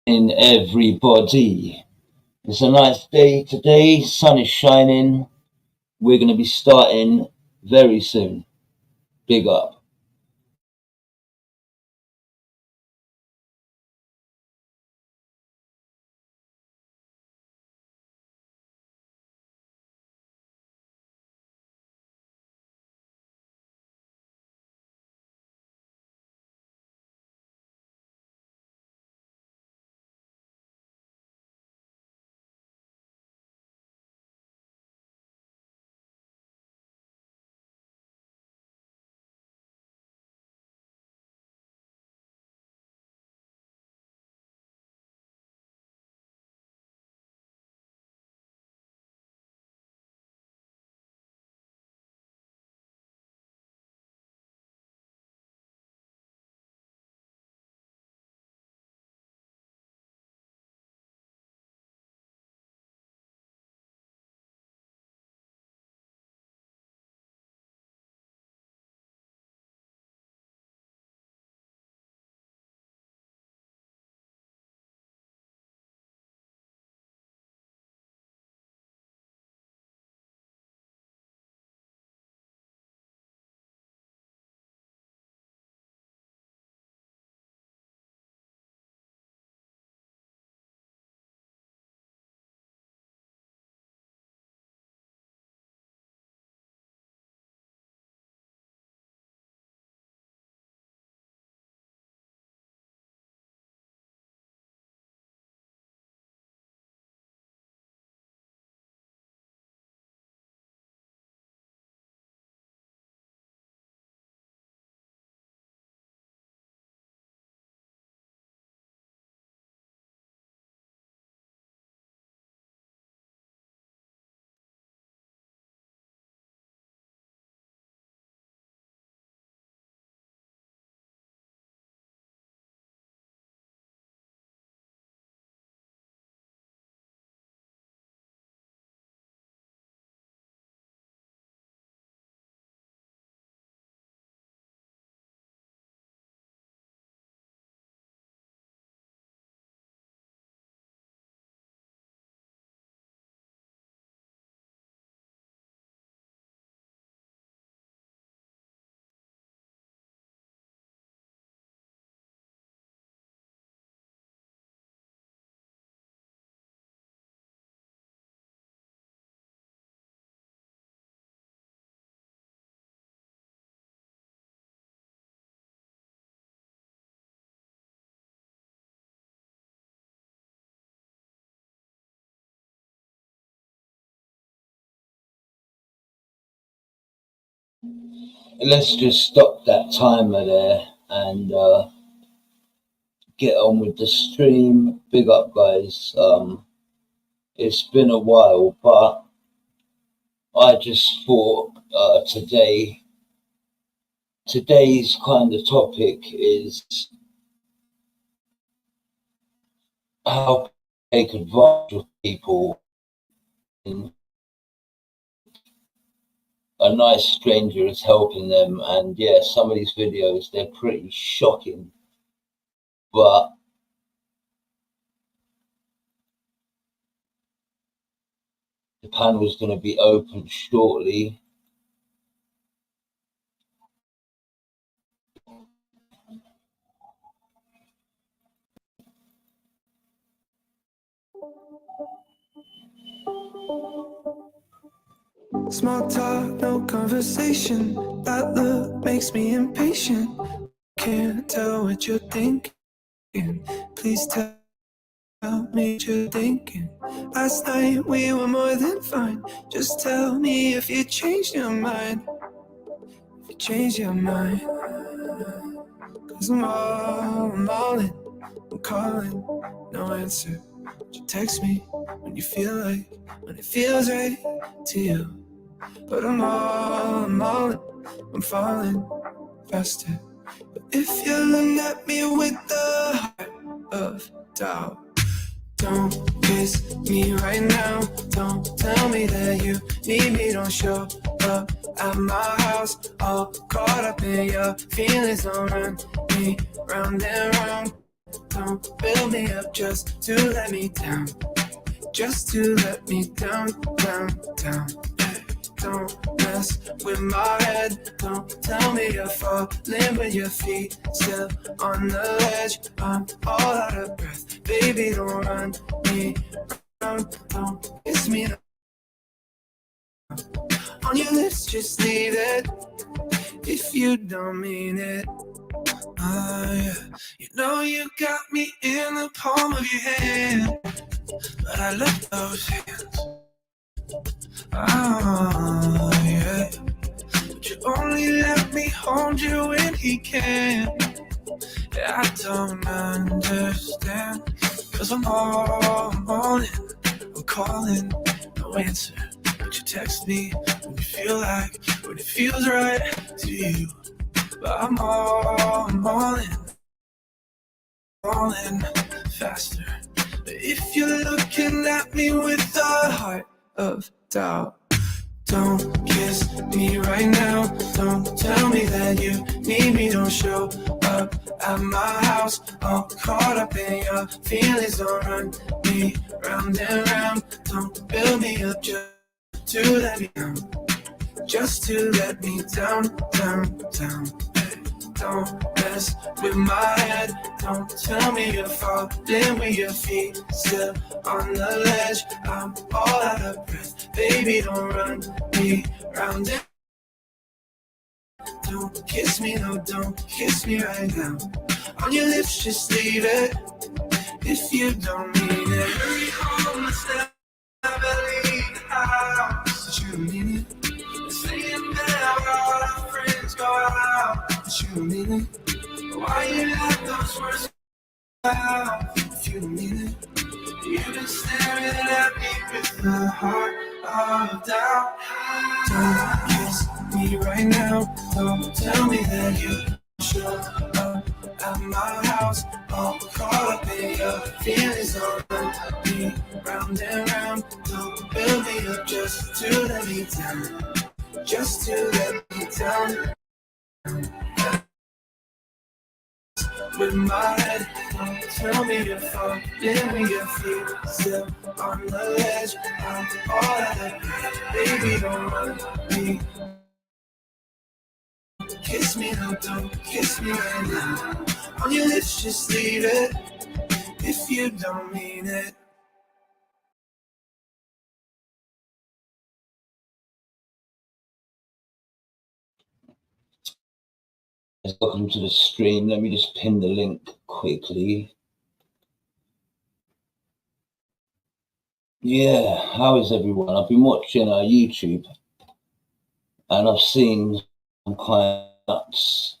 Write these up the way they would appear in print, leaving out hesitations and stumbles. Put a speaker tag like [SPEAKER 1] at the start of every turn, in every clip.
[SPEAKER 1] In everybody. It's a nice day today, sun is shining. We're going to be starting very soon. Big up. Let's just stop that timer there and get on with the stream. Big up, guys. It's been a while, but I just thought today's kind of topic is how to take advantage of people. A nice stranger is helping them, and yeah, some of these videos, they're pretty shocking, but the panel is going to be open shortly.
[SPEAKER 2] Small talk, no conversation. That look makes me impatient. Can't tell what you're thinking. Please tell me what you're thinking. Last night we were more than fine. Just tell me if you changed your mind. If you changed your mind. Cause I'm all in. I'm calling, no answer. You text me when you feel like, when it feels right to you. But I'm all in, I'm falling faster. But if you're looking at me with the heart of doubt, don't kiss me right now. Don't tell me that you need me. Don't show up at my house all caught up in your feelings. Don't run me round and round. Don't build me up just to let me down. Just to let me down, down, down. Don't mess with my head. Don't tell me you're falling with your feet still on the ledge. I'm all out of breath. Baby, don't run me around. Don't kiss me on your lips, just leave it if you don't mean it. Yeah. You know you got me in the palm of your hand, but I love those hands. Yeah. But you only let me hold you when he can. Yeah, I don't understand. Cause I'm all in. I'm calling, no answer. But you text me when you feel like, when it feels right to you. But I'm all in faster. If you're looking at me with a heart of doubt, don't kiss me right now. Don't tell me that you need me. Don't show up at my house all caught up in your feelings. Don't run me round and round. Don't build me up just to let me down. Just to let me down, down, down. Don't mess with my head. Don't tell me you're falling with your feet still on the ledge. I'm all out of breath. Baby, don't run me round and don't kiss me, no, don't kiss me right now. On your lips, just leave it if you don't mean it. Hurry home, let's never leave the house. Did you mean it? Saying that all our friends go out. Did you mean it? Why you let those words go out? If you mean it, you've been staring at me with a heart of doubt. Don't kiss me right now. Don't tell me that you show up at my house all caught up in your feelings. Don't run me round and round. Don't build me up just to let me down. Just to let me down. With my head, don't tell me you're falling with your feet still on the ledge. I'm all out of breath. Baby, don't run me. Kiss me, no, don't kiss me right now. On your lips, just leave it if you don't mean it.
[SPEAKER 1] Welcome to the stream. Let me just pin the link quickly. Yeah, how is everyone? I've been watching YouTube and I've seen some kind of nuts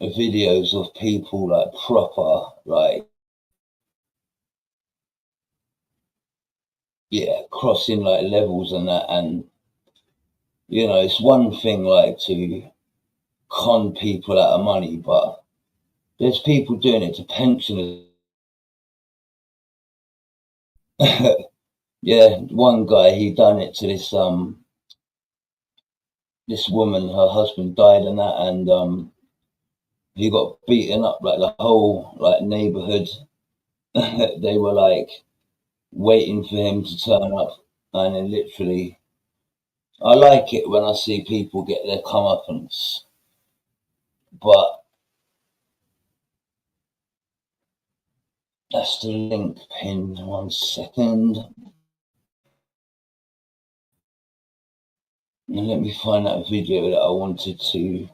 [SPEAKER 1] videos of people like proper, like, yeah, crossing like levels and that. And, you know, it's one thing like to con people out of money, but there's people doing it to pensioners. Yeah, one guy, he done it to this this woman, her husband died and that, and he got beaten up, like the whole like neighborhood. They were like waiting for him to turn up, and then literally, I like it when I see people get their comeuppance, but that's the link pinned. 1 second. And let me find that video that I wanted to.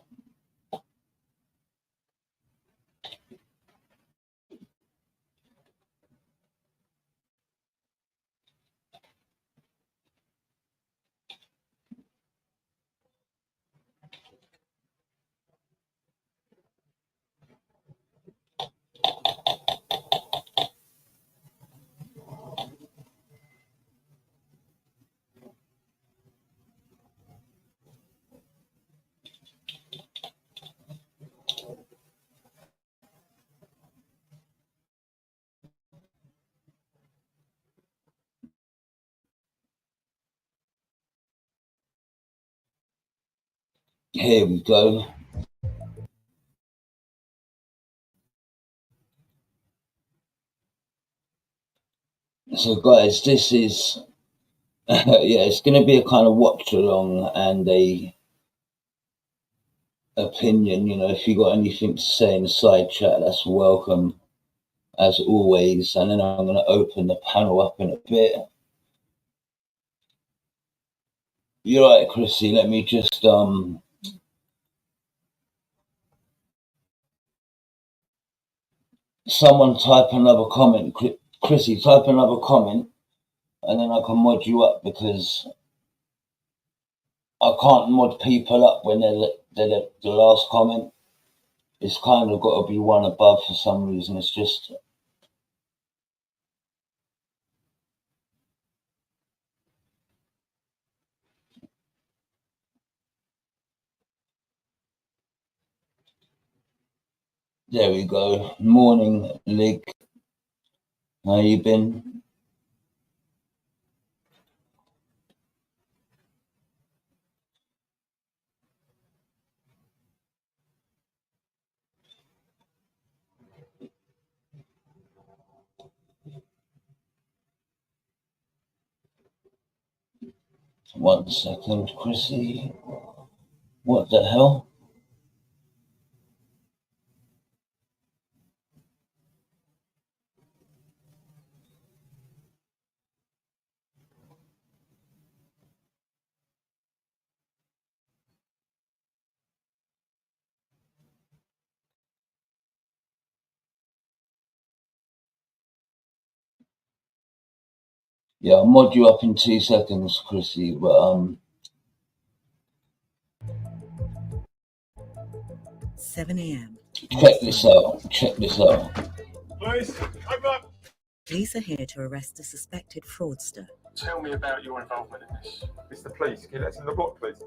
[SPEAKER 1] Here we go. So guys, this is yeah, it's going to be a kind of watch along and a opinion. You know, if you got anything to say in the side chat, that's welcome as always. And then I'm going to open the panel up in a bit. You're right, Chrissy. Let me just someone type another comment. Chrissy, type another comment, and then I can mod you up, because I can't mod people up when they're the last comment. It's kind of got to be one above for some reason. It's just there we go. Morning, Lig. How you been? 1 second, Chrissy. What the hell? Yeah, I'll mod you up in 2 seconds, Chrissy, but
[SPEAKER 3] 7 a.m.
[SPEAKER 1] check this out. Check this out.
[SPEAKER 4] Please, come up.
[SPEAKER 3] Police are here to arrest a suspected fraudster.
[SPEAKER 4] Tell me about your involvement in this. It's the police. Get us in the block, please.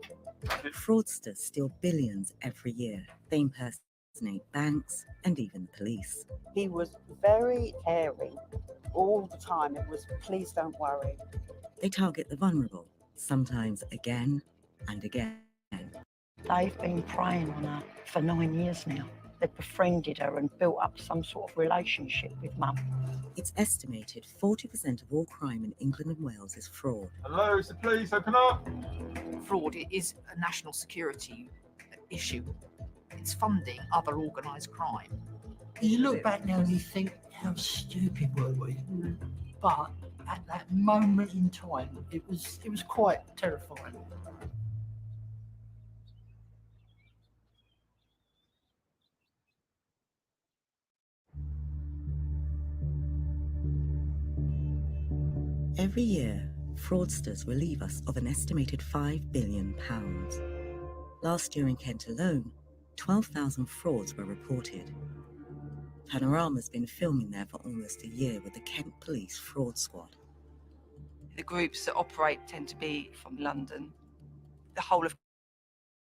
[SPEAKER 3] Fraudsters steal billions every year. They impersonate banks and even police.
[SPEAKER 5] He was very caring all the time. It was, please don't worry.
[SPEAKER 3] They target the vulnerable, sometimes again and again.
[SPEAKER 6] They've been preying on her for 9 years now. They've befriended her and built up some sort of relationship with Mum.
[SPEAKER 3] It's estimated 40% of all crime in England and Wales is fraud.
[SPEAKER 4] Hello, it's the police. Open up.
[SPEAKER 7] Fraud is a national security issue. It's funding other organised crime.
[SPEAKER 8] You look back now and you think, how stupid were we? But at that moment in time, it was quite terrifying.
[SPEAKER 3] Every year, fraudsters relieve us of an estimated £5 billion. Last year in Kent alone, 12,000 frauds were reported. Panorama's been filming there for almost a year with the Kent Police Fraud Squad.
[SPEAKER 9] The groups that operate tend to be from London. The whole of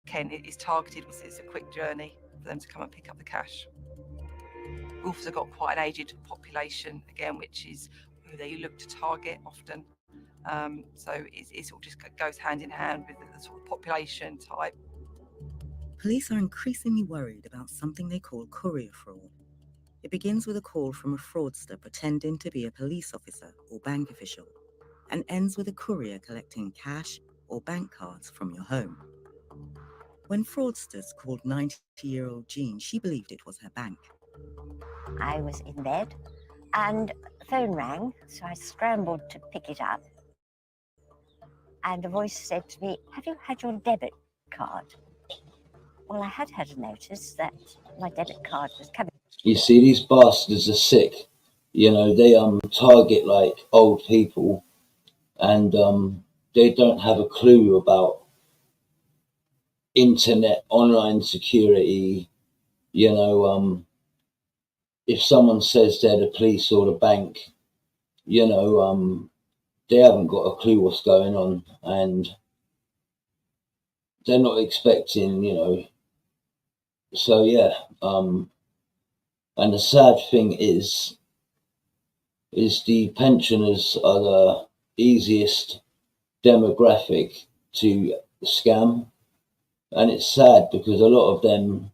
[SPEAKER 9] Kent is targeted. It's a quick journey for them to come and pick up the cash. We've also got quite an aged population, again, which is who they look to target often. So it sort of just goes hand in hand with the sort of population type.
[SPEAKER 3] Police are increasingly worried about something they call courier fraud. It begins with a call from a fraudster pretending to be a police officer or bank official, and ends with a courier collecting cash or bank cards from your home. When fraudsters called 90-year-old Jean, she believed it was her bank.
[SPEAKER 10] I was in bed and the phone rang, so I scrambled to pick it up. And a voice said to me, "Have you had your debit card?" Well, I had a notice that my debit card was coming.
[SPEAKER 1] You see, these bastards are sick. You know, they target like old people, and they don't have a clue about internet, online security. You know, if someone says they're the police or the bank, you know, they haven't got a clue what's going on, and they're not expecting, you know. So yeah, and the sad thing is the pensioners are the easiest demographic to scam, and it's sad because a lot of them,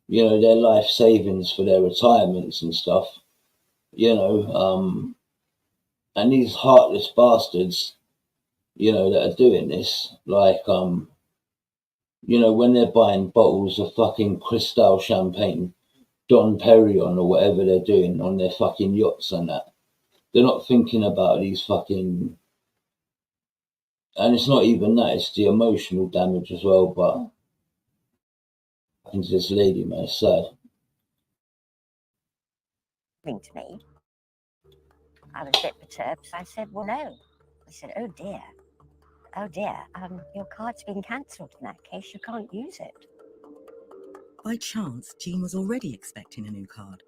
[SPEAKER 1] you know, their life savings for their retirements and stuff, you know, And these heartless bastards, you know, that are doing this, like, you know, when they're buying bottles of fucking Cristal champagne, Dom Perignon or whatever they're doing on their fucking yachts and that, they're not thinking about these fucking, and it's not even that, it's the emotional damage as well, but into this lady, man, it's sad.
[SPEAKER 10] To me, I was a bit perturbed, so I said, well, no. I said, oh dear, your card's been cancelled in that case, you can't use it.
[SPEAKER 3] By chance, Jean was already expecting a new card.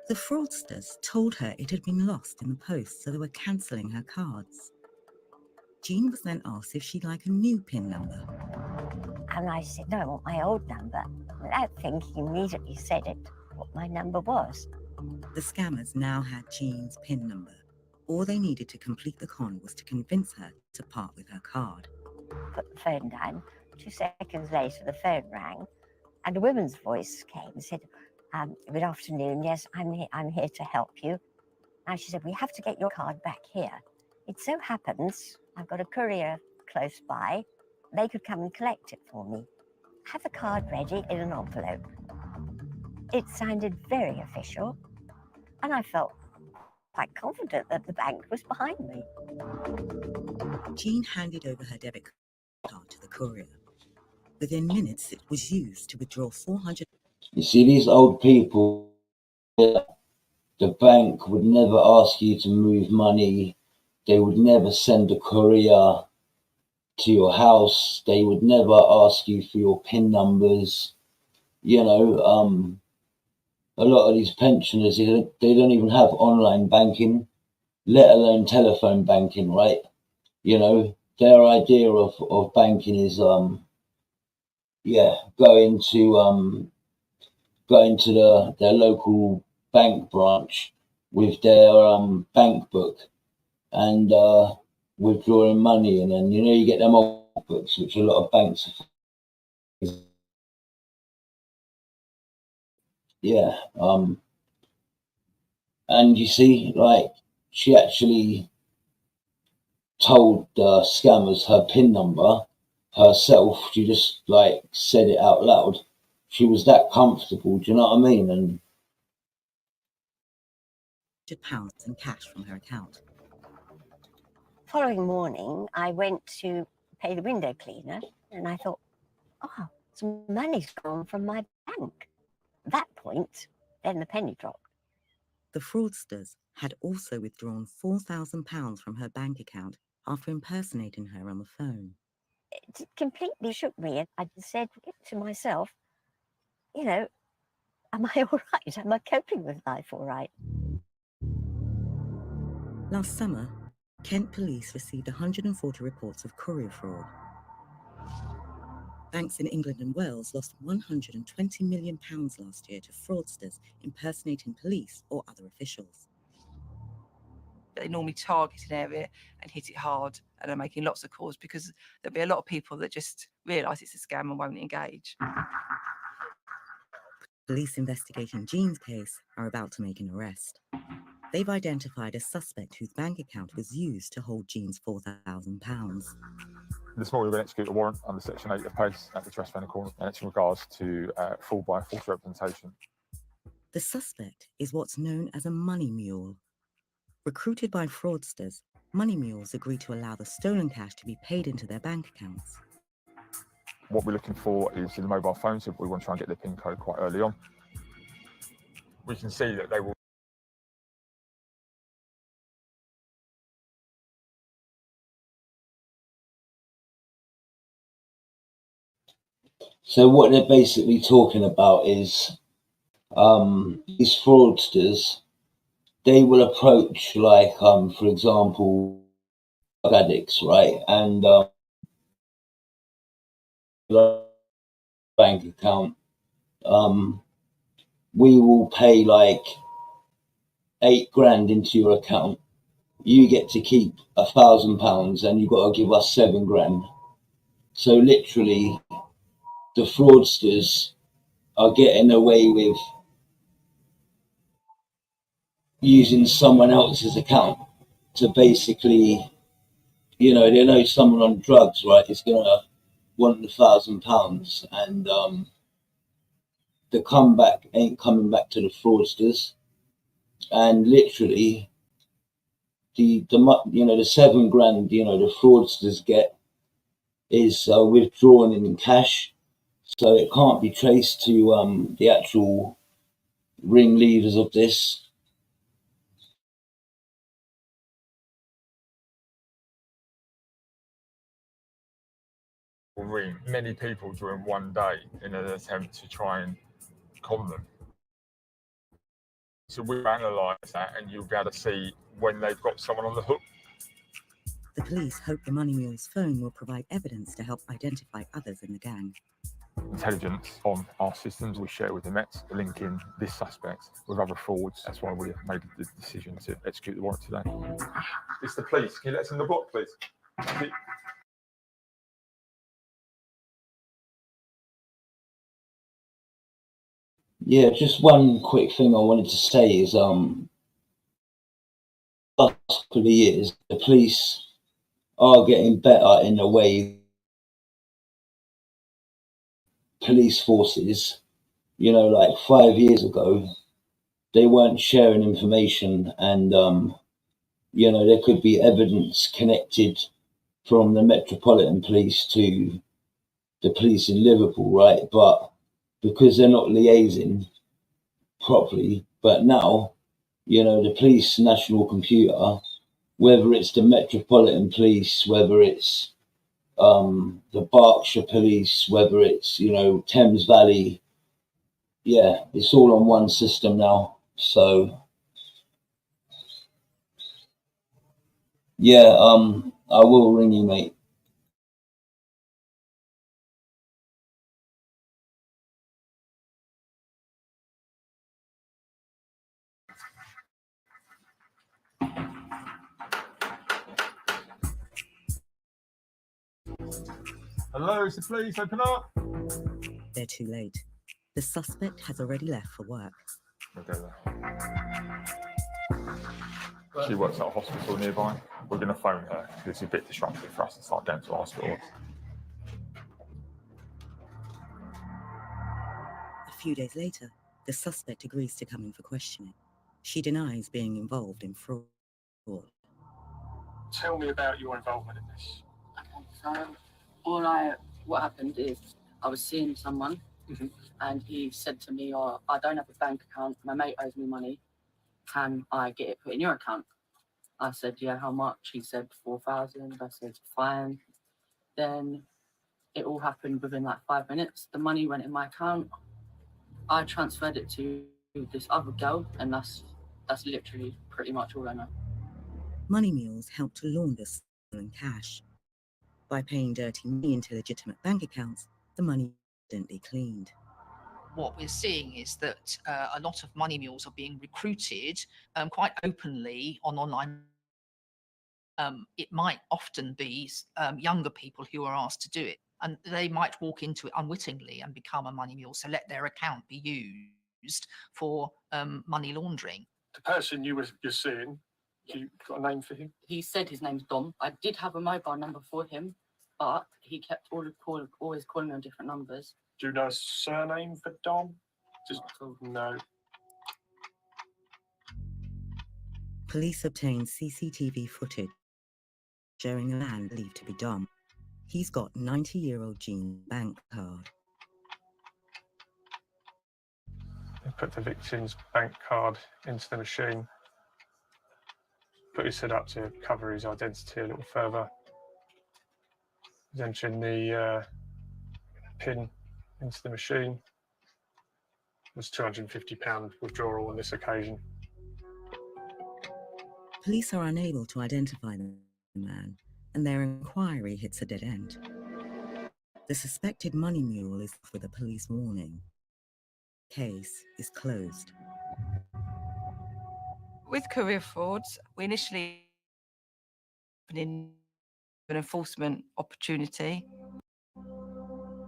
[SPEAKER 3] The fraudsters told her it had been lost in the post, so they were cancelling her cards. Jean was then asked if she'd like a new PIN number.
[SPEAKER 10] And I said, no, I want my old number. Without thinking, immediately said what my number was.
[SPEAKER 3] The scammers now had Jean's PIN number. All they needed to complete the con was to convince her to part with her card.
[SPEAKER 10] Put the phone down. 2 seconds later, the phone rang, and a woman's voice came and said, good afternoon, yes, I'm here to help you. Now she said, we have to get your card back here. It so happens I've got a courier close by. They could come and collect it for me. Have the card ready in an envelope. It sounded very official, and I felt quite confident that the bank was behind me.
[SPEAKER 3] Jean handed over her debit card to the courier. Within minutes, it was used to withdraw 400.
[SPEAKER 1] You see, these old people, the bank would never ask you to move money. They would never send a courier to your house. They would never ask you for your PIN numbers. You know, a lot of these pensioners, they don't even have online banking, let alone telephone banking, right? You know, their idea of banking is, going to their local bank branch with their bank book and withdrawing money, and then, you know, you get them old books, which a lot of banks are. Yeah, and you see, like, she actually told the scammers her PIN number herself. She just, like, said it out loud. She was that comfortable, do you know what I mean? And
[SPEAKER 3] £100 in cash from her account.
[SPEAKER 10] Following morning, I went to pay the window cleaner, and I thought, oh, some money's gone from my bank. At that point, then the penny dropped.
[SPEAKER 3] The fraudsters had also withdrawn £4,000 from her bank account after impersonating her on the phone.
[SPEAKER 10] It completely shook me. I said to myself, you know, am I all right? Am I coping with life all right?
[SPEAKER 3] Last summer, Kent police received 140 reports of courier fraud. Banks in England and Wales lost £120 million last year to fraudsters impersonating police or other officials.
[SPEAKER 9] They normally target an area and hit it hard and are making lots of calls because there'll be a lot of people that just realise it's a scam and won't engage.
[SPEAKER 3] Police investigating Jean's case are about to make an arrest. They've identified a suspect whose bank account was used to hold Jean's £4,000.
[SPEAKER 4] This morning we're going to execute a warrant under Section 8 of PACE at the Trust Fund Corner, and it's in regards to fraud by false representation.
[SPEAKER 3] The suspect is what's known as a money mule. Recruited by fraudsters, money mules agree to allow the stolen cash to be paid into their bank accounts.
[SPEAKER 4] What we're looking for is in the mobile phone, so we want to try and get the PIN code quite early on. We can see that they will.
[SPEAKER 1] so what they're basically talking about is these fraudsters, they will approach, like, for example, addicts, right? And bank account, we will pay like £8,000 into your account. You get to keep £1,000 and you've got to give us £7,000. So literally, the fraudsters are getting away with using someone else's account to basically, you know, they know someone on drugs, right, is gonna want £1,000, and the comeback ain't coming back to the fraudsters, and literally the you know, the £7,000, you know, the fraudsters get is withdrawn in cash, so it can't be traced to the actual ringleaders of this.
[SPEAKER 4] Ring many people during one day in an attempt to try and con them. So we'll analyse that, and you'll be able to see when they've got someone on the hook.
[SPEAKER 3] The police hope the money mule's phone will provide evidence to help identify others in the gang.
[SPEAKER 4] Intelligence on our systems we share with the Mets, linking this suspect with other frauds. That's why we made the decision to execute the warrant today. It's the police. Can you let us in the block, please?
[SPEAKER 1] Yeah, just one quick thing I wanted to say is last couple of years the police are getting better in the way police forces, you know, like 5 years ago they weren't sharing information, and you know, there could be evidence connected from the Metropolitan Police to the police in Liverpool, right? But because they're not liaising properly, but now, you know, the police national computer, whether it's the Metropolitan Police, whether it's the Berkshire Police, whether it's, you know, Thames Valley, yeah, it's all on one system now. So yeah, I will ring you, mate.
[SPEAKER 4] Hello, it's the police, open up.
[SPEAKER 3] They're too late. The suspect has already left for work.
[SPEAKER 4] We'll go there. She works at a hospital nearby. We're going to phone her because it's a bit disruptive for us to start going to hospital.
[SPEAKER 3] A few days later, the suspect agrees to come in for questioning. She denies being involved in fraud.
[SPEAKER 11] Tell me about your involvement in this.
[SPEAKER 12] Okay, so what happened is I was seeing someone and he said to me, "Oh, I don't have a bank account. My mate owes me money. Can I get it put in your account?" I said, "Yeah, how much?" He said 4,000. I said, "Fine." Then it all happened within like 5 minutes. The money went in my account. I transferred it to this other girl, and that's literally pretty much all I know.
[SPEAKER 3] Money mules help to launder stolen cash. By paying dirty money into legitimate bank accounts, the money is instantly cleaned.
[SPEAKER 7] What we're seeing is that a lot of money mules are being recruited quite openly on online. It might often be younger people who are asked to do it, and they might walk into it unwittingly and become a money mule, so let their account be used for money laundering.
[SPEAKER 11] The person you're seeing, you got a name for him?
[SPEAKER 12] He said his name's Dom. I did have a mobile number for him, but he kept always calling me on different numbers.
[SPEAKER 11] Do you know a surname for Dom? Just no.
[SPEAKER 3] Police obtained CCTV footage showing a man believed to be Dom. He's got 90-year-old Jean's bank card.
[SPEAKER 11] He put the victim's bank card into the machine, put his head up to cover his identity a little further. He's entering the PIN into the machine. It was £250 withdrawal on this occasion.
[SPEAKER 3] Police are unable to identify the man, and their inquiry hits a dead end. The suspected money mule is with a police warning. Case is closed.
[SPEAKER 9] With courier frauds, we initially in an enforcement opportunity.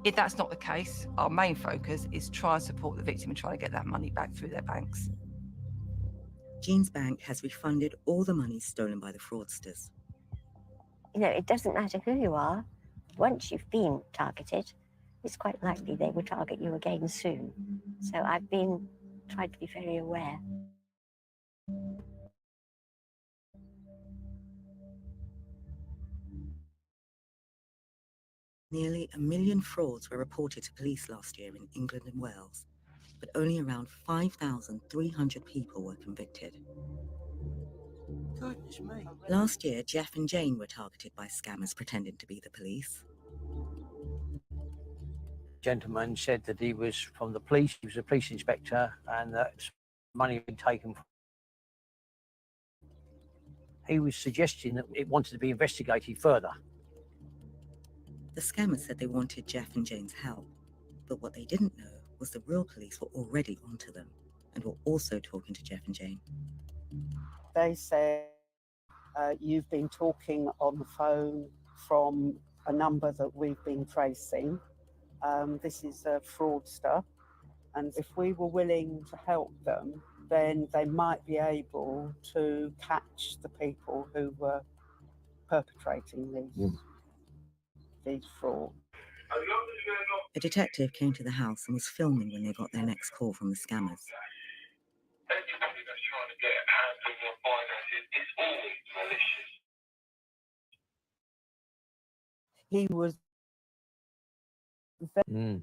[SPEAKER 9] If that's not the case, our main focus is try and support the victim and try to get that money back through their banks.
[SPEAKER 3] Jean's bank has refunded all the money stolen by the fraudsters.
[SPEAKER 10] You know, it doesn't matter who you are. Once you've been targeted, it's quite likely they will target you again soon. So I've been trying to be very aware.
[SPEAKER 3] Nearly 1 million frauds were reported to police last year in England and Wales, but only around 5,300 people were convicted.
[SPEAKER 8] Goodness me.
[SPEAKER 3] Last year, Jeff and Jane were targeted by scammers pretending to be the police.
[SPEAKER 13] Gentleman said that he was from the police, he was a police inspector, and that money had been taken from. He was suggesting that it wanted to be investigated further.
[SPEAKER 3] The scammers said they wanted Jeff and Jane's help, but what they didn't know was the real police were already onto them and were also talking to Jeff and Jane.
[SPEAKER 5] They said, you've been talking on the phone from a number that we've been tracing. This is a fraudster, and if we were willing to help them, then they might be able to catch the people who were perpetrating these frauds.
[SPEAKER 3] A detective came to the house and was filming when they got their next call from the scammers.
[SPEAKER 14] Anybody that's trying to get hands on your finances is always malicious.
[SPEAKER 5] He was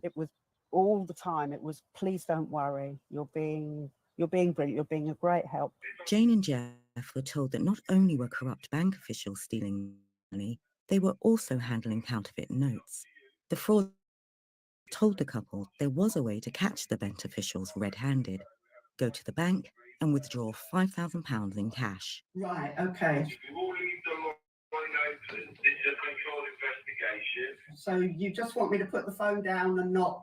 [SPEAKER 5] It was all the time. It was, please don't worry. You're being brilliant. You're being a great help.
[SPEAKER 3] Jane and Jeff were told that not only were corrupt bank officials stealing money, they were also handling counterfeit notes. The fraud told the couple there was a way to catch the bank officials red-handed. Go to the bank and withdraw £5,000 in cash.
[SPEAKER 8] Right, okay.
[SPEAKER 14] This is a controlled investigation.
[SPEAKER 8] So you just want me to put the phone down and not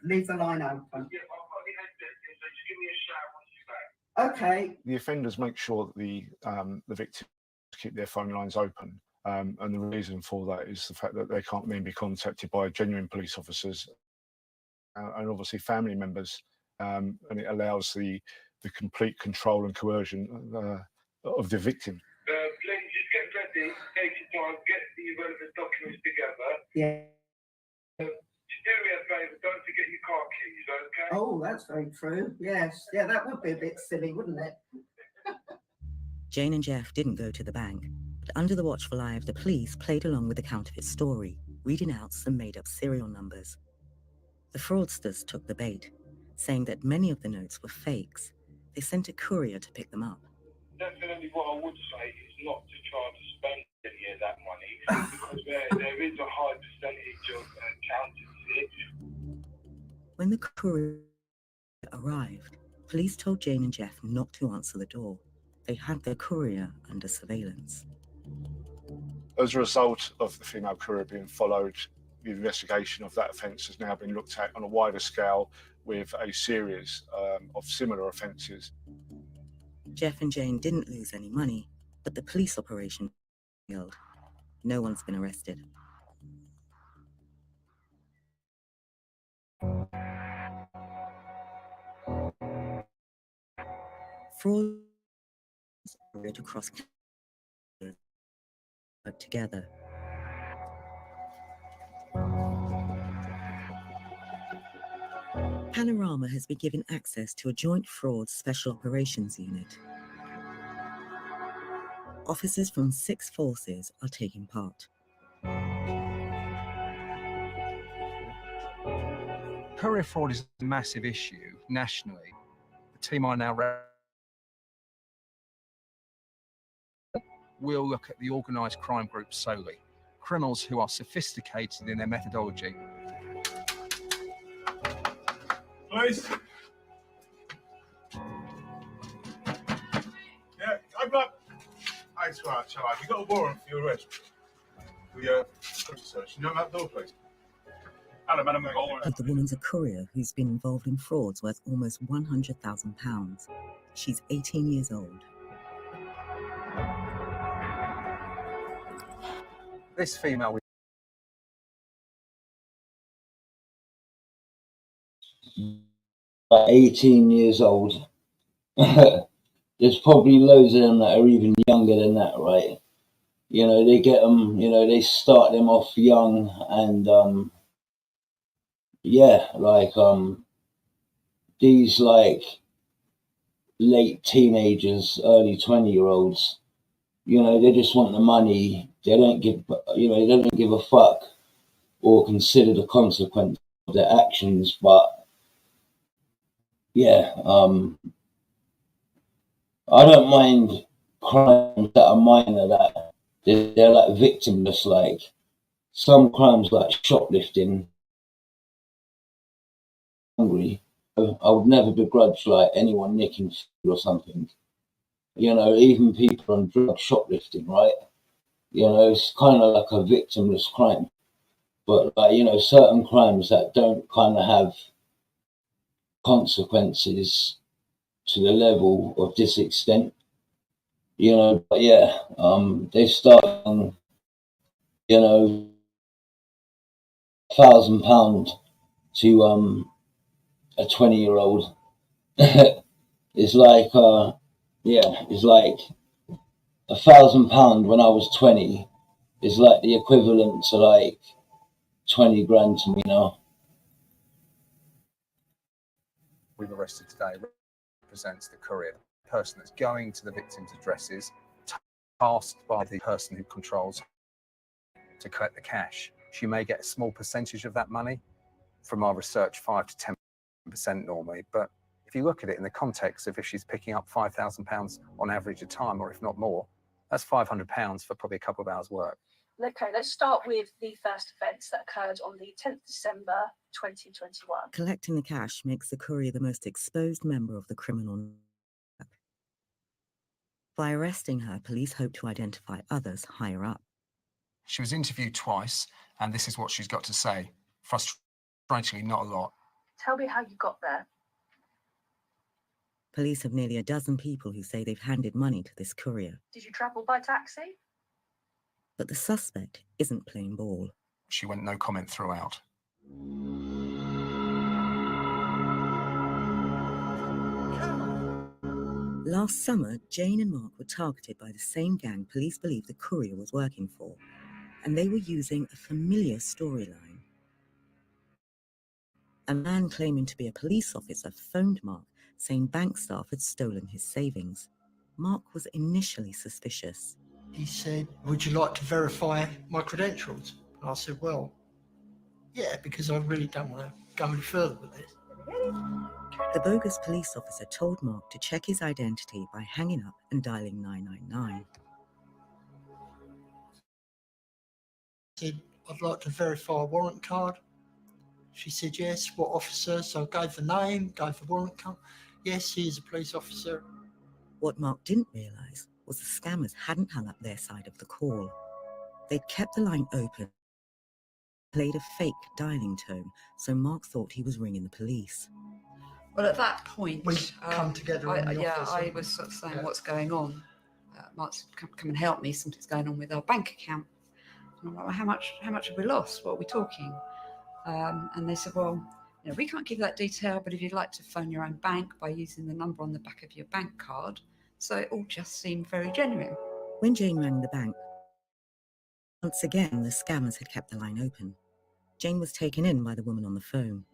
[SPEAKER 8] leave the line open?
[SPEAKER 14] Yeah, I've got the headset, so just give me a shout once you're back.
[SPEAKER 8] Okay.
[SPEAKER 15] The offenders make sure that the victims keep their phone lines open. And the reason for that is the fact that they can't then be contacted by genuine police officers and obviously family members. And it allows the complete control and coercion of the victim.
[SPEAKER 14] Ladies, just get ready, take your time, get the relevant documents together.
[SPEAKER 8] Yeah.
[SPEAKER 14] Just do me a favour, don't forget your car keys, okay?
[SPEAKER 8] Oh, that's very true. Yes. Yeah, that would be a bit silly, wouldn't it?
[SPEAKER 3] Jane and Jeff didn't go to the bank, but under the watchful eye of the police played along with the counterfeit story, reading out some made-up serial numbers. The fraudsters took the bait, saying that many of the notes were fakes. They sent a courier to pick them up.
[SPEAKER 14] Definitely what I would say is not to try to spend any of that money because there is a high percentage of counterfeit.
[SPEAKER 3] When the courier arrived, police told Jane and Jeff not to answer the door. They had the courier under surveillance.
[SPEAKER 15] As a result of the female courier being followed, the investigation of that offence has now been looked at on a wider scale with a series of similar offences.
[SPEAKER 3] Jeff and Jane didn't lose any money, but the police operation failed. No one's been arrested. Fraud across work together. Panorama has been given access to a joint fraud special operations unit. Officers from 6 forces are taking part.
[SPEAKER 16] Courier fraud is a massive issue nationally. The team I now will look at the organised crime groups solely, criminals who are sophisticated in their methodology.
[SPEAKER 14] Please. Yeah, open up. Thanks for that, Charlie. You got a warrant for your arrest. We search. You know that door, please. Hello, madam.
[SPEAKER 3] The woman's a courier who's been involved in frauds worth almost £100,000. She's 18 years old.
[SPEAKER 16] This female
[SPEAKER 1] About 18 years old. there's probably loads of them that are even younger than that, right? You know, they get them, you know, they start them off young and, yeah, like, these like late teenagers, early 20-year-olds, you know, they just want the money. They don't give, you know, they don't give a fuck or consider the consequence of their actions. But yeah, I don't mind crimes that are minor, that they're like victimless, like some crimes like shoplifting, hungry. I would never begrudge like anyone nicking food or something. You know, even people on drug shoplifting, right? You know, it's kind of like a victimless crime. But like, you know, certain crimes that don't kind of have consequences to the level of this extent, you know. But yeah, they start on, you know, £1,000 to a 20-year-old. It's like yeah, it's like £1,000 when I was 20 is like the equivalent to like 20 grand to me now.
[SPEAKER 16] We've arrested today represents the courier, the person that's going to the victim's addresses, tasked by the person who controls to collect the cash. She may get a small percentage of that money. From our research, 5 to 10% normally. But if you look at it in the context of if she's picking up £5,000 on average a time, or if not more, that's £500 for probably a couple of hours work.
[SPEAKER 17] Okay, let's start with the first offence that occurred on the 10th December 2021.
[SPEAKER 3] Collecting the cash makes the courier the most exposed member of the criminal network. By arresting her, police hope to identify others higher up.
[SPEAKER 16] She was interviewed twice, and this is what she's got to say. Frustratingly, not a lot.
[SPEAKER 17] Tell me how you got there.
[SPEAKER 3] Police have nearly a dozen people who say they've handed money to this courier.
[SPEAKER 17] Did you travel by taxi?
[SPEAKER 3] But the suspect isn't playing ball.
[SPEAKER 16] She went no comment throughout.
[SPEAKER 3] Last summer, Jane and Mark were targeted by the same gang police believe the courier was working for, and they were using a familiar storyline. A man claiming to be a police officer phoned Mark, saying bank staff had stolen his savings. Mark was initially suspicious.
[SPEAKER 8] He said, "Would you like to verify my credentials?" And I said, "Well, yeah, because I really don't want to go any further with this."
[SPEAKER 3] The bogus police officer told Mark to check his identity by hanging up and dialing 999.
[SPEAKER 8] I said, "I'd like to verify a warrant card." She said, "Yes, what officer?" So I gave the name, gave the warrant card. "Yes, he is a police officer."
[SPEAKER 3] What Mark didn't realise was the scammers hadn't hung up their side of the call. They'd kept the line open, played a fake dialing tone, so Mark thought he was ringing the police.
[SPEAKER 18] Well, at that point,
[SPEAKER 8] we come together.
[SPEAKER 18] I was sort of saying, "What's going on?" Mark's come and help me. Something's going on with our bank account. And I'm like, "Well, how much have we lost? What are we talking?" And they said, "Well, you know, we can't give that detail, but if you'd like to phone your own bank by using the number on the back of your bank card." So it all just seemed very genuine.
[SPEAKER 3] When Jane rang the bank, once again the scammers had kept the line open. Jane was taken in by the woman on the phone.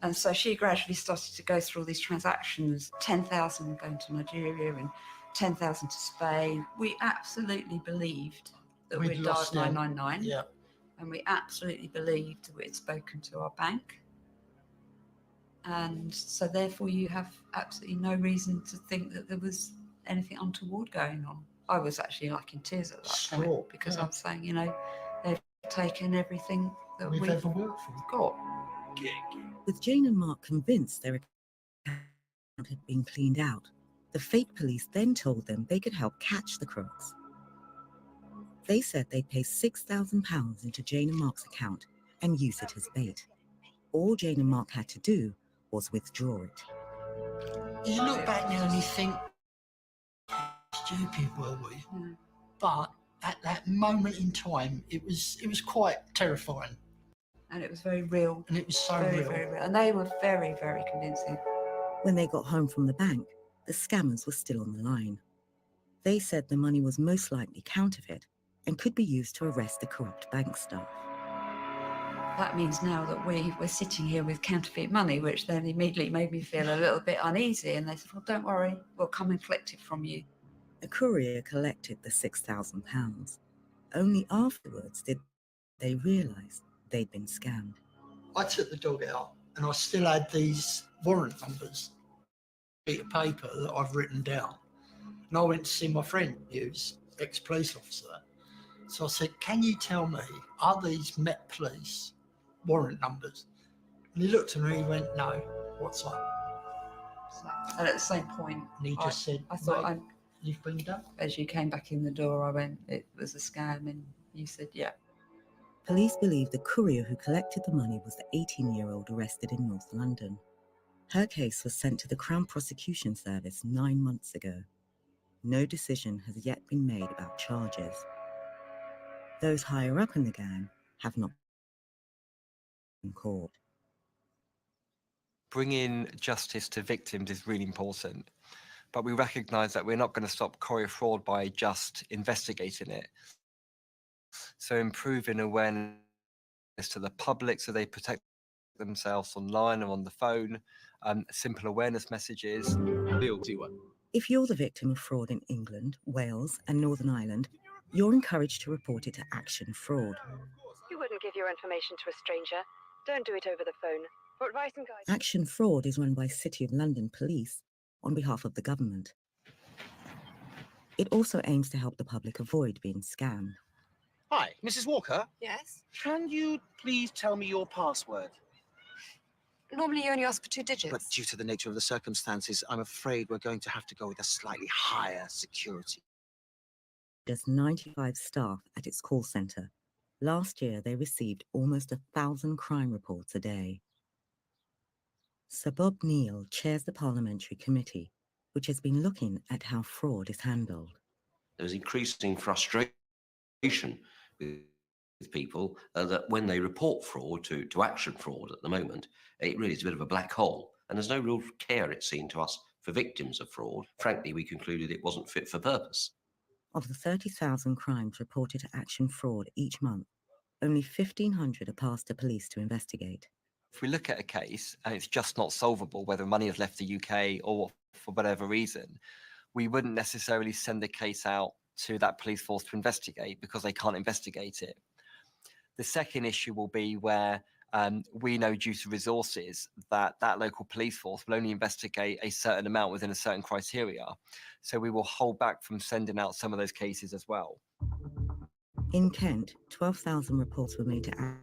[SPEAKER 18] And so she gradually started to go through all these transactions, 10,000 going to Nigeria and 10,000 to Spain. We absolutely believed that we'd dialed 999.
[SPEAKER 8] Yeah.
[SPEAKER 18] And we absolutely believed that we'd spoken to our bank. And so therefore you have absolutely no reason to think that there was anything untoward going on. I was actually like in tears at that point because I'm saying, you know, they've taken everything that we've
[SPEAKER 8] ever worked for.
[SPEAKER 18] got.
[SPEAKER 3] With Jane and Mark convinced their account had been cleaned out, the fake police then told them they could help catch the crooks. They said they'd pay £6,000 into Jane and Mark's account and use it as bait. All Jane and Mark had to do was withdraw it.
[SPEAKER 8] You look back now and you think, stupid were we? But at that moment in time, it was quite terrifying.
[SPEAKER 18] And it was very real.
[SPEAKER 8] And it was so
[SPEAKER 18] very,
[SPEAKER 8] real.
[SPEAKER 18] very real. And they were very, very convincing.
[SPEAKER 3] When they got home from the bank, the scammers were still on the line. They said the money was most likely counterfeit and could be used to arrest the corrupt bank staff.
[SPEAKER 18] That means now that we're sitting here with counterfeit money, which then immediately made me feel a little bit uneasy. And they said, well, don't worry, we'll come and collect it from you.
[SPEAKER 3] A courier collected the £6,000. Only afterwards did they realise they'd been scammed.
[SPEAKER 8] I took the dog out and I still had these warrant numbers, sheet of paper that I've written down. And I went to see my friend, who's ex-police officer. So I said, can you tell me, are these Met Police warrant numbers? And he looked at me and he went, no, what's that?
[SPEAKER 18] And at the same point,
[SPEAKER 8] And he just said,
[SPEAKER 18] I thought,
[SPEAKER 8] mate, you've been done.
[SPEAKER 18] as you came back in the door, I went, it was a scam. And you said, yeah.
[SPEAKER 3] Police believe the courier who collected the money was the 18-year-old arrested in North London. Her case was sent to the Crown Prosecution Service 9 months ago. No decision has yet been made about charges. Those higher up in the gang have not been caught.
[SPEAKER 19] Bringing justice to victims is really important, but we recognise that we're not going to stop courier fraud by just investigating it. So improving awareness to the public so they protect themselves online or on the phone, simple awareness messages.
[SPEAKER 3] If you're the victim of fraud in England, Wales and Northern Ireland, you're encouraged to report it to Action Fraud.
[SPEAKER 20] You wouldn't give your information to a stranger. Don't do it over the phone. For advice and guidance.
[SPEAKER 3] Action Fraud is run by City of London Police on behalf of the government. It also aims to help the public avoid being scammed.
[SPEAKER 21] Hi, Mrs. Walker.
[SPEAKER 20] Yes?
[SPEAKER 21] Can you please tell me your password?
[SPEAKER 20] Normally you only ask for 2 digits.
[SPEAKER 21] But due to the nature of the circumstances, I'm afraid we're going to have to go with a slightly higher security.
[SPEAKER 3] There's 95 staff at its call centre. Last year, they received almost 1,000 crime reports a day. Sir Bob Neal chairs the Parliamentary Committee, which has been looking at how fraud is handled.
[SPEAKER 22] There's increasing frustration with people that when they report fraud to Action Fraud at the moment, it really is a bit of a black hole. And there's no real care, it seemed to us, for victims of fraud. Frankly, we concluded it wasn't fit for purpose.
[SPEAKER 3] Of the 30,000 crimes reported to Action Fraud each month, only 1,500 are passed to police to investigate.
[SPEAKER 19] If we look at a case and it's just not solvable, whether money has left the UK or for whatever reason, we wouldn't necessarily send the case out to that police force to investigate because they can't investigate it. The second issue will be where we know due to resources that that local police force will only investigate a certain amount within a certain criteria. So we will hold back from sending out some of those cases as well.
[SPEAKER 3] In Kent, 12,000 reports were made to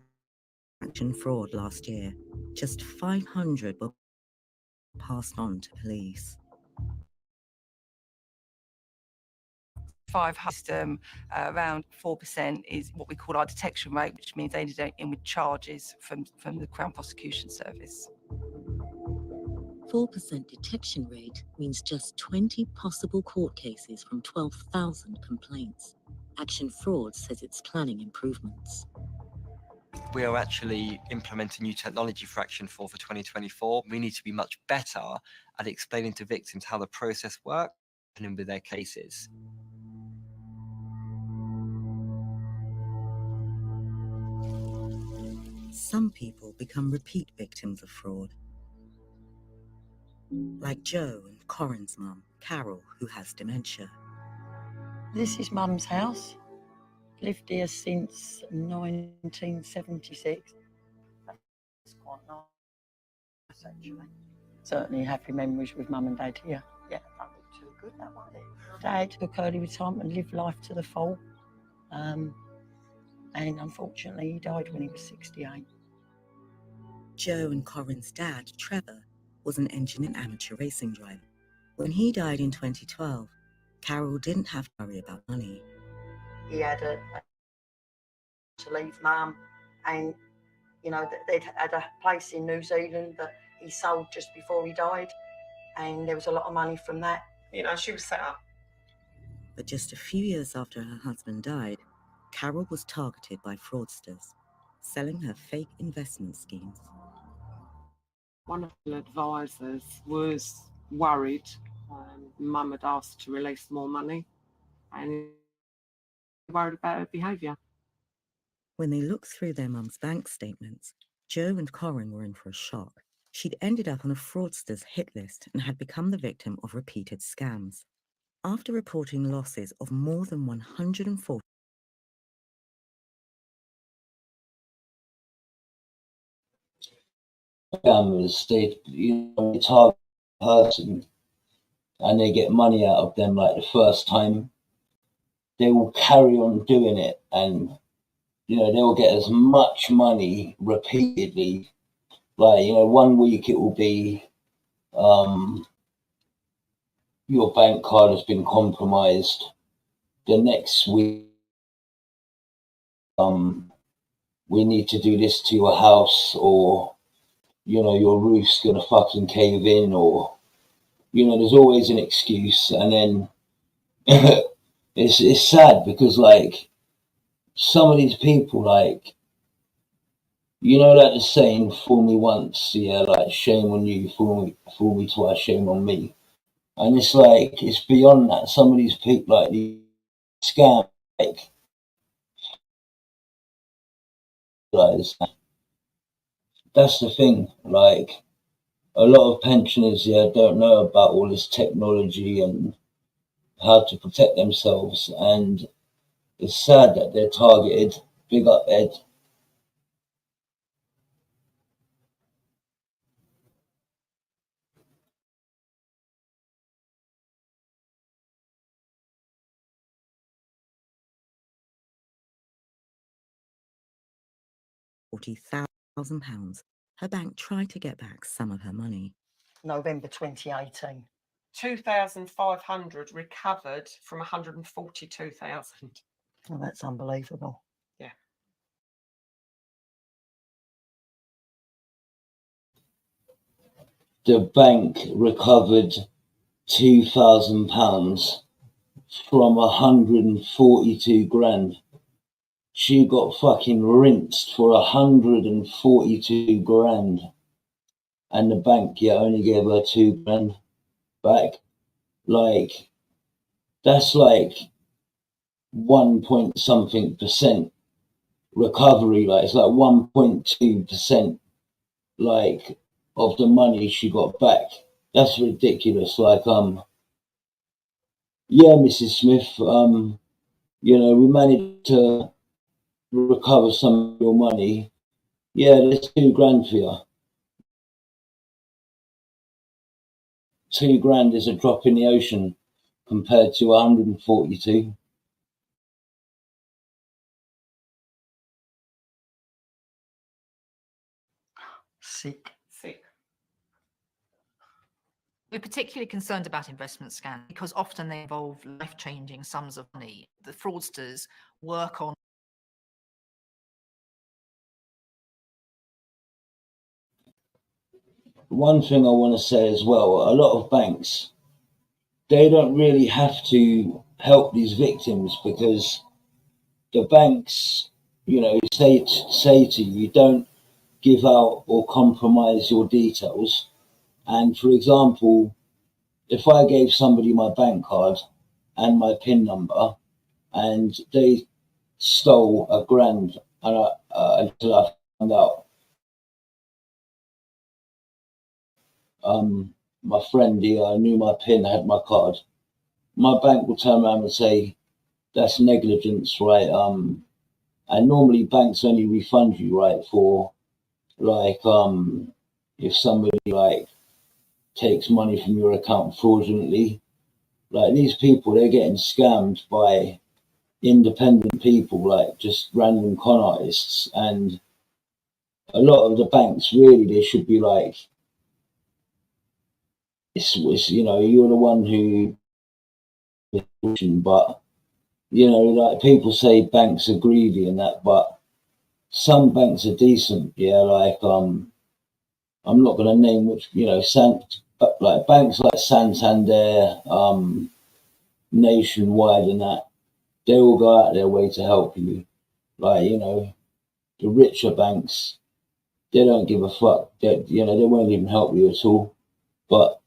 [SPEAKER 3] Action Fraud last year. Just 500 were passed on to police.
[SPEAKER 9] Around 4% is what we call our detection rate, which means they end in with charges from the Crown Prosecution Service.
[SPEAKER 3] 4% detection rate means just 20 possible court cases from 12,000 complaints. Action Fraud says it's planning improvements.
[SPEAKER 19] We are actually implementing new technology for Action Fraud for 2024. We need to be much better at explaining to victims how the process works and with their cases.
[SPEAKER 3] Some people become repeat victims of fraud. Like Joe and Corin's mum, Carol, who has dementia.
[SPEAKER 6] This is Mum's house. Lived here since 1976. It's quite nice, actually. Certainly happy memories with Mum and Dad here. Yeah, that looked too good, that one. Dad took early retirement and lived life to the full. And unfortunately, he died when he was 68.
[SPEAKER 3] Joe and Corin's dad, Trevor, was an engine and amateur racing driver. When he died in 2012, Carol didn't have to worry about money.
[SPEAKER 6] He had to leave Mum, and you know they'd had a place in New Zealand that he sold just before he died, and there was a lot of money from that. You know, she was set up.
[SPEAKER 3] But just a few years after her husband died, Carol was targeted by fraudsters, selling her fake investment schemes.
[SPEAKER 23] One of the advisors was worried
[SPEAKER 2] Mum had asked to release more money and worried about her behaviour.
[SPEAKER 3] When they looked through their mum's bank statements, Jo and Corinne were in for a shock. She'd ended up on a fraudster's hit list and had become the victim of repeated scams. After reporting losses of more than 140,
[SPEAKER 1] scammers, they target a person and they get money out of them like the first time. They will carry on doing it, and they will get as much money repeatedly. Like, 1 week it will be your bank card has been compromised. The next week, we need to do this to your house, or your roof's gonna fucking cave in, or there's always an excuse. And then it's sad because like some of these people, like like the saying, fool me once, yeah, like shame on you, fool me twice, shame on me. And it's like it's beyond that. Some of these people, like these scam, like guys, that's the thing. Like a lot of pensioners, don't know about all this technology and how to protect themselves, and it's sad that they're targeted. Big up, Ed.
[SPEAKER 3] £40,000. Her bank tried to get back some of her money.
[SPEAKER 6] November 2018.
[SPEAKER 2] 2,500 recovered from 142,000.
[SPEAKER 6] Oh, that's unbelievable.
[SPEAKER 2] Yeah.
[SPEAKER 1] The bank recovered £2,000 from 142 grand. She got fucking rinsed for 142 grand. And the bank, only gave her 2 grand back. Like, that's like 1 point something percent recovery. Like, it's like 1.2%, like, of the money she got back. That's ridiculous. Like, yeah, Mrs. Smith, we managed to recover some of your money. Yeah, there's 2 grand for you. 2 grand is a drop in the ocean compared to 142.
[SPEAKER 6] Sick.
[SPEAKER 7] We're particularly concerned about investment scams because often they involve life-changing sums of money. The fraudsters work on
[SPEAKER 1] One thing I want to say as well, a lot of banks, they don't really have to help these victims because the banks, say to you, don't give out or compromise your details. And for example, if I gave somebody my bank card and my PIN number and they stole £1 grand until I found out, my friend, he knew my PIN, had my card, my bank will turn around and say, that's negligence, right? And normally banks only refund you, right, for like if somebody like takes money from your account fraudulently. Like these people, they're getting scammed by independent people, like just random con artists. And a lot of the banks, really, they should be like, it's you're the one who, but like people say banks are greedy and that, but some banks are decent. Like I'm not going to name which, like banks like Santander, Nationwide and that, they will go out their way to help you. Like, the richer banks, they don't give a fuck. They won't even help you at all. But,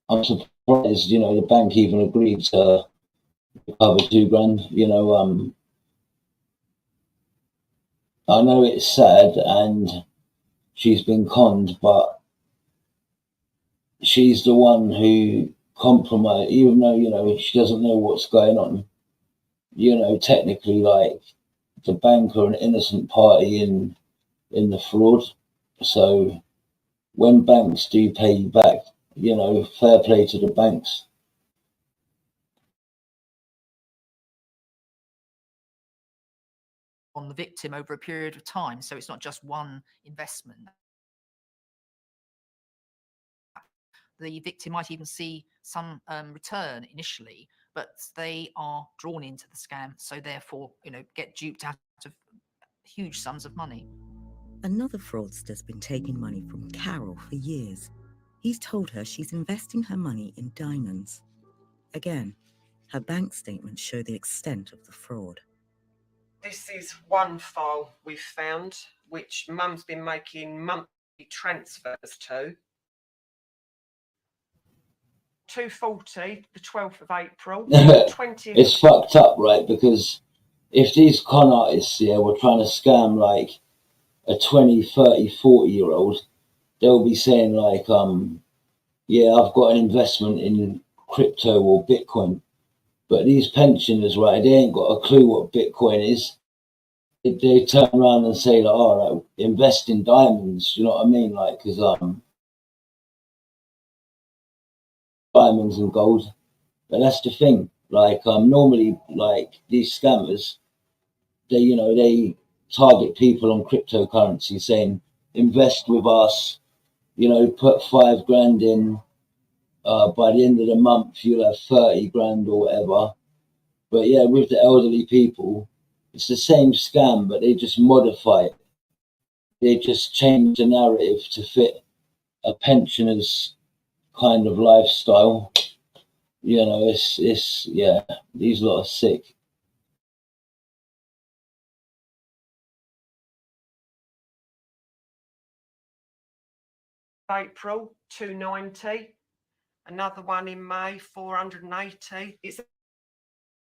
[SPEAKER 1] I'm surprised, you know, the bank even agreed to recover £2,000. You know, I know it's sad and she's been conned, but she's the one who compromised, even though, you know, she doesn't know what's going on. You know, technically, like, the bank are an innocent party in the fraud. So when banks do pay you back, you know, fair play to the banks.
[SPEAKER 7] On the victim over a period of time. So it's not just one investment. The victim might even see some return initially, but they are drawn into the scam. So therefore, you know, get duped out of huge sums of money.
[SPEAKER 3] Another fraudster's been taking money from Carol for years. He's told her she's investing her money in diamonds. Again, her bank statements show the extent of the fraud.
[SPEAKER 2] This is one file we've found, which Mum's been making monthly transfers to. 240, the 12th of April. 20th.
[SPEAKER 1] It's fucked up, right? Because if these con artists, yeah, were trying to scam like a 20, 30, 40-year-old, they'll be saying like, yeah, I've got an investment in crypto or Bitcoin. But these pensioners, right, they ain't got a clue what Bitcoin is. They turn around and say, like, oh, like, invest in diamonds, you know what I mean? Like, because diamonds and gold. But that's the thing. Like, normally, like, these scammers, they, you know, they target people on cryptocurrency saying, invest with us, you know, put $5,000 in. By the end of the month, you'll have 30 grand or whatever. But yeah, with the elderly people, it's the same scam, but they just modify it. They just change the narrative to fit a pensioner's kind of lifestyle. You know, it's yeah, these lot are sick.
[SPEAKER 2] April, 290. Another one in May, 480. It's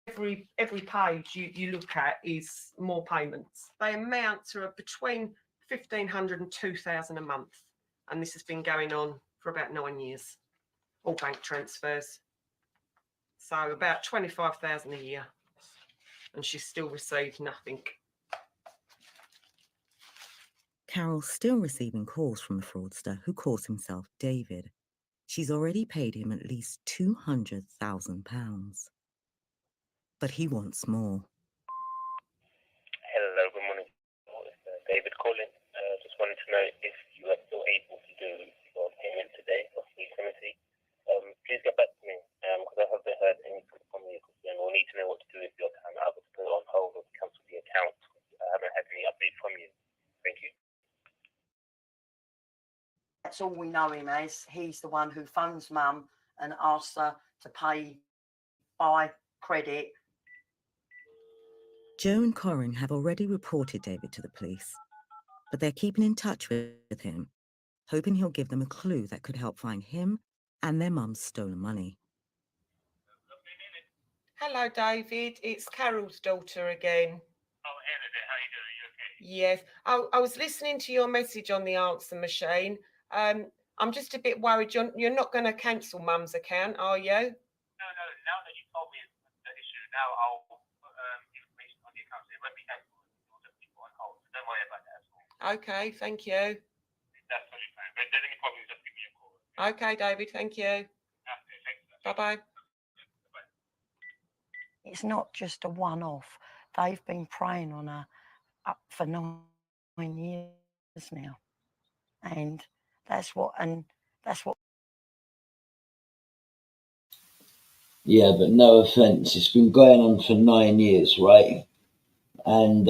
[SPEAKER 2] every page you look at is more payments. They amount to between 1,500 and 2,000 a month. And this has been going on for about 9 years. All bank transfers. So about 25,000 a year. And she's still received nothing.
[SPEAKER 3] Carol's still receiving calls from the fraudster who calls himself David. She's already paid him at least £200,000. But he wants more.
[SPEAKER 4] Hello, good morning. It's David calling. Just wanted to know if you are still able to do your payment today of 370. Please get back to me because I haven't heard anything from you. And we'll need to know what to do if your account. I will put it on hold or cancel the account. I haven't had any update from you. Thank you.
[SPEAKER 6] That's all we know him as. He's the one who phones Mum and asks her to pay by credit.
[SPEAKER 3] Joe and Corinne have already reported David to the police, but they're keeping in touch with him, hoping he'll give them a clue that could help find him and their mum's stolen money.
[SPEAKER 2] Hello, David. It's Carol's daughter again.
[SPEAKER 4] Oh, Hannah, how you doing? You okay?
[SPEAKER 2] Yes. I was listening to your message on the answer machine. I'm just a bit worried. You're not going to cancel Mum's account, are you?
[SPEAKER 4] No. Now that you told me the issue, now I'll put information on the account. So it won't be cancelled. It'll just be put on hold. So don't worry about that at all.
[SPEAKER 2] Okay, thank you.
[SPEAKER 4] That's totally fine. But if there's any problems, just give me a call.
[SPEAKER 2] Okay, David, thank you.
[SPEAKER 4] Okay, thanks.
[SPEAKER 2] Bye-bye.
[SPEAKER 6] It's not just a one-off. They've been preying on her up for 9 years now. And that's what.
[SPEAKER 1] Yeah, but no offense, it's been going on for 9 years, right? And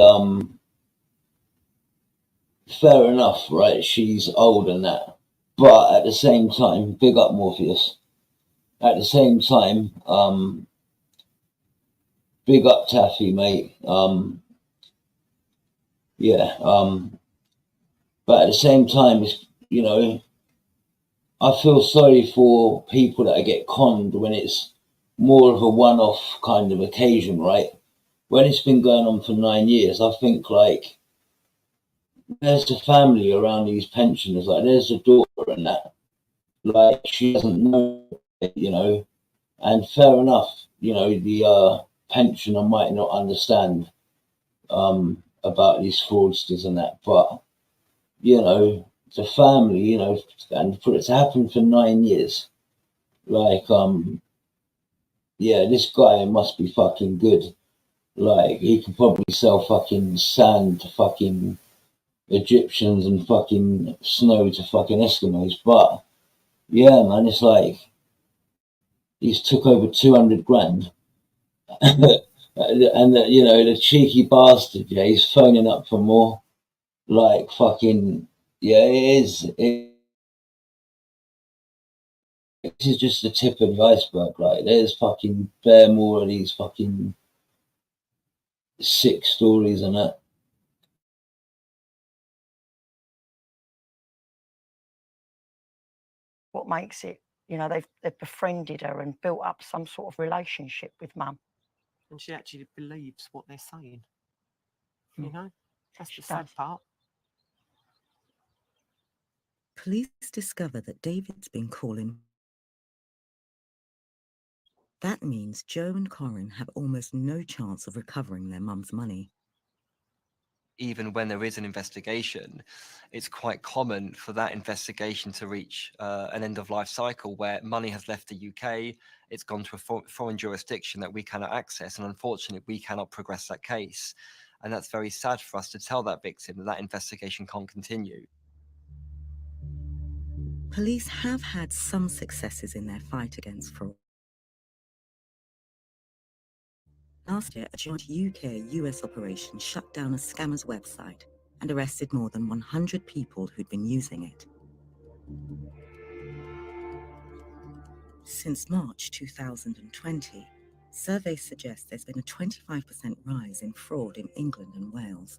[SPEAKER 1] fair enough, right? She's old and that. But at the same time, big up Morpheus. At the same time, big up Taffy, mate. Yeah. But at the same time, it's, you know, I feel sorry for people that get conned when it's more of a one-off kind of occasion, right? When it's been going on for 9 years, I think like there's the family around these pensioners, like there's the daughter and that, like she doesn't know, you know, and fair enough, you know, the pensioner might not understand about these fraudsters and that, but you know, the family, you know, and for it to happen for 9 years, like yeah, this guy must be fucking good. Like he could probably sell fucking sand to fucking Egyptians and fucking snow to fucking Eskimos, but yeah, man, it's like he's took over 200 grand. And you know, the cheeky bastard, yeah, he's phoning up for more. Like fucking, yeah, it is. This is just the tip of the iceberg. Like, there's fucking bare more of these fucking sick stories and that.
[SPEAKER 6] What makes it, you know, they've befriended her and built up some sort of relationship with mum.
[SPEAKER 2] And she actually believes what they're saying. You know, that's the
[SPEAKER 6] She
[SPEAKER 2] sad
[SPEAKER 6] does.
[SPEAKER 2] part.
[SPEAKER 3] Police discover that David's been calling. That means Joe and Corin have almost no chance of recovering their mum's money.
[SPEAKER 19] Even when there is an investigation, it's quite common for that investigation to reach an end-of-life cycle where money has left the UK, it's gone to a foreign jurisdiction that we cannot access, and unfortunately, we cannot progress that case. And that's very sad for us to tell that victim that that investigation can't continue.
[SPEAKER 3] Police have had some successes in their fight against fraud. Last year, a joint UK-US operation shut down a scammer's website and arrested more than 100 people who'd been using it. Since March 2020, surveys suggest there's been a 25% rise in fraud in England and Wales.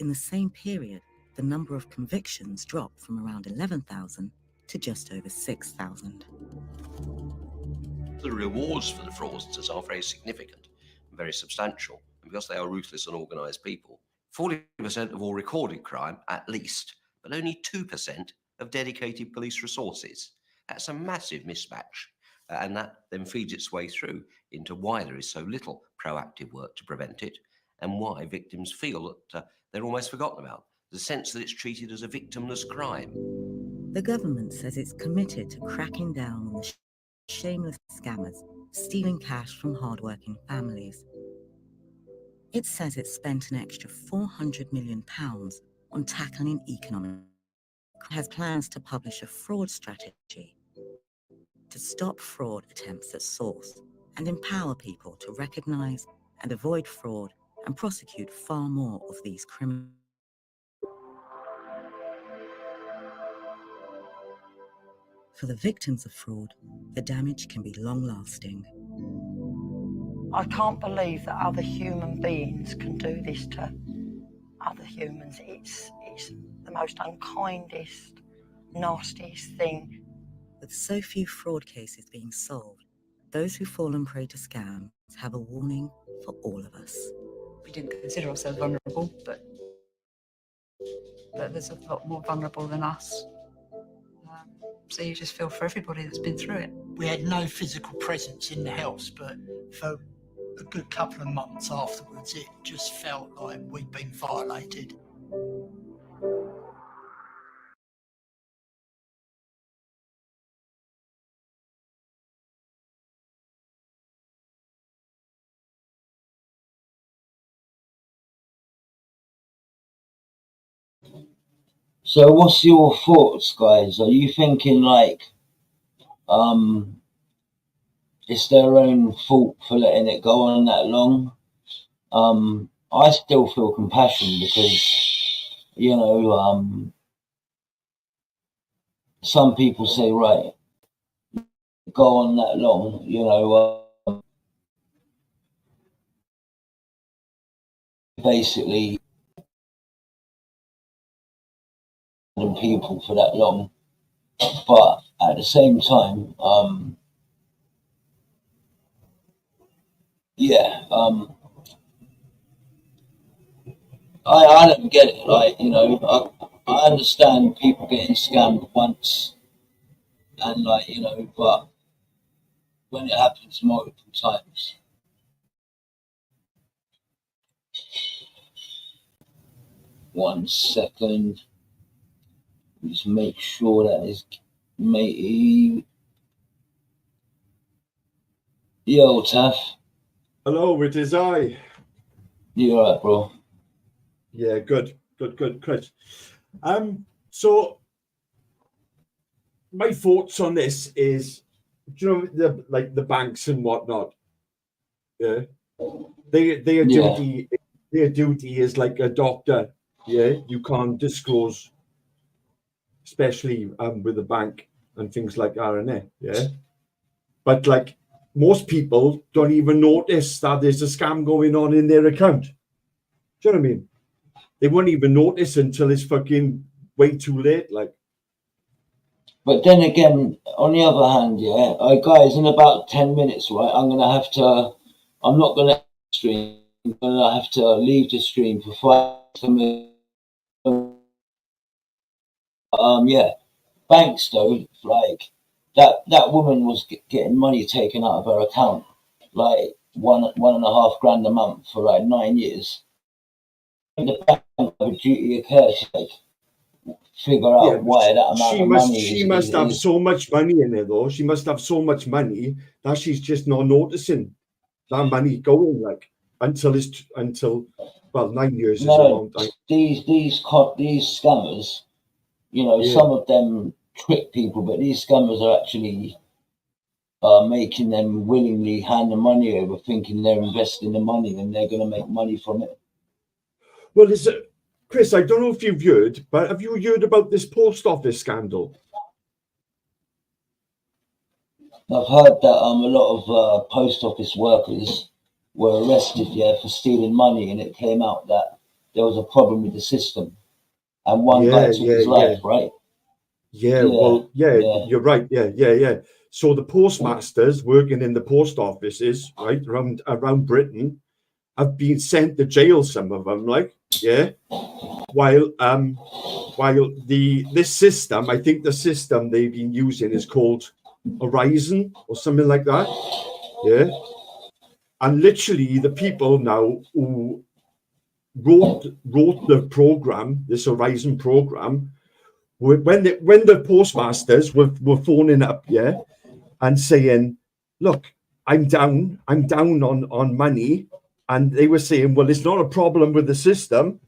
[SPEAKER 3] In the same period, the number of convictions dropped from around 11,000 to just over 6,000.
[SPEAKER 22] The rewards for the fraudsters are very significant and very substantial, and because they are ruthless and organised people. 40% of all recorded crime, at least, but only 2% of dedicated police resources. That's a massive mismatch, and that then feeds its way through into why there is so little proactive work to prevent it, and why victims feel that they're almost forgotten about, the sense that it's treated as a victimless crime.
[SPEAKER 3] The government says it's committed to cracking down on the shameless scammers stealing cash from hardworking families. It says it's spent an extra £400 million on tackling economic. It has plans to publish a fraud strategy to stop fraud attempts at source and empower people to recognise and avoid fraud and prosecute far more of these criminals. For the victims of fraud, the damage can be long-lasting.
[SPEAKER 6] I can't believe that other human beings can do this to other humans. It's the most unkindest, nastiest thing.
[SPEAKER 3] With so few fraud cases being solved, those who've fallen prey to scams have a warning for all of us.
[SPEAKER 18] We didn't consider ourselves vulnerable, but there's a lot more vulnerable than us. So you just feel for everybody that's been through it.
[SPEAKER 8] We had no physical presence in the house, but for a good couple of months afterwards, it just felt like we'd been violated.
[SPEAKER 1] So what's your thoughts, guys? Are you thinking like it's their own fault for letting it go on that long? I still feel compassion because, you know, some people say, right, go on that long, you know, basically people for that long, but the same time, yeah, I don't get it. Like, you know, I understand people getting scammed once, and like, you know, but when it happens multiple times. One second. Just make sure that is matey. Yo, Taff.
[SPEAKER 11] Hello, it is I.
[SPEAKER 1] You alright, bro?
[SPEAKER 11] Yeah, good, Chris. So my thoughts on this is, do you know, the banks and whatnot. Yeah, their duty is like a doctor. Yeah, you can't disclose, especially with the bank and things like that, innit? Yeah, but like most people don't even notice that there's a scam going on in their account. Do you know what I mean? They won't even notice until it's fucking way too late. Like,
[SPEAKER 1] but then again, on the other hand, yeah, guys, in about 10 minutes, right? I'm not gonna stream. I'm gonna have to leave the stream for 5 minutes. Yeah, banks though, like that woman was getting money taken out of her account, like $1.5 grand a month for like 9 years. The bank have a duty of care to like figure out why that amount of money.
[SPEAKER 11] She must have so much money in there, though. She must have so much money that she's just not noticing that money going, like, until well, 9 years is a long time.
[SPEAKER 1] These scammers, you know, some of them trick people, but these scammers are actually making them willingly hand the money over, thinking they're investing the money and they're going to make money from it.
[SPEAKER 11] Well, Chris, I don't know if you've heard, but have you heard about this post office scandal?
[SPEAKER 1] I've heard that a lot of post office workers were arrested, for stealing money, and it came out that there was a problem with the system, and one guy took his life, right?
[SPEAKER 11] Yeah, you're right. Yeah. So the postmasters working in the post offices, right, around Britain, have been sent to jail. Some of them, while this system, I think the system they've been using is called Horizon or something like that. Yeah, and literally the people now who wrote the program, this Horizon program, when the postmasters were phoning up, and saying, look, I'm down on money, and they were saying, well, it's not a problem with the system,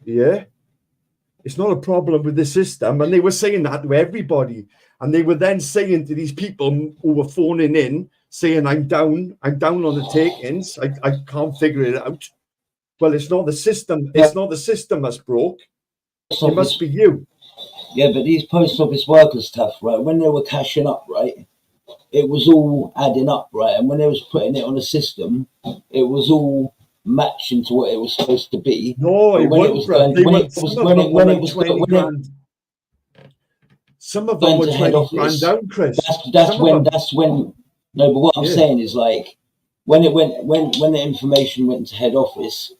[SPEAKER 11] it's not a problem with the system, and they were saying that to everybody, and they were then saying to these people who were phoning in, saying, I'm down on the takings, I can't figure it out. Well, it's not the system, that's broke. It must be you.
[SPEAKER 1] Yeah, but these post office workers stuff, right? When they were cashing up, right, it was all adding up, right? And when they was putting it on the system, it was all matching to what it was supposed to be.
[SPEAKER 11] No, it wasn't. Some of them were 20 grand down, Chris.
[SPEAKER 1] That's when. No, but what I'm saying is, like, when the information went to head office,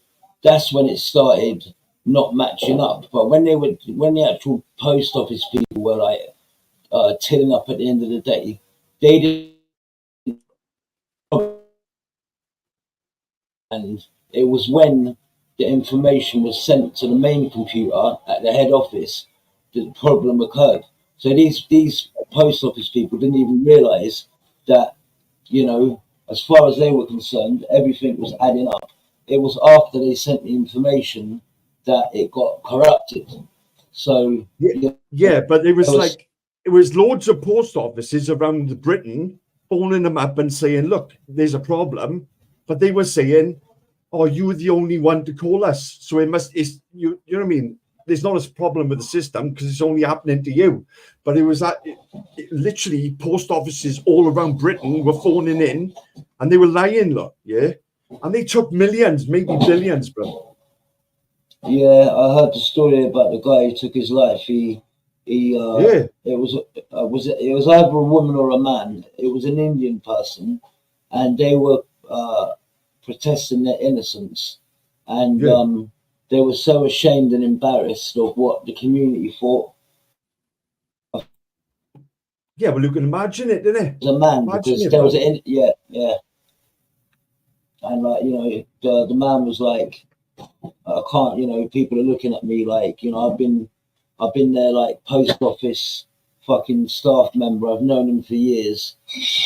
[SPEAKER 1] that's when it started not matching up. But when the actual post office people were like tilling up at the end of the day, they didn't. And it was when the information was sent to the main computer at the head office that the problem occurred. So these post office people didn't even realise that, you know, as far as they were concerned, everything was adding up. It was after they sent the information that it got corrupted. So
[SPEAKER 11] but it was loads of post offices around Britain phoning them up and saying, look, there's a problem, but they were saying, oh, you're the only one to call us, so you know what I mean? There's not a problem with the system because it's only happening to you. But it was literally post offices all around Britain were phoning in, and they were lying, and they took millions, maybe billions, bro.
[SPEAKER 1] Yeah, I heard the story about the guy who took his life. He It was either a woman or a man. It was an Indian person, and they were protesting their innocence, and they were so ashamed and embarrassed of what the community thought.
[SPEAKER 11] Yeah, well, you can imagine it, didn't it?
[SPEAKER 1] As a man,
[SPEAKER 11] Imagine
[SPEAKER 1] because
[SPEAKER 11] it,
[SPEAKER 1] there was
[SPEAKER 11] man.
[SPEAKER 1] and like, you know, the man was like, I can't, you know, people are looking at me like, you know, I've been there like post office fucking staff member. I've known them for years,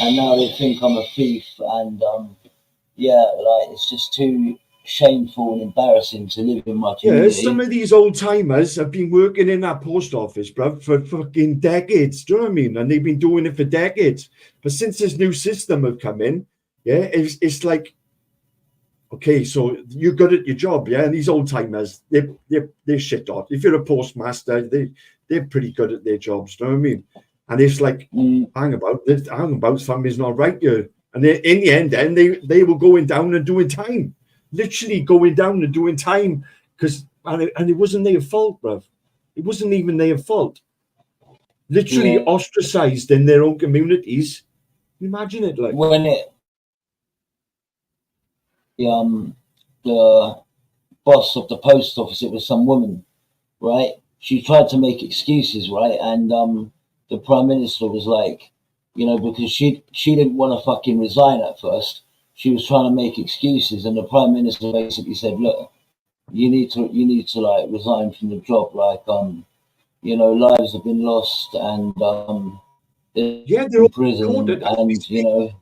[SPEAKER 1] and now they think I'm a thief. And like it's just too shameful and embarrassing to live in my community.
[SPEAKER 11] Yeah, some of these old timers have been working in that post office, bro, for fucking decades. Do you know what I mean? And they've been doing it for decades. But since this new system have come in, yeah, it's like, okay, so you're good at your job, yeah. And these old timers, they're shit hot. If you're a postmaster, they're pretty good at their jobs. Do you know what I mean? And it's like, hang about, family's not right here. And in the end, then they were going down and doing time. Literally going down and doing time, and it wasn't their fault, bruv. It wasn't even their fault. Literally ostracized in their own communities. Imagine it, like
[SPEAKER 1] when the boss of the post office, it was some woman, right? She tried to make excuses, right? And the Prime Minister was like, you know, because she didn't want to fucking resign at first. She was trying to make excuses, and the Prime Minister basically said, "Look, you need to like resign from the job. Like, you know, lives have been lost, and
[SPEAKER 11] they're
[SPEAKER 1] in
[SPEAKER 11] all
[SPEAKER 1] prison,
[SPEAKER 11] recorded,
[SPEAKER 1] and you know."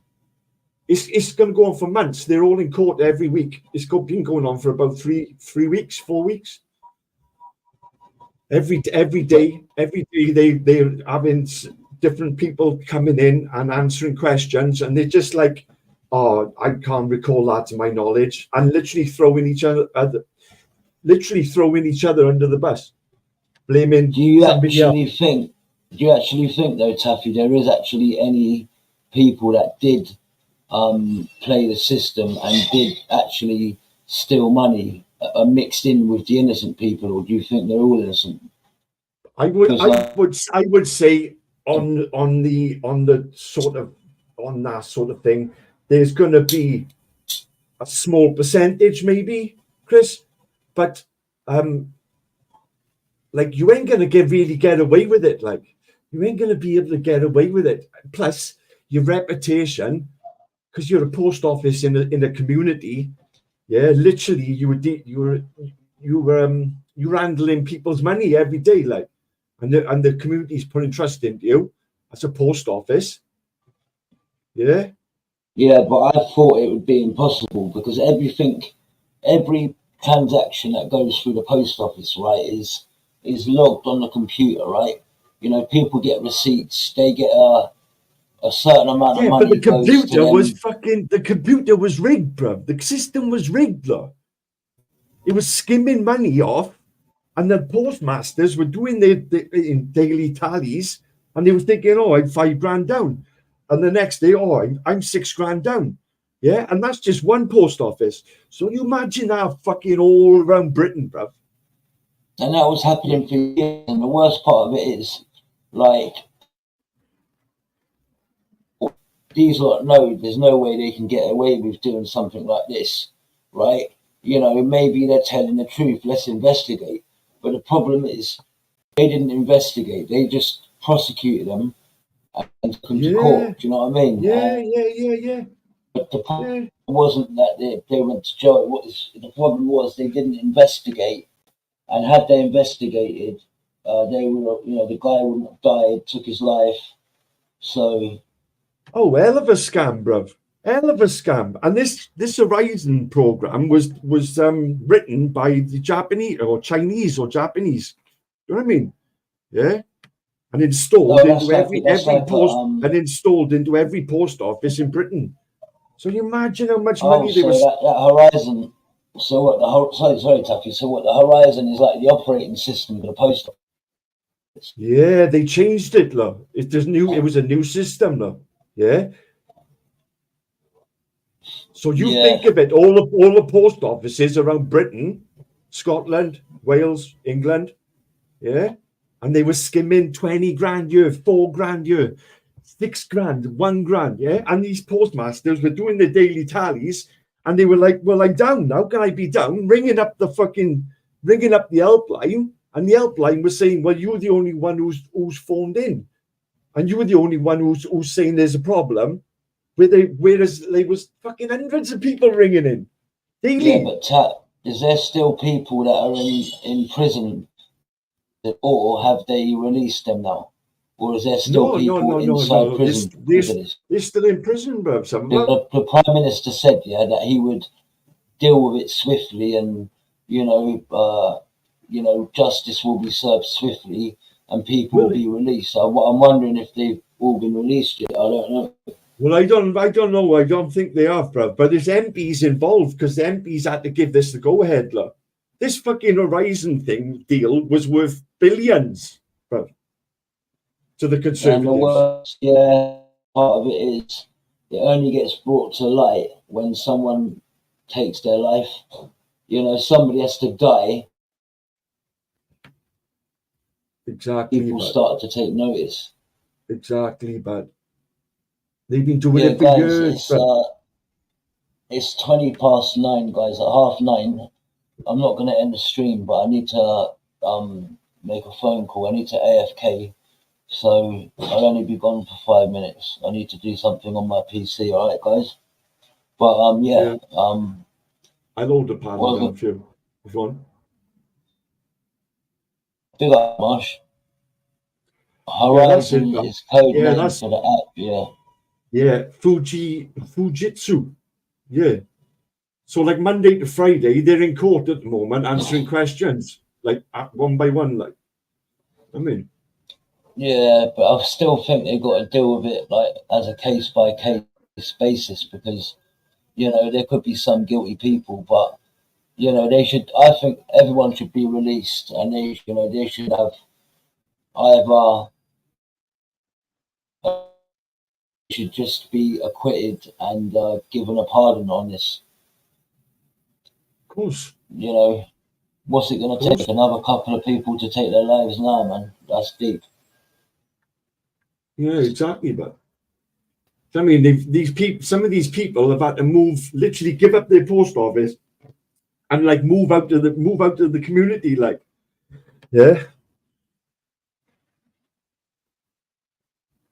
[SPEAKER 11] It's going to go on for months. They're all in court every week. It's been going on for about 4 weeks. Every day they're having different people coming in and answering questions, and they're just like, "Oh, I can't recall that to my knowledge," and literally throwing each other under the bus, blaming.
[SPEAKER 1] Do you actually think though, Taffy, there is actually any people that did play the system and did actually steal money mixed in with the innocent people, or do you think they're all innocent?
[SPEAKER 11] I would say on that sort of thing, there's going to be a small percentage, maybe, Chris, but like you ain't going to really get away with it. Like you ain't going to be able to get away with it. Plus, your reputation, because you're a post office in a community, yeah. Literally, you were handling people's money every day, like, and the community's putting trust into you as a post office. Yeah.
[SPEAKER 1] Yeah, but I thought it would be impossible because every transaction that goes through the post office, right, is logged on the computer, right? You know, people get receipts, they get a certain amount of money.
[SPEAKER 11] But the computer was rigged, bro. The system was rigged, though. It was skimming money off, and the postmasters were doing their daily tallies, and they were thinking, "Oh, I'm $5,000 down," and the next day, "Oh, I'm $6,000 down." Yeah, and that's just one post office. So you imagine that fucking all around Britain, bro.
[SPEAKER 1] And that was happening for years. And the worst part of it is, like, these lot know there's no way they can get away with doing something like this, right? You know, maybe they're telling the truth. Let's investigate. But the problem is, they didn't investigate. They just prosecuted them and took them to court. Do you know what I mean?
[SPEAKER 11] Yeah.
[SPEAKER 1] But the problem wasn't that they went to jail. The problem was they didn't investigate. And had they investigated, they would, you know, the guy wouldn't have died, took his life. So.
[SPEAKER 11] Oh, hell of a scam, bruv. Hell of a scam. And this Horizon program was written by the Japanese or Chinese or Japanese. You know what I mean? Yeah. And installed into every post office in Britain. So you imagine how much money they were.
[SPEAKER 1] That Horizon. So what sorry, Tucky. So what the Horizon is like the operating system for the post office.
[SPEAKER 11] Yeah, they changed it, look. It was a new system, look. Yeah. So you think of it, all the post offices around Britain, Scotland, Wales, England, yeah, and they were skimming 20 grand a year, 4 grand a year, 6 grand, 1 grand, yeah. And these postmasters were doing their daily tallies, and they were like, "Well, I'm down now. Can I be down?" Ringing up the helpline, and the helpline was saying, "Well, you're the only one who's phoned in, and you were the only one who's saying there's a problem." Whereas there was fucking hundreds of people ringing in daily.
[SPEAKER 1] Yeah, but is there still people that are in prison, or have they released them now? Or is there still people inside prison?
[SPEAKER 11] They're still in prison, bro. Some of them.
[SPEAKER 1] The Prime Minister said, yeah, that he would deal with it swiftly, and justice will be served swiftly, and people will be released. So I'm wondering if they've all been released yet. I don't know.
[SPEAKER 11] Well, I don't know. I don't think they have, bro. But there's MPs involved, because the MPs had to give this the go-ahead, look. This fucking Horizon deal was worth billions, bro, to the Conservatives.
[SPEAKER 1] And the worst, part of it is it only gets brought to light when someone takes their life. Somebody has to die.
[SPEAKER 11] Exactly.
[SPEAKER 1] People start to take notice.
[SPEAKER 11] Exactly, but they've been doing it for
[SPEAKER 1] guys,
[SPEAKER 11] years.
[SPEAKER 1] It's 9:20, guys. At 9:30, I'm not going to end the stream, but I need to make a phone call. I need to AFK, so I'll only be gone for 5 minutes. I need to do something on my PC. All right, guys. But
[SPEAKER 11] I'll hold the panel down for you. If you want.
[SPEAKER 1] Big up, Marsh. Horizon is code name for the app.
[SPEAKER 11] Yeah, Fujitsu. Yeah. So like Monday to Friday, they're in court at the moment answering questions, like one by one, like. I mean.
[SPEAKER 1] Yeah, but I still think they've got to deal with it like as a case by case basis, because there could be some guilty people, but they should. I think everyone should be released, and they should have either. Should just be acquitted and given a pardon on this.
[SPEAKER 11] Of course.
[SPEAKER 1] What's it going to take? Another couple of people to take their lives now, man? That's deep.
[SPEAKER 11] Yeah, exactly. But I mean, some of these people have had to literally give up their post office, and like move out to the community, like, yeah.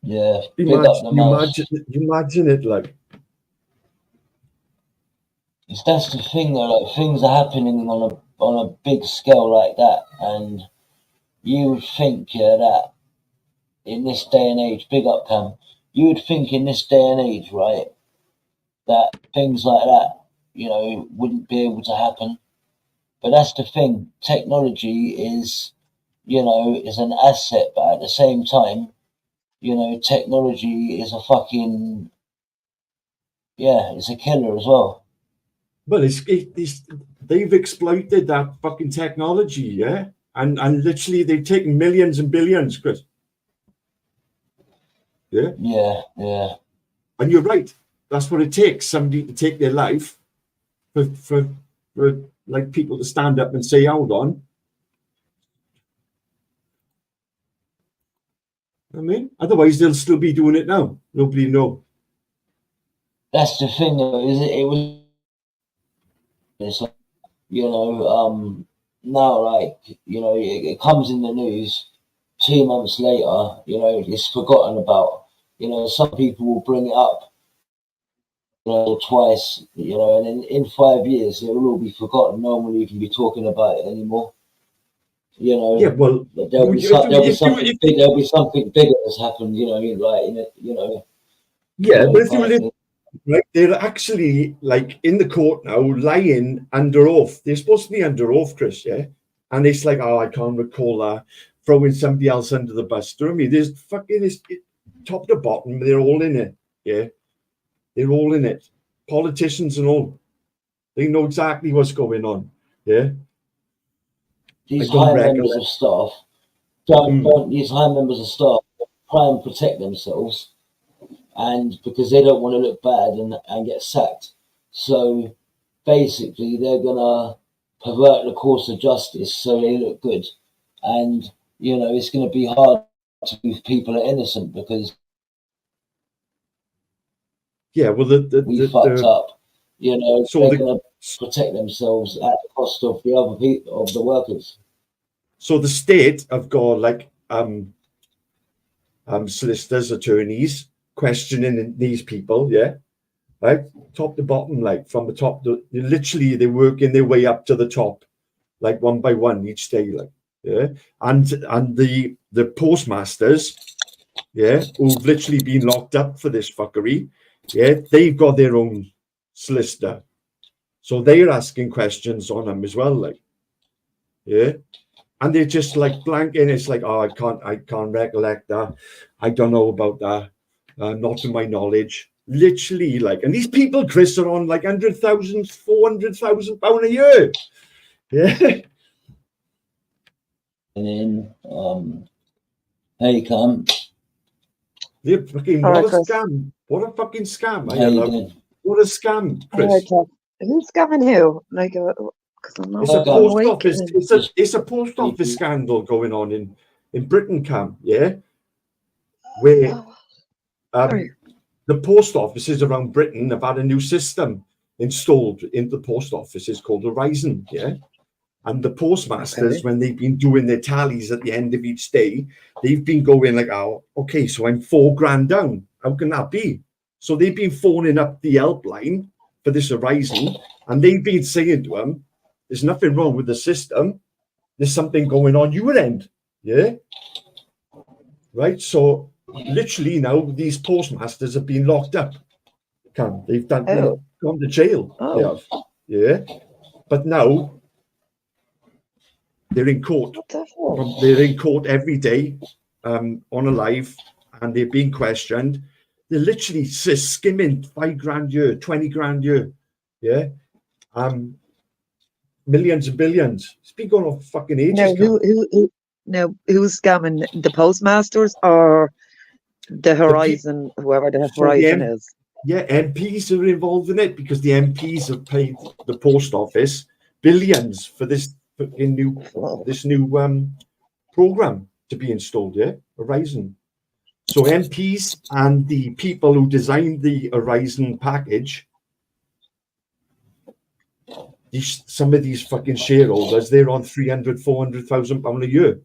[SPEAKER 1] Yeah,
[SPEAKER 11] imagine it, like.
[SPEAKER 1] That's the thing, though. Like, things are happening on a big scale like that, and you would think, that in this day and age, big up, Cam. You would think in this day and age, right, that things like that, wouldn't be able to happen. But that's the thing. Technology is an asset, but at the same time, technology is a fucking, it's a killer as well.
[SPEAKER 11] Well, they've exploited that fucking technology, yeah? And literally they've taken millions and billions, Chris. Yeah?
[SPEAKER 1] Yeah.
[SPEAKER 11] And you're right. That's what it takes, somebody to take their life for like people to stand up and say, hold on. I mean, otherwise they'll still be doing it now. Nobody know.
[SPEAKER 1] That's the thing, though, is it was, now, like, it comes in the news 2 months later, it's forgotten about. Some people will bring it up, twice, and in 5 years, it will all be forgotten. No one will even be talking about it anymore.
[SPEAKER 11] Yeah, well,
[SPEAKER 1] there'll be something bigger that's happened, Yeah,
[SPEAKER 11] but if you live, right, they're actually like in the court now, lying under oath. They're supposed to be under oath, Chris, yeah? And it's like, I can't recall that, throwing somebody else under the bus. Do you know what I mean? There's fucking top to bottom, they're all in it, yeah? They're all in it. Politicians and all. They know exactly what's going on, yeah?
[SPEAKER 1] These high members of staff these high members of staff try and protect themselves, and because they don't want to look bad and get sacked. So basically they're gonna pervert the course of justice so they look good. And you know, it's going to be hard to prove people are innocent because
[SPEAKER 11] well,
[SPEAKER 1] we fucked up. You know,
[SPEAKER 11] so
[SPEAKER 1] they're going to protect themselves at the cost of the other people, of the workers.
[SPEAKER 11] So the state have got like solicitors, attorneys questioning these people, yeah, right, top to bottom, like from the top to literally they're working their way up to the top, like one by one each day, like, yeah, and the postmasters, yeah, who've literally been locked up for this fuckery, yeah, they've got their own solicitor, so they're asking questions on them as well, like, yeah. And they're just like blanking. It's like, oh, I can't recollect that. I don't know about that. Not to my knowledge. Literally, like, and these people, Chris, are on like 100,000, 400,000 pound a year. Yeah.
[SPEAKER 1] And then, hey, come.
[SPEAKER 11] They're fucking,
[SPEAKER 10] All
[SPEAKER 11] what
[SPEAKER 10] right,
[SPEAKER 11] a
[SPEAKER 10] Chris.
[SPEAKER 11] scam. What a fucking scam.
[SPEAKER 1] How you doing?
[SPEAKER 11] What a scam,
[SPEAKER 10] All right,
[SPEAKER 11] Chris.
[SPEAKER 10] Jeff. Who's scamming who? Like, because I'm not
[SPEAKER 11] It's a
[SPEAKER 10] I'm
[SPEAKER 11] post
[SPEAKER 10] awake
[SPEAKER 11] office.
[SPEAKER 10] and-
[SPEAKER 11] It's a post office scandal going on in Britain, Cam. Yeah, where the post offices around Britain have had a new system installed into the post offices called Horizon. Yeah, and the postmasters, when they've been doing their tallies at the end of each day, they've been going like, "Oh, okay, so I'm £4,000 down. How can that be?" So they've been phoning up the helpline for this Horizon, and they've been saying to them, "There's nothing wrong with the system. There's something going on your end." Yeah. Right. So literally now these postmasters have been locked up. They've gone to jail. They have. Yeah. But now they're in court. They're in court every day, on a live, and they're being questioned. They're literally skimming £5,000 a year, £20,000 a year. Yeah. Millions and billions. It's been going on for fucking ages.
[SPEAKER 10] Now, who's scamming? The postmasters or the Horizon, whoever the Horizon is?
[SPEAKER 11] Yeah, MPs are involved in it because the MPs have paid the post office billions for this fucking new program to be installed. Yeah, Horizon. So MPs and the people who designed the Horizon package, some of these fucking shareholders, they're on 300,000, 400,000 pound a year.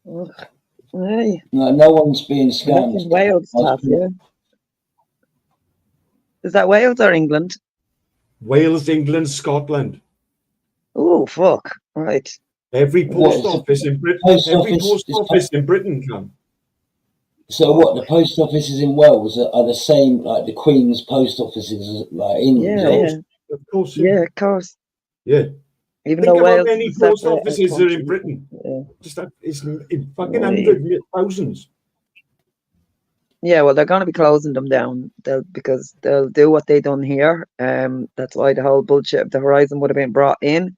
[SPEAKER 1] No one's being scammed.
[SPEAKER 10] That's Wales stuff, yeah. Is that Wales or England?
[SPEAKER 11] Wales, England, Scotland.
[SPEAKER 10] Oh, fuck. Right.
[SPEAKER 11] Every post office in Britain. Every post office in Britain can.
[SPEAKER 1] So what? The post offices in Wales are the same, like the Queen's post offices, like England.
[SPEAKER 10] Yeah.
[SPEAKER 11] Of course.
[SPEAKER 10] Yeah, of course.
[SPEAKER 11] Yeah.
[SPEAKER 10] Even
[SPEAKER 11] Think
[SPEAKER 10] though
[SPEAKER 11] of how
[SPEAKER 10] Wales
[SPEAKER 11] many
[SPEAKER 10] is
[SPEAKER 11] post
[SPEAKER 10] separate
[SPEAKER 11] offices are in
[SPEAKER 10] country.
[SPEAKER 11] Britain.
[SPEAKER 10] Yeah.
[SPEAKER 11] Just that it's in fucking hundreds, thousands.
[SPEAKER 10] Yeah, well, they're going to be closing them down because they'll do what they done here. That's why the whole bullshit of the Horizon would have been brought in.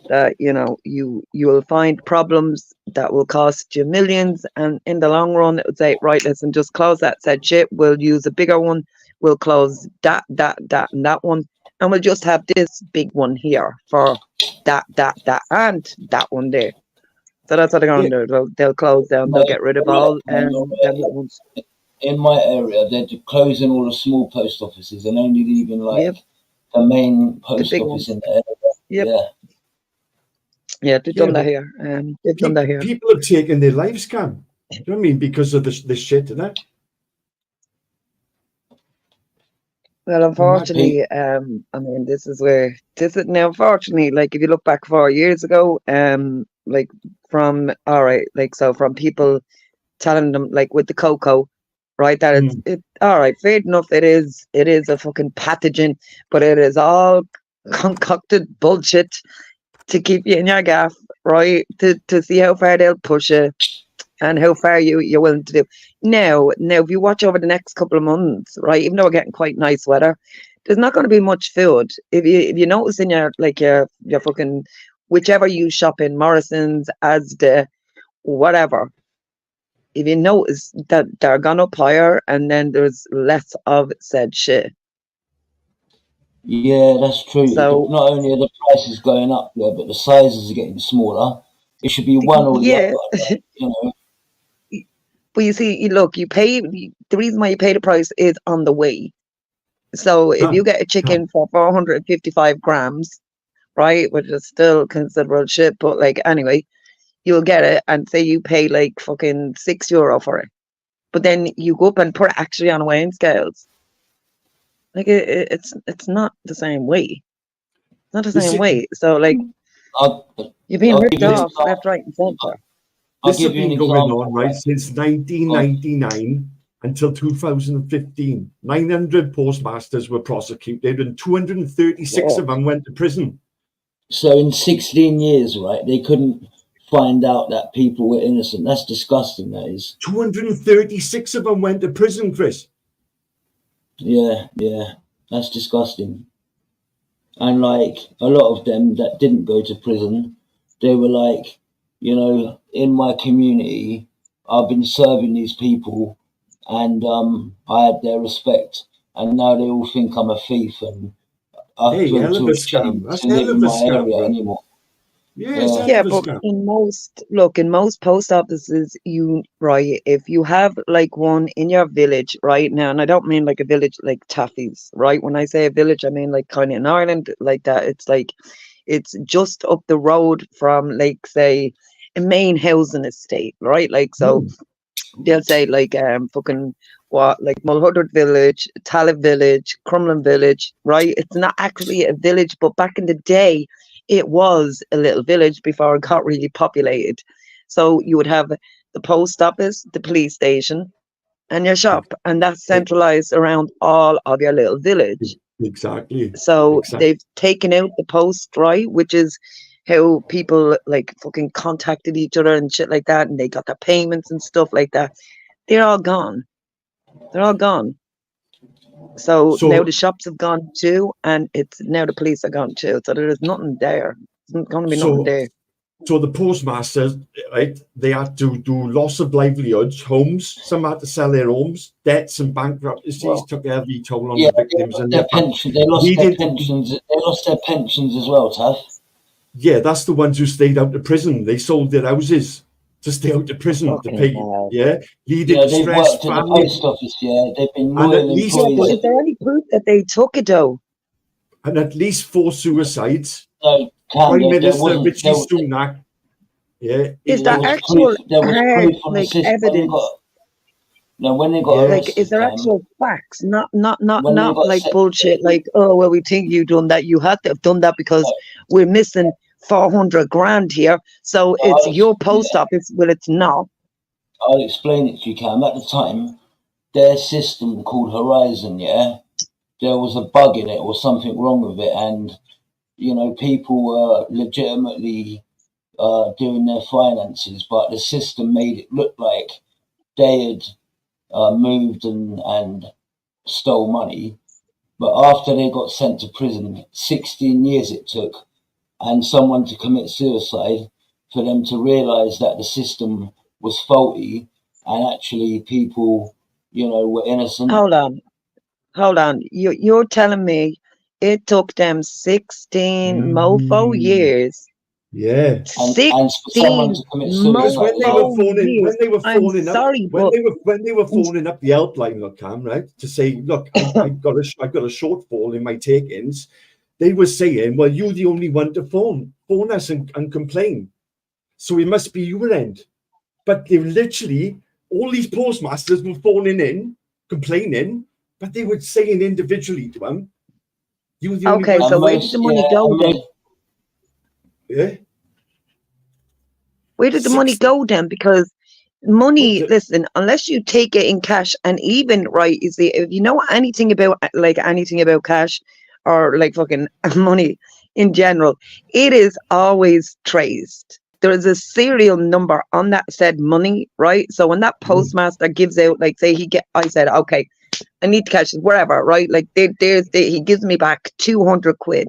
[SPEAKER 10] That you will find problems that will cost you millions, and in the long run, it would say, right, listen, just close that said shit. We'll use a bigger one. We'll close that, and that one, and we'll just have this big one here for that, and that one there. So that's what they're going to do. They'll close down. They'll get rid of all them little ones.
[SPEAKER 1] In my area, they're closing all the small post offices and only leaving like the main post office in the area.
[SPEAKER 10] Yep. Yeah, they've done that here. They've done that here.
[SPEAKER 11] People have taken their lives, Cam. Do you know what I mean? Because of this shit, isn't it?
[SPEAKER 10] Well, unfortunately, I mean, this is now. Unfortunately, like if you look back 4 years ago, like from from people telling them like with the cocoa, right? That it's all right, fair enough. It is a fucking pathogen, but it is all concocted bullshit to keep you in your gaff, right? To see how far they'll push you and how far you're willing to do. Now, if you watch over the next couple of months, right, even though we're getting quite nice weather, there's not going to be much food. If you notice in your fucking whichever you shop in, Morrison's, Asda, whatever, if you notice that they're gone up higher and then there's less of said shit.
[SPEAKER 1] Yeah, that's true.
[SPEAKER 10] So
[SPEAKER 1] Not only are the prices going up there, but the sizes are getting smaller. It should be one or the
[SPEAKER 10] yeah,
[SPEAKER 1] other, like, you know.
[SPEAKER 10] but you see, look, you pay the reason why you pay the price is on the way. So if you get a chicken for 455 grams, right, which is still considerable shit, but like anyway, you'll get it and say you pay like fucking €6 for it. But then you go up and put it actually on weighing scales. Like it's not the same way. It's not the
[SPEAKER 11] This
[SPEAKER 10] same
[SPEAKER 11] is-
[SPEAKER 10] way. So like you're being
[SPEAKER 1] I'll
[SPEAKER 10] ripped
[SPEAKER 1] give you an
[SPEAKER 10] off left, right, and centre.
[SPEAKER 11] This has
[SPEAKER 1] give you an
[SPEAKER 11] been going
[SPEAKER 1] example,
[SPEAKER 11] on, right, since 1999 until 2015. 900 postmasters were prosecuted and 236 of them went to prison.
[SPEAKER 1] So in 16 years, right, they couldn't find out that people were innocent. That's disgusting, that is.
[SPEAKER 11] 236 of them went to prison, Chris.
[SPEAKER 1] Yeah, that's disgusting. And like a lot of them that didn't go to prison, they were like, you know, in my community, I've been serving these people, and I had their respect, and now they all think I'm a thief, and I
[SPEAKER 11] Hey,
[SPEAKER 1] have
[SPEAKER 11] hell of
[SPEAKER 1] to
[SPEAKER 11] a
[SPEAKER 1] achieve
[SPEAKER 11] scam. That's
[SPEAKER 1] to live
[SPEAKER 11] hell of
[SPEAKER 1] in
[SPEAKER 11] a
[SPEAKER 1] my
[SPEAKER 11] scam,
[SPEAKER 1] area
[SPEAKER 11] bro.
[SPEAKER 1] anymore.
[SPEAKER 11] Yeah, it's hell
[SPEAKER 10] Yeah,
[SPEAKER 11] of a
[SPEAKER 10] but
[SPEAKER 11] scam.
[SPEAKER 10] in most post offices, right, if you have like one in your village right now, and I don't mean like a village like Taffy's, right? When I say a village, I mean like kind of in Ireland, like that. It's like it's just up the road from like say a main housing estate, right? Like so they'll say like fucking what like Mulhuddard Village, Talib Village, Crumlin Village, right? It's not actually a village, but back in the day it was a little village before it got really populated. So you would have the post office, the police station, and your shop, and that's centralized around all of your little village.
[SPEAKER 11] Exactly.
[SPEAKER 10] So they've taken out the post, right, which is how people like fucking contacted each other and shit like that, and they got their payments and stuff like that. They're all gone. They're all gone. So now the shops have gone too, and it's now the police are gone too. So there is nothing there. There's going to be nothing there.
[SPEAKER 11] So the postmasters, right, they had to do loss of livelihoods, homes. Some had to sell their homes, debts and bankruptcies took a heavy toll on
[SPEAKER 1] Yeah,
[SPEAKER 11] the victims and their
[SPEAKER 1] pension. They lost their pensions. They lost their pensions as well, Taff.
[SPEAKER 11] Yeah, that's the ones who stayed out of prison. They sold their houses to stay out of prison to pay. Yeah, leading
[SPEAKER 1] Yeah,
[SPEAKER 11] to
[SPEAKER 1] they've
[SPEAKER 11] stress,
[SPEAKER 1] worked at the
[SPEAKER 11] family,
[SPEAKER 1] post office. Yeah, they've been
[SPEAKER 11] and at
[SPEAKER 1] loyal
[SPEAKER 11] least
[SPEAKER 10] Yeah, but
[SPEAKER 1] employees.
[SPEAKER 10] is there any proof that they took it though?
[SPEAKER 11] and at least 4 suicides.
[SPEAKER 1] No,
[SPEAKER 11] Prime
[SPEAKER 1] there
[SPEAKER 11] Minister
[SPEAKER 1] wasn't.
[SPEAKER 11] Richie Sunak. Yeah,
[SPEAKER 10] Is
[SPEAKER 1] There
[SPEAKER 10] that
[SPEAKER 1] was
[SPEAKER 10] actual
[SPEAKER 1] proof. There was
[SPEAKER 10] hard
[SPEAKER 1] proof on the
[SPEAKER 10] like
[SPEAKER 1] system when they
[SPEAKER 10] evidence?
[SPEAKER 1] got. No, when they got
[SPEAKER 11] Yeah.
[SPEAKER 10] Like, is
[SPEAKER 1] arrested,
[SPEAKER 10] there
[SPEAKER 1] Cam,
[SPEAKER 10] actual facts? Not
[SPEAKER 1] when they got
[SPEAKER 10] like
[SPEAKER 1] set.
[SPEAKER 10] bullshit. Like, oh well, we think you done that. You had to have done that because we're missing 400 grand here. So it's your post office. Well, it's not.
[SPEAKER 1] I'll explain it to you, Cam. At the time, their system called Horizon, yeah, there was a bug in it or something wrong with it, and you know people were legitimately doing their finances, but the system made it look like they had moved and stole money. But after they got sent to prison, 16 years it took, and someone to commit suicide for them to realise that the system was faulty and actually people, you know, were innocent.
[SPEAKER 10] Hold on. You're telling me it took them 16 mofo years.
[SPEAKER 11] Yeah.
[SPEAKER 1] And for someone
[SPEAKER 10] 16
[SPEAKER 1] to commit
[SPEAKER 11] Because when they were
[SPEAKER 10] mofo
[SPEAKER 11] phoning,
[SPEAKER 10] years.
[SPEAKER 11] when they were
[SPEAKER 10] I'm
[SPEAKER 11] phoning up,
[SPEAKER 10] sorry,
[SPEAKER 11] when
[SPEAKER 10] but
[SPEAKER 11] they were phoning up the helpline, look, Cam, right, to say, look, I've got a shortfall in my take-ins. They were saying, well, you're the only one to phone us and complain, so it must be your end. But they literally, all these postmasters were phoning in, complaining, but they were saying individually to them, you're the only
[SPEAKER 10] okay,
[SPEAKER 11] one.
[SPEAKER 10] so where did the money go then?
[SPEAKER 11] Yeah.
[SPEAKER 10] Where did the money go then? Because money, listen, unless you take it in cash, and even right, you see, if you know anything about cash or like fucking money in general, it is always traced. There is a serial number on that said money, right? So when that postmaster gives out, like say I said, okay, I need cash, whatever, right? Like he gives me back 200 quid.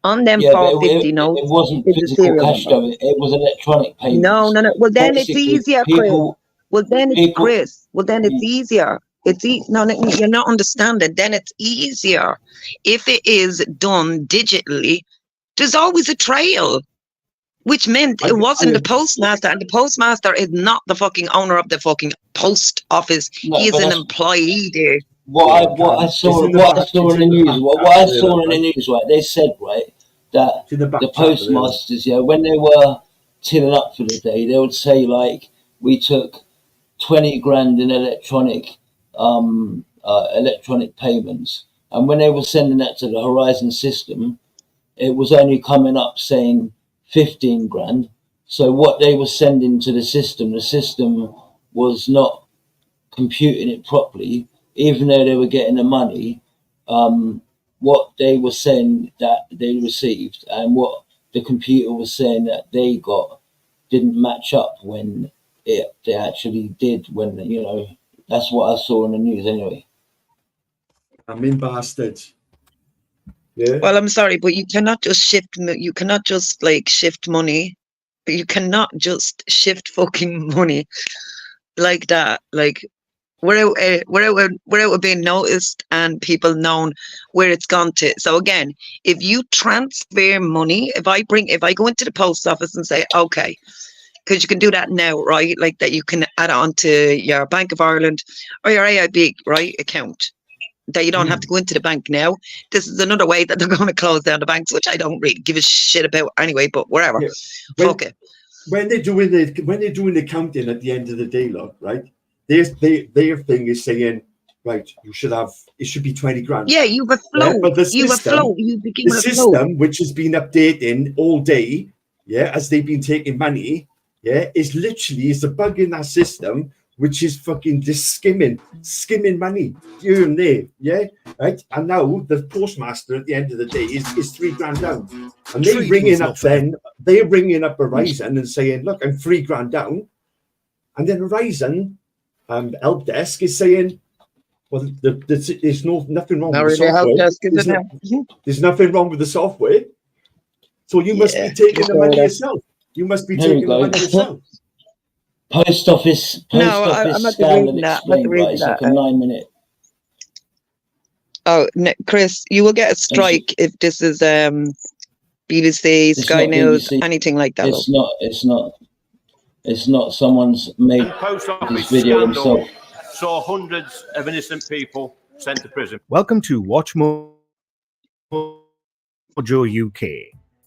[SPEAKER 10] On them
[SPEAKER 1] Yeah, but
[SPEAKER 10] 450
[SPEAKER 1] it
[SPEAKER 10] notes
[SPEAKER 1] wasn't
[SPEAKER 10] is a
[SPEAKER 1] physical
[SPEAKER 10] serial
[SPEAKER 1] cash
[SPEAKER 10] number.
[SPEAKER 1] though. It was electronic payments.
[SPEAKER 10] No. Well, then it's
[SPEAKER 1] Basically,
[SPEAKER 10] easier, Chris.
[SPEAKER 1] people.
[SPEAKER 10] Well, then it's Chris. Well, then it's easier. You're not understanding. Then it's easier if it is done digitally. There's always a trail, which meant it wasn't the postmaster, and the postmaster is not the fucking owner of the fucking post office.
[SPEAKER 1] No,
[SPEAKER 10] He is
[SPEAKER 1] but
[SPEAKER 10] an
[SPEAKER 1] that's
[SPEAKER 10] employee there.
[SPEAKER 1] what I saw in the news, right? They said, right, that the postmasters, yeah, when they were tilling up for the day, they would say like, we took 20 grand in electronic payments, and when they were sending that to the Horizon system, it was only coming up saying 15 grand. So what they were sending to the system was not computing it properly, even though they were getting the money. What they were saying that they received and what the computer was saying that they got didn't match up when they actually did. When, you know, that's what I saw in the news anyway.
[SPEAKER 11] I mean, bastards. Yeah.
[SPEAKER 10] Well, I'm sorry, but you cannot just shift. You cannot just like shift money. But you cannot just shift fucking money like that. Like without being noticed and people knowing where it's gone to. So again, if you transfer money, if I go into the post office and say, okay, because you can do that now, right? Like that, you can add on to your Bank of Ireland or your AIB, right, account. That you don't have to go into the bank now. This is another way that they're going to close down the banks, which I don't really give a shit about anyway. But whatever, fuck it.
[SPEAKER 11] When they're doing the counting at the end of the day, look, right? Their thing is saying, right, it should be 20 grand.
[SPEAKER 10] Yeah, you have a flow.
[SPEAKER 11] Yeah, but the system, which has been updating all day, yeah, as they've been taking money, yeah, is a bug in that system, which is fucking just skimming money here and there, yeah, right? And now the postmaster at the end of the day is 3 grand down, and they're ringing up Horizon and saying, look, I'm 3 grand down, and then Horizon help desk is saying, well, there's nothing wrong with the software. There's nothing wrong with the software, so you must be taking the money yourself. You must be taking the money yourself.
[SPEAKER 1] Post office scandal explained, right? It's like a 9-minute.
[SPEAKER 10] Oh, Chris, you will get a strike if this is BBC, Sky News, anything like that.
[SPEAKER 1] It's not. Someone's made
[SPEAKER 12] Post office
[SPEAKER 1] this video
[SPEAKER 12] scandal
[SPEAKER 1] himself.
[SPEAKER 12] saw hundreds of innocent people sent to prison.
[SPEAKER 13] Welcome to Watch Mojo UK.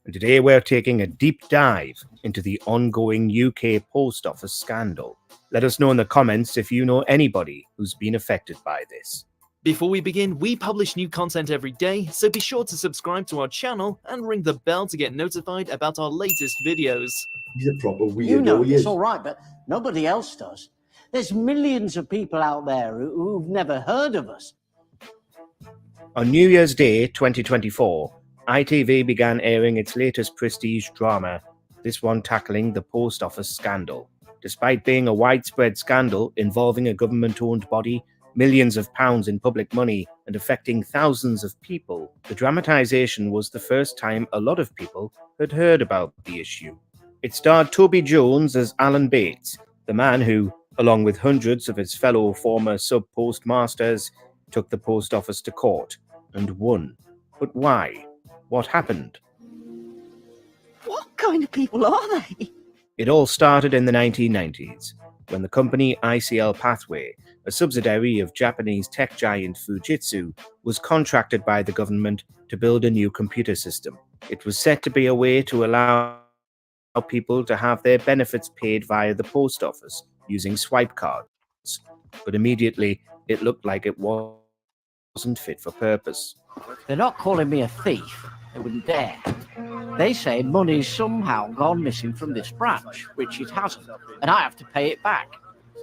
[SPEAKER 13] And today we're taking a deep dive into the ongoing UK post office scandal. Let us know in the comments if you know anybody who's been affected by this.
[SPEAKER 23] Before we begin, we publish new content every day, so be sure to subscribe to our channel and ring the bell to get notified about our latest videos.
[SPEAKER 11] He's a proper weirdo.
[SPEAKER 24] You know it's all right, but nobody else does. There's millions of people out there who've never heard of us.
[SPEAKER 13] On New Year's Day 2024, ITV began airing its latest prestige drama, this one tackling the post office scandal. Despite being a widespread scandal involving a government-owned body, millions of pounds in public money, and affecting thousands of people, the dramatisation was the first time a lot of people had heard about the issue. It starred Toby Jones as Alan Bates, the man who, along with hundreds of his fellow former sub-postmasters, took the post office to court and won. But why? What happened?
[SPEAKER 6] What kind of people are they?
[SPEAKER 13] It all started in the 1990s, when the company ICL Pathway, a subsidiary of Japanese tech giant Fujitsu, was contracted by the government to build a new computer system. It was set to be a way to allow people to have their benefits paid via the post office using swipe cards. But immediately, it looked like it wasn't fit for purpose.
[SPEAKER 24] They're not calling me a thief. They wouldn't dare. They say money's somehow gone missing from this branch, which it hasn't, and I have to pay it back,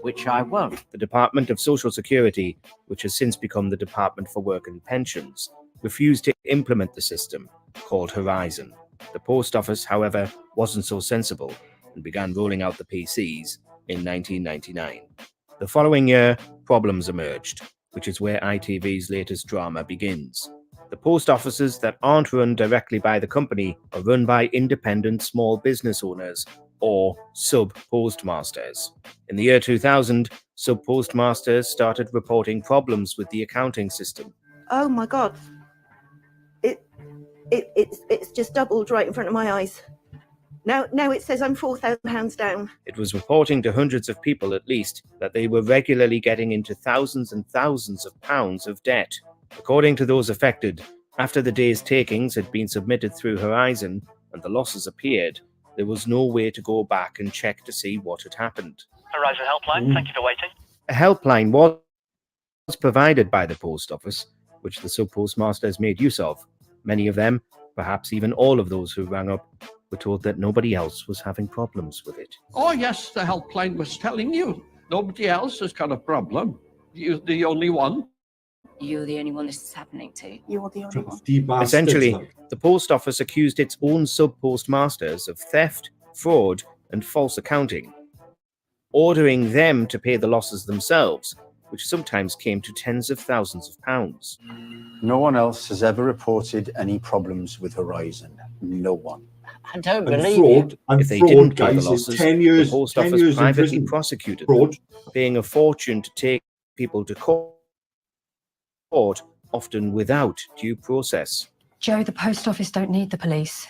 [SPEAKER 24] which I won't.
[SPEAKER 13] The Department of Social Security, which has since become the Department for Work and Pensions, refused to implement the system, called Horizon. The post office, however, wasn't so sensible and began rolling out the PCs in 1999. The following year, problems emerged, which is where ITV's latest drama begins. The post offices that aren't run directly by the company are run by independent small business owners or sub-postmasters. In the year 2000, Sub-postmasters started reporting problems with the accounting system.
[SPEAKER 5] Oh my God. It's just doubled right in front of my eyes. Now it says I'm £4,000 down.
[SPEAKER 13] It was reporting to hundreds of people at least that they were regularly getting into thousands and thousands of pounds of debt. According to those affected, after the day's takings had been submitted through Horizon and the losses appeared, there was no way to go back and check to see what had happened.
[SPEAKER 14] Horizon Helpline, thank you for waiting.
[SPEAKER 13] A helpline was provided by the post office, which the sub-postmasters made use of. Many of them, perhaps even all of those who rang up, were told that nobody else was having problems with it.
[SPEAKER 15] Oh yes, the helpline was telling you. Nobody else has got a problem. You're the only one.
[SPEAKER 17] You're the only one this is happening to.
[SPEAKER 5] You're the only one.
[SPEAKER 13] Essentially, the post office accused its own sub-postmasters of theft, fraud, and false accounting, ordering them to pay the losses themselves, which sometimes came to tens of thousands of pounds.
[SPEAKER 25] No one else has ever reported any problems with Horizon. No one.
[SPEAKER 17] I don't
[SPEAKER 11] And
[SPEAKER 17] believe
[SPEAKER 11] fraud,
[SPEAKER 17] you.
[SPEAKER 11] and
[SPEAKER 13] If they
[SPEAKER 11] fraud,
[SPEAKER 13] didn't pay the
[SPEAKER 11] guys, is
[SPEAKER 13] losses,
[SPEAKER 11] 10 years,
[SPEAKER 13] the post
[SPEAKER 11] 10
[SPEAKER 13] office
[SPEAKER 11] years in
[SPEAKER 13] privately
[SPEAKER 11] prison.
[SPEAKER 13] prosecuted
[SPEAKER 11] Fraud.
[SPEAKER 13] them, paying a fortune to take people to court, often without due process.
[SPEAKER 26] Joe, the post office don't need the police.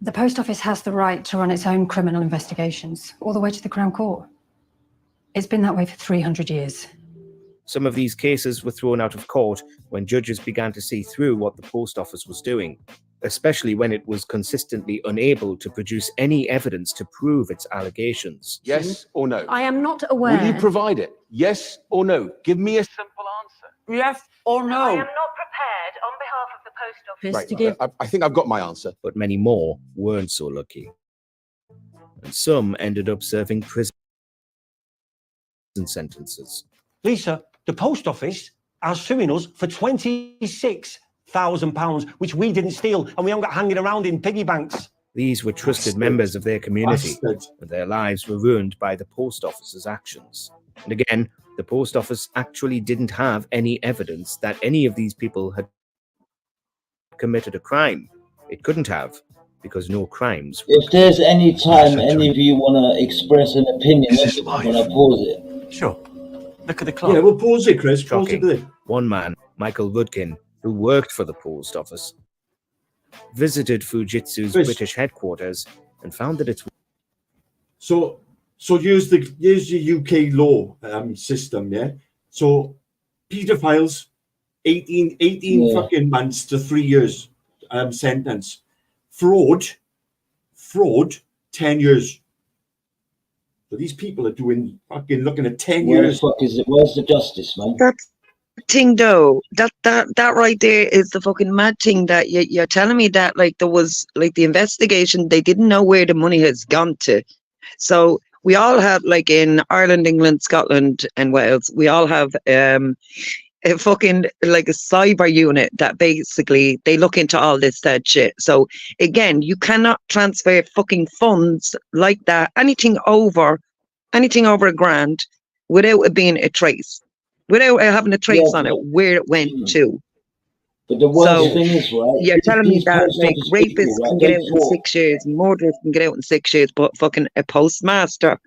[SPEAKER 26] The post office has the right to run its own criminal investigations, all the way to the Crown Court. It's been that way for 300 years.
[SPEAKER 13] Some of these cases were thrown out of court when judges began to see through what the post office was doing, especially when it was consistently unable to produce any evidence to prove its allegations.
[SPEAKER 27] Yes or no?
[SPEAKER 26] I am not aware.
[SPEAKER 27] Will you provide it? Yes or no? Give me a simple answer.
[SPEAKER 6] Yes or no?
[SPEAKER 26] I am not prepared on behalf of the post office
[SPEAKER 27] Right,
[SPEAKER 26] to give.
[SPEAKER 27] I think I've got my answer.
[SPEAKER 13] But many more weren't so lucky. And some ended up serving prison sentences.
[SPEAKER 28] Lisa, the post office are suing us for £26,000, which we didn't steal, and we haven't got hanging around in piggy banks.
[SPEAKER 13] These were trusted members of their community, and their lives were ruined by the post office's actions. And again, the post office actually didn't have any evidence that any of these people had committed a crime. It couldn't have, because no crimes were.
[SPEAKER 1] If there's any time any of you want to express an opinion, I'm going to pause it.
[SPEAKER 28] Sure. Look at the clock.
[SPEAKER 11] Yeah, we'll pause it, Chris. Pause it
[SPEAKER 13] Shocking.
[SPEAKER 11] there.
[SPEAKER 13] One man, Michael Rudkin, who worked for the post office, visited Fujitsu's
[SPEAKER 11] Chris.
[SPEAKER 13] British headquarters and found that it's
[SPEAKER 11] So here's the UK law system, yeah. So paedophiles, 18 fucking months to 3 years sentence. Fraud, 10 years. So these people are doing fucking looking at 10
[SPEAKER 1] Where the
[SPEAKER 11] years.
[SPEAKER 1] fuck is it? Where's the justice, man?
[SPEAKER 10] That thing though, that right there is the fucking mad thing, that you're telling me that like there was like the investigation, they didn't know where the money has gone to. So we all have, like in Ireland, England, Scotland and Wales, we all have a fucking like a cyber unit that basically they look into all this sad shit. So again, you cannot transfer fucking funds like that, anything over £1,000 without it being a trace, without having a trace on it where it went to.
[SPEAKER 1] But the worst thing is, right?
[SPEAKER 10] You're telling me
[SPEAKER 1] these
[SPEAKER 10] that
[SPEAKER 1] post
[SPEAKER 10] like
[SPEAKER 1] office
[SPEAKER 10] rapists
[SPEAKER 1] people,
[SPEAKER 10] can
[SPEAKER 1] right,
[SPEAKER 10] get
[SPEAKER 1] they
[SPEAKER 10] out in
[SPEAKER 1] thought-
[SPEAKER 10] 6 years, murderers can get out in 6 years, but fucking a postmaster,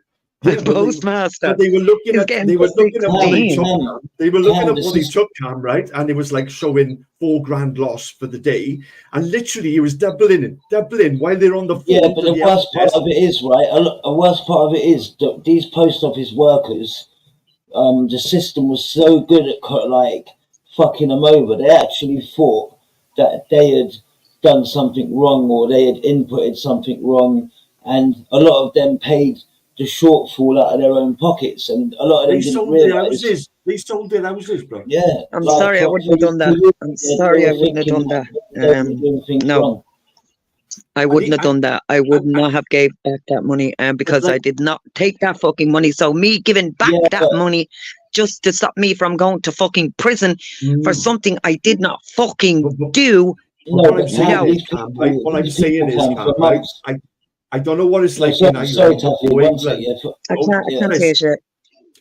[SPEAKER 10] postmaster,
[SPEAKER 11] But they were looking
[SPEAKER 10] is
[SPEAKER 11] at
[SPEAKER 10] getting
[SPEAKER 11] they were looking at what they
[SPEAKER 10] 16.
[SPEAKER 11] took. They were looking at
[SPEAKER 1] this
[SPEAKER 11] what they
[SPEAKER 1] is-
[SPEAKER 11] took, Cam, right? And it was like showing $4,000 loss for the day, and literally it was doubling while they're on the phone.
[SPEAKER 1] Yeah, but
[SPEAKER 11] to
[SPEAKER 1] the worst part of it is, right? A worst part of it is that these post office workers, the system was so good at like fucking them over. They actually thought that they had done something wrong or they had inputted something wrong, and a lot of them paid the shortfall out of their own pockets, and a lot of them
[SPEAKER 11] They
[SPEAKER 1] didn't
[SPEAKER 11] sold their
[SPEAKER 1] realise.
[SPEAKER 11] houses. They sold their houses, bro.
[SPEAKER 1] Yeah,
[SPEAKER 10] I'm
[SPEAKER 1] like,
[SPEAKER 10] sorry, I wouldn't have done that. I'm sorry, I wouldn't have done that. No, I wouldn't have done that. I would not have gave back that money, because I did not take that fucking money. So me giving back that money just to stop me from going to fucking prison for something I did not fucking do.
[SPEAKER 11] What I'm saying is, Cam, right? What I'm saying is, Cam, right? I don't know what it's like in Ireland or England.
[SPEAKER 10] I can't hear shit.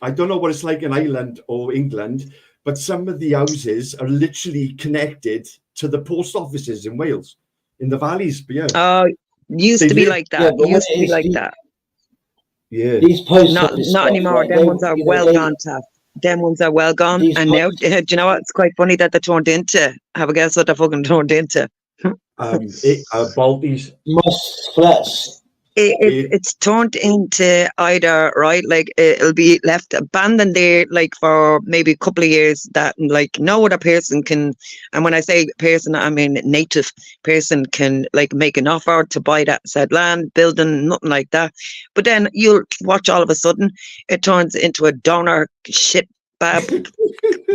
[SPEAKER 11] I don't know what it's like in Ireland or England, but some of the houses are literally connected to the post offices in Wales, in the valleys. But yeah.
[SPEAKER 10] Used
[SPEAKER 11] They
[SPEAKER 10] to be
[SPEAKER 11] live-
[SPEAKER 10] like
[SPEAKER 11] yeah,
[SPEAKER 10] that.
[SPEAKER 11] but what
[SPEAKER 10] Used to
[SPEAKER 11] it
[SPEAKER 10] be
[SPEAKER 11] is,
[SPEAKER 10] like
[SPEAKER 11] the-
[SPEAKER 10] that.
[SPEAKER 11] Yeah.
[SPEAKER 1] These post
[SPEAKER 10] Not
[SPEAKER 1] office
[SPEAKER 10] not
[SPEAKER 1] stuff,
[SPEAKER 10] anymore.
[SPEAKER 1] right?
[SPEAKER 10] Them ones are
[SPEAKER 1] You know,
[SPEAKER 10] well gone, Taff. Them ones are well gone.
[SPEAKER 1] these
[SPEAKER 10] And now, do you know what? It's quite funny that they're turned into. Have a guess what they're fucking turned into?
[SPEAKER 11] Baldies.
[SPEAKER 1] Moss flats.
[SPEAKER 10] It's turned into either, right, like it'll be left abandoned there like for maybe a couple of years, that like no other person can, and when I say person I mean native person, can like make an offer to buy that said land, building, nothing like that. But then you'll watch all of a sudden it turns into a donor shit bab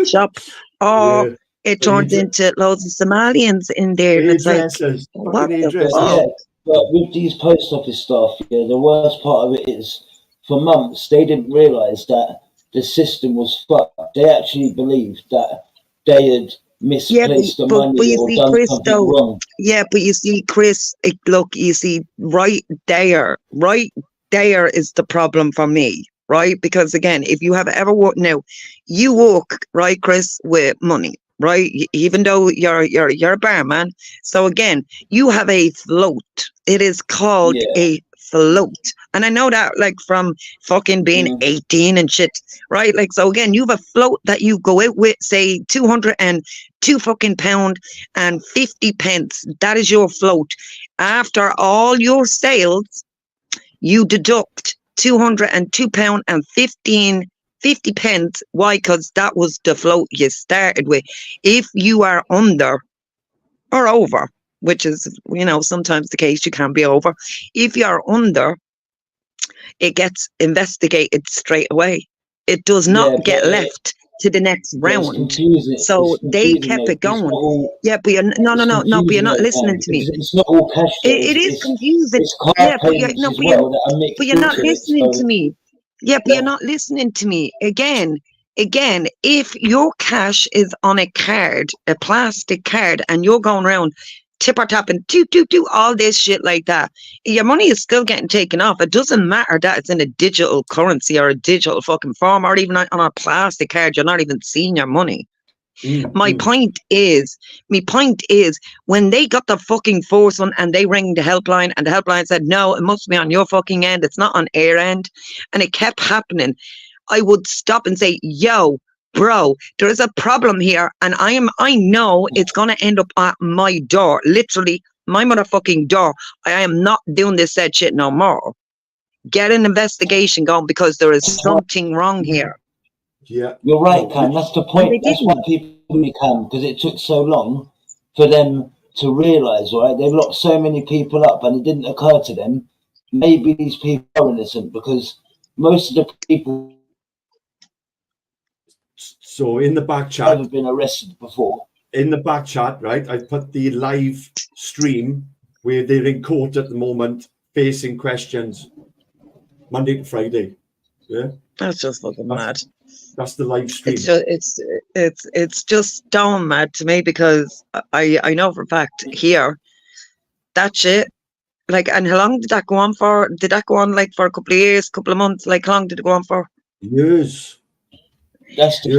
[SPEAKER 10] shop, or it turns into loads of Somalians in there, and it's like, what the fuck?
[SPEAKER 1] Yeah, but with these post office staff, yeah, the worst part of it is, for months they didn't realise that the system was fucked. They actually believed that they had misplaced the money
[SPEAKER 10] you
[SPEAKER 1] or
[SPEAKER 10] see,
[SPEAKER 1] done
[SPEAKER 10] Chris,
[SPEAKER 1] something
[SPEAKER 10] though,
[SPEAKER 1] wrong.
[SPEAKER 10] yeah, but you see, Chris, look, you see, right there is the problem for me, right? Because again, if you have ever worked, now, you work, right, Chris, with money, right? Even though you're a barman, so again, you have a float. It is called a float, and I know that like from fucking being 18 and shit, right? Like, so again, you have a float that you go out with, say 202 fucking pound and 50 pence. That is your float. After all your sales, you deduct 202 pound and 50 pence. Why? Because that was the float you started with. If you are under or over, which is, you know, sometimes the case, you can be over. If you're under, it gets investigated straight away. It does not get left to the next round. So they kept it going. But you're, no, but you're not listening to me.
[SPEAKER 1] It's not all cash.
[SPEAKER 10] It is confusing.
[SPEAKER 1] It's card
[SPEAKER 10] Yeah, but
[SPEAKER 1] payments as well that are mixed
[SPEAKER 10] but you're not
[SPEAKER 1] into it,
[SPEAKER 10] listening
[SPEAKER 1] so-
[SPEAKER 10] to me. Yeah, but you're not listening to me. Again, if your cash is on a card, a plastic card, and you're going around tipper tapping, do all this shit like that, your money is still getting taken off. It doesn't matter that it's in a digital currency or a digital fucking form, or even on a plastic card. You're not even seeing your money. My point is, when they got the fucking force on and they rang the helpline, and the helpline said, no, it must be on your fucking end, it's not on air end, and it kept happening, I would stop and say, yo, bro, there is a problem here, and I know it's gonna end up at my door, literally my motherfucking door. I am not doing this said shit no more. Get an investigation going, because there is something wrong here.
[SPEAKER 11] Yeah,
[SPEAKER 1] you're right, Cam. That's the point. That's why people Cam, because it took so long for them to realise, right? They've locked so many people up, and it didn't occur to them, maybe these people are innocent, because most of the people.
[SPEAKER 11] So in the back chat,
[SPEAKER 1] never been arrested before.
[SPEAKER 11] In the back chat, right? I put the live stream where they're in court at the moment, facing questions, Monday to Friday. Yeah,
[SPEAKER 10] that's just fucking mad.
[SPEAKER 11] That's the live stream.
[SPEAKER 10] It's just stone mad to me, because I know for a fact here that shit, like, and how long did that go on for? Did that go on like for a couple of years, couple of months? Like, how long did it go on for?
[SPEAKER 11] Years.
[SPEAKER 1] That's the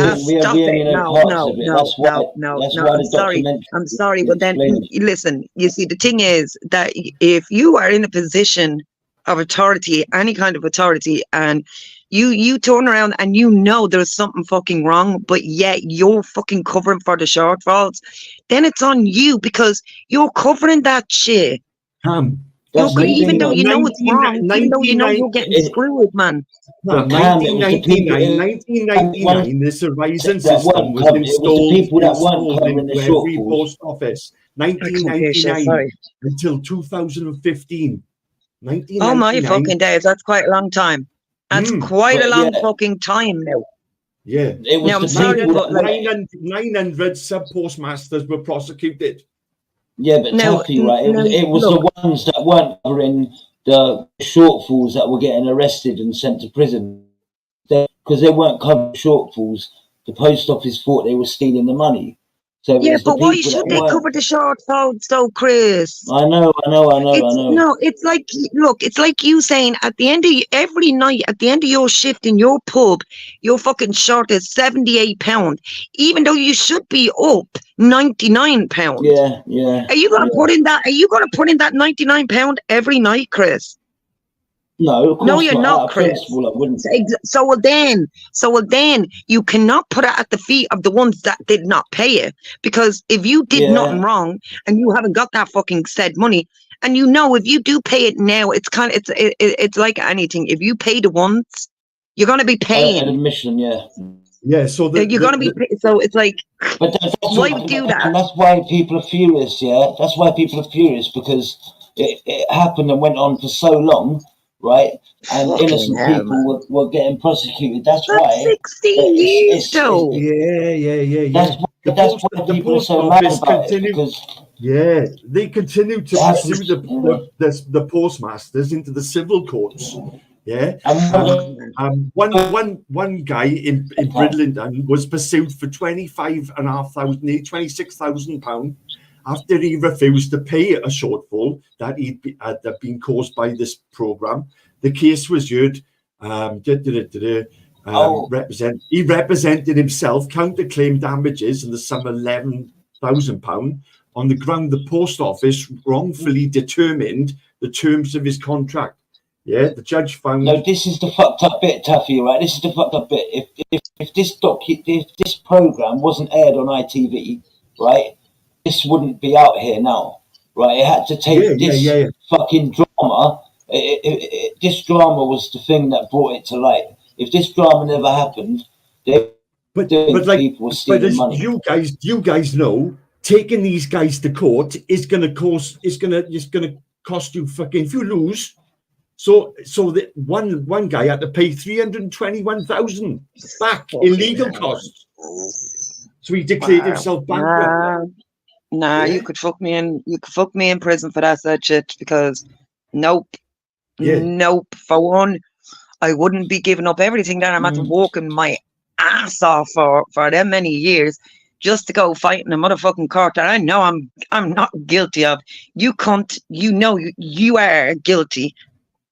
[SPEAKER 10] Stop it. No. I'm sorry, but then listen, you see, the thing is that if you are in a position of authority, any kind of authority, and you turn around and you know there's something fucking wrong, but yet you're fucking covering for the shortfalls, then it's on you, because you're covering that shit. Even though you know it's wrong, even though you know you're getting screwed, man.
[SPEAKER 11] 1999, this Horizon system was installed into every post office. 1999 until 2015.
[SPEAKER 10] Oh my fucking days, that's quite a long time. That's quite a long fucking time now.
[SPEAKER 11] Yeah,
[SPEAKER 1] it was.
[SPEAKER 10] I'm sorry, but like,
[SPEAKER 11] 900 sub postmasters were prosecuted.
[SPEAKER 1] Yeah, but Taffy, right? It was the ones that weren't covering the shortfalls that were getting arrested and sent to prison. Because they weren't covering shortfalls, the post office thought they were stealing the money. So
[SPEAKER 10] yeah, but why should they cover the shortfalls though, Chris?
[SPEAKER 1] I know.
[SPEAKER 10] No, it's like, look, it's like you saying at the end of every night, at the end of your shift in your pub, your fucking short is £78, even though you should be up £99.
[SPEAKER 1] Yeah.
[SPEAKER 10] Are you gonna put in that? Are you gonna put in that £99 every night, Chris?
[SPEAKER 1] No, of course
[SPEAKER 10] No, you're
[SPEAKER 1] not. Out
[SPEAKER 10] not,
[SPEAKER 1] of
[SPEAKER 10] Chris.
[SPEAKER 1] principle, I wouldn't.
[SPEAKER 10] So well then, you cannot put it at the feet of the ones that did not pay it. Because if you did nothing wrong and you haven't got that fucking said money, and you know if you do pay it now, it's kind of it's like anything. If you pay the once, you're gonna be paying.
[SPEAKER 1] An admission, yeah.
[SPEAKER 11] Yeah, so
[SPEAKER 10] You're gonna be. So it's like,
[SPEAKER 1] but that's
[SPEAKER 10] why would do that?
[SPEAKER 1] And that's why people are furious. Yeah, that's why people are furious, because it happened and went on for so long, right? And
[SPEAKER 10] Fucking
[SPEAKER 1] innocent
[SPEAKER 10] hell,
[SPEAKER 1] people were getting prosecuted. That's why.
[SPEAKER 10] 16 years though.
[SPEAKER 11] Yeah.
[SPEAKER 1] That's why people are so mad about it, because
[SPEAKER 11] they continue to pursue the postmasters into the civil courts. Yeah, one guy in Bridlington was pursued for £26,000 after he refused to pay a shortfall that had been caused by this program. The case was heard. He represented himself, counterclaimed damages in the sum of £11,000 on the ground the post office wrongfully determined the terms of his contract. Yeah, the judge found.
[SPEAKER 1] No, this is the fucked up bit, Taffy. Right, this is the fucked up bit. If this program wasn't aired on ITV, right, this wouldn't be out here now, right? It had to take this fucking drama. This drama was the thing that brought it to light. If this drama never happened, people were stealing money.
[SPEAKER 11] You guys know, taking these guys to court is gonna cost you fucking, if you lose. So that one guy had to pay 321,000 back in legal costs. So he declared himself bankrupt.
[SPEAKER 10] You could fuck me in. You could fuck me in prison for that shit, because nope. For one, I wouldn't be giving up everything that I'm after walking my ass off for them many years just to go fight in a motherfucking court that I know I'm not guilty of. You cunt, you know you are guilty.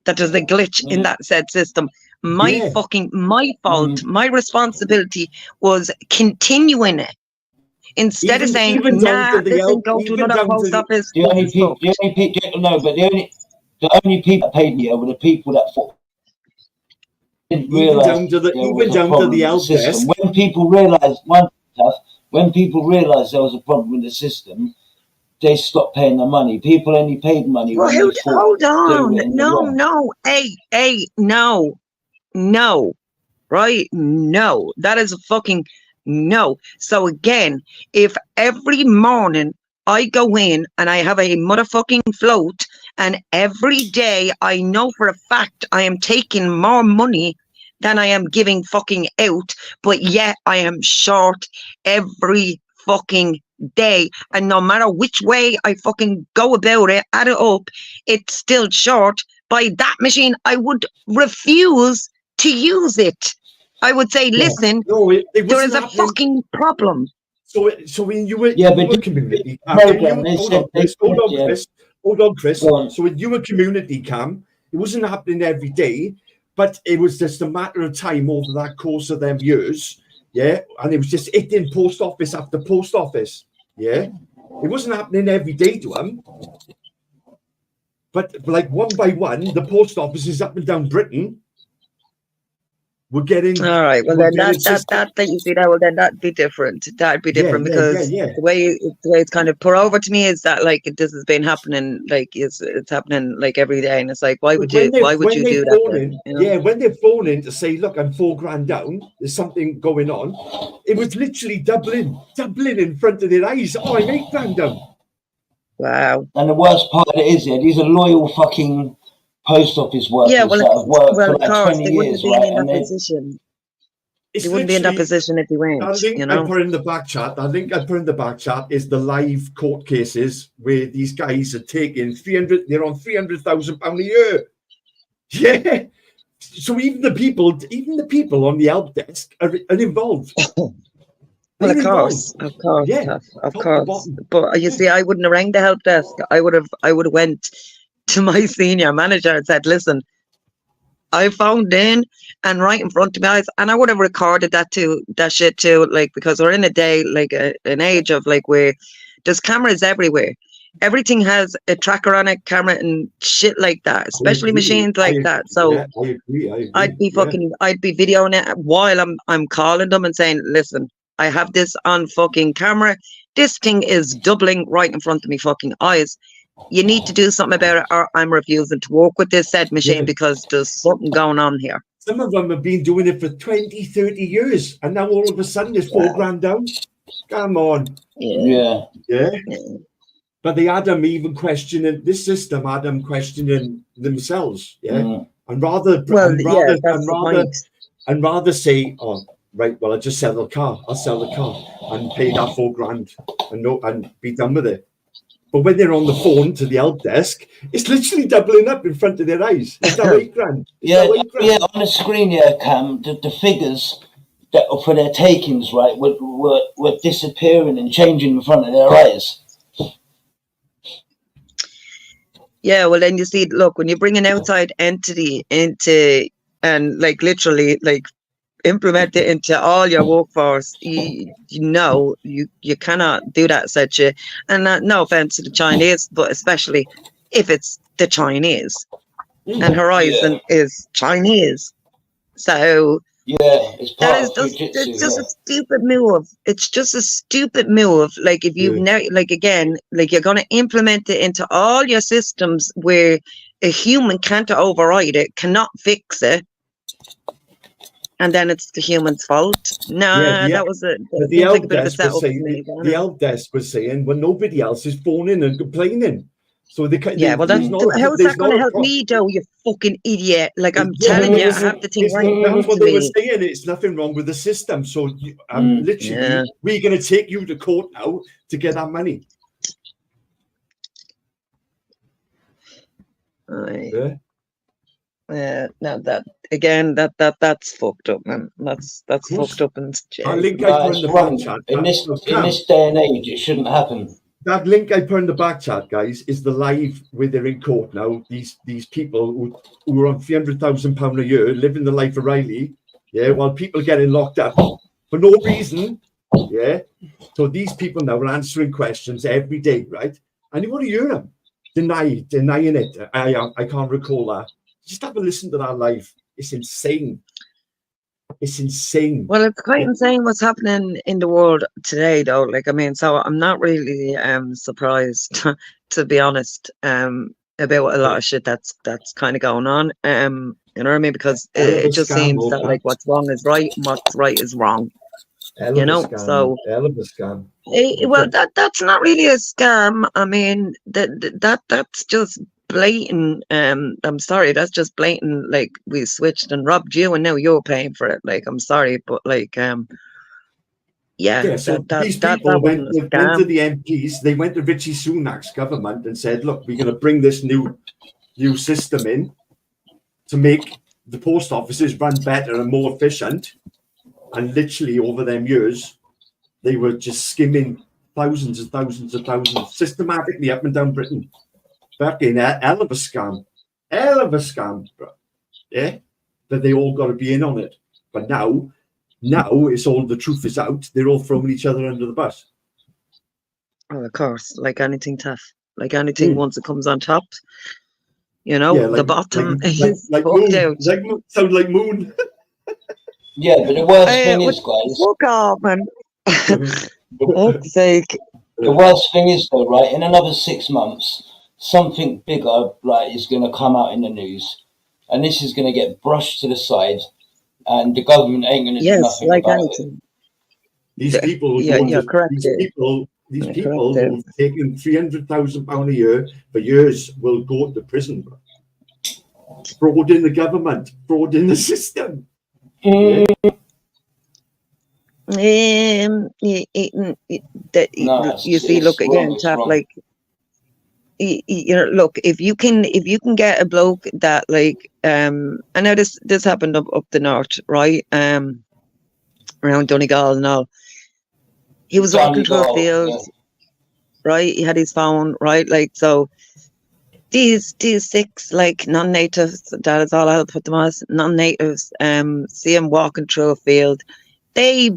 [SPEAKER 10] That there's a glitch in that said system. My fault, my responsibility was continuing it. Instead of saying, nah, listen, go to another post office.
[SPEAKER 1] The only people that paid me were the people that thought. Didn't realize the system. When people realized there was a problem with the system, they stopped paying the money. People only paid money.
[SPEAKER 10] Well, hold on. No. Hey, no. Right? No. That is a fucking no. So again, if every morning I go in and I have a motherfucking float, and every day I know for a fact I am taking more money than I am giving fucking out, but yet I am short every fucking day, and no matter which way I fucking go about it, add it up, it's still short. By that machine, I would refuse to use it. I would say, listen, there is a fucking problem.
[SPEAKER 11] So when you were community camp, hold on, Chris. So when you were community camp, it wasn't happening every day, but it was just a matter of time over that course of them years. Yeah, and it was just hitting post office after post office. Yeah, it wasn't happening every day to them, but like one by one, the post offices up and down Britain were getting.
[SPEAKER 10] All right, well then that you see that, well then that'd be different. That'd be different because the way it's kind of put over to me is that like this has been happening, like it's happening like every day, and it's like why would you do that?
[SPEAKER 11] Then, you know? Yeah, when they're phoning to say, look, I'm £4,000 down, there's something going on. It was literally doubling in front of their eyes. Oh, I'm £8,000 down.
[SPEAKER 10] Wow.
[SPEAKER 1] And the worst part of it is, these are loyal fucking post office workers that have worked for like 20 years, right? And
[SPEAKER 10] they wouldn't be in that position if you weren't.
[SPEAKER 11] I think I put in the back chat. Is the live court cases where these guys are taking 300. They're on £300,000 a year. Yeah. So even the people on the help desk are involved.
[SPEAKER 10] Well, of course,
[SPEAKER 11] yeah,
[SPEAKER 10] of course. But you see, I wouldn't have rang the help desk. I would have went to my senior manager and said, listen, I phoned in and right in front of my eyes, and I would have recorded that shit too, like, because we're in a day, like an age of like where there's cameras everywhere. everything has a tracker on it, camera and shit like that, especially machines like that. So
[SPEAKER 11] yeah, I agree.
[SPEAKER 10] I'd be videoing it while I'm calling them and saying, listen, I have this on fucking camera. This thing is doubling right in front of me fucking eyes. You need to do something about it, or I'm refusing to work with this said machine because there's something going on here.
[SPEAKER 11] Some of them have been doing it for 20, 30 years, and now all of a sudden it's $4,000 down. Come on.
[SPEAKER 1] Yeah.
[SPEAKER 11] But they had them even questioning this system, had them questioning themselves. And rather say, oh, right, well, I just sell the car. I'll sell the car and pay that $4,000 and be done with it. But when they're on the phone to the help desk, it's literally doubling up in front of their eyes. It's now $8,000.
[SPEAKER 1] Yeah, on the screen here, Cam, the figures that are for their takings, right, were disappearing and changing in front of their eyes.
[SPEAKER 10] Yeah, well, then you see, look, when you bring an outside entity into and like literally like implement it into all your workforce, you cannot do that such a, and no offense to the Chinese, but especially if it's the Chinese and Horizon is Chinese. So
[SPEAKER 1] it's
[SPEAKER 10] just a stupid move. It's just a stupid move. Like if you've never, like again, like you're going to implement it into all your systems where a human can't override it, cannot fix it, and then it's the human's fault. That was the
[SPEAKER 11] help desk was saying, well, nobody else is phoning and complaining. So how's
[SPEAKER 10] that going to help me, though, you fucking idiot? Like, I'm telling you, I have the thing right
[SPEAKER 11] That's
[SPEAKER 10] next
[SPEAKER 11] what
[SPEAKER 10] to
[SPEAKER 11] they were
[SPEAKER 10] me.
[SPEAKER 11] saying. It's nothing wrong with the system. So literally, we're going to take you to court now to get our money.
[SPEAKER 10] No, that's fucked up, man. That's fucked up and
[SPEAKER 11] I'll link I put in the back chat.
[SPEAKER 1] In this day and age, it shouldn't happen.
[SPEAKER 11] That link I put in the back chat, guys, is the live where they're in court now. These people who are on £300,000 a year, living the life of Riley, while people getting locked up for no reason, So these people now are answering questions every day, right? And you want to hear them denying it. I can't recall that. Just have a listen to that live. It's insane. It's insane.
[SPEAKER 10] Well, it's quite insane what's happening in the world today, though. Like, I mean, so I'm not really surprised, to be honest, about a lot of shit that's kind of going on. You know what I mean? Because it just seems that like what's wrong is right and what's right is wrong. You know, so
[SPEAKER 11] hell of a scam.
[SPEAKER 10] Well, that's not really a scam. I mean, that's just blatant. I'm sorry, that's just blatant. Like, we switched and robbed you, and now you're paying for it. Like, I'm sorry, but like,
[SPEAKER 11] So these people went to the MPs. They went to Richie Sunak's government and said, "Look, we're going to bring this new system in to make the post offices run better and more efficient." And literally over them years, they were just skimming thousands and thousands and thousands systematically up and down Britain. Fucking hell of a scam. Hell of a scam, bro. Yeah? But they all got to be in on it. But now it's all, the truth is out. They're all throwing each other under the bus.
[SPEAKER 10] Oh, of course. Like anything tough. Like anything once it comes on top, you know, the bottom is fucked out.
[SPEAKER 11] Sound like Moon.
[SPEAKER 1] Yeah, but the worst thing is, guys.
[SPEAKER 10] Fuck off, man. For fuck's sake.
[SPEAKER 1] The worst thing is, though, right? In another 6 months, something bigger, right, is going to come out in the news, and this is going to get brushed to the side, and the government ain't going to do nothing about it.
[SPEAKER 11] These people, these people who've taken £300,000 a year for years will go to prison. Fraud in the government, fraud in the system.
[SPEAKER 10] You see, look again, chap. Like, you know, look, if you can get a bloke that, like, I know this happened up the north, right? Around Donegal and all. He was walking through a field, right? He had his phone, right? Like, so these 6 like non-natives, that is all I'll put them as, non-natives, see him walking through a field, they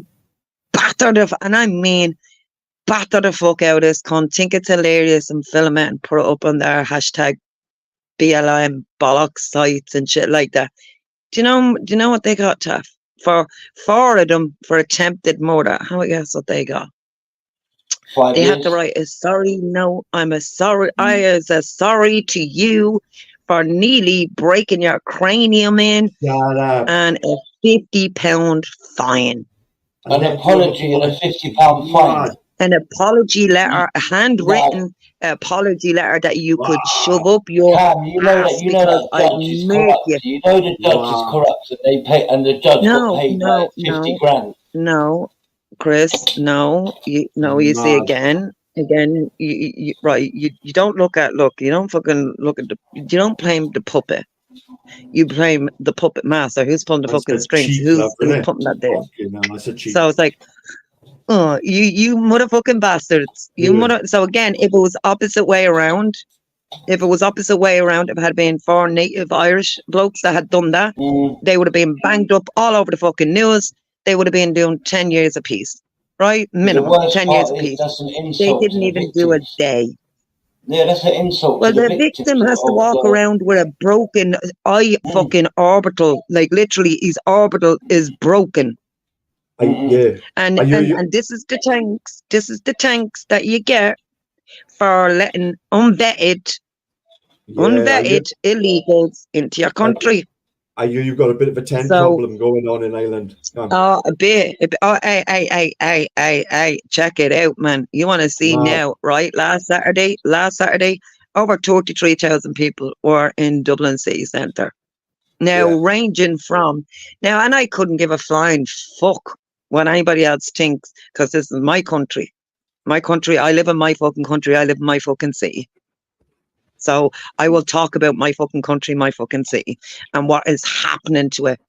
[SPEAKER 10] battered him, and I mean batter the fuck out of this cunt, think it's hilarious and film it and put it up on their hashtag BLM bollocks sites and shit like that. Do you know what they got, Taff? For 4 of them for attempted murder. How I guess what they got?
[SPEAKER 1] 5
[SPEAKER 10] They
[SPEAKER 1] years.
[SPEAKER 10] had to write a sorry note. I'm a sorry. I is a sorry to you for nearly breaking your cranium in, and a £50 fine.
[SPEAKER 1] An apology and a £50 fine.
[SPEAKER 10] An apology letter, a handwritten apology letter that you could shove up your
[SPEAKER 1] Cam, you know
[SPEAKER 10] ass
[SPEAKER 1] that judge is corrupt. You know the judge is corrupt, and they pay, and the judge got paid like 50 grand.
[SPEAKER 10] No, Chris, no, you see again, you right, you don't you don't fucking look at you don't blame the puppet. You blame the puppet master who's pulling the fucking strings, who's putting that there. So it's like, oh, you motherfucking bastards. So again, if it was opposite way around, if it had been 4 native Irish blokes that had done that, they would have been banged up all over the fucking news. They would have been doing 10 years apiece, right? Minimum 10 years apiece. They didn't even do a day.
[SPEAKER 1] Yeah, that's an insult.
[SPEAKER 10] Well,
[SPEAKER 1] to
[SPEAKER 10] the victim has to walk around with a broken eye fucking orbital. Like literally, his orbital is broken.
[SPEAKER 11] Yeah.
[SPEAKER 10] And this is the tanks. This is the tanks that you get for letting unvetted illegals into your country.
[SPEAKER 11] I hear you've got a bit of a tent problem going on in Ireland.
[SPEAKER 10] Oh, a bit. Oh, hey, check it out, man. You want to see now, right? Last Saturday, over 33,000 people were in Dublin city centre. Now, ranging from and I couldn't give a flying fuck what anybody else thinks, because this is my country. My country. I live in my fucking country. I live in my fucking city. So I will talk about my fucking country, my fucking city, and what is happening to it.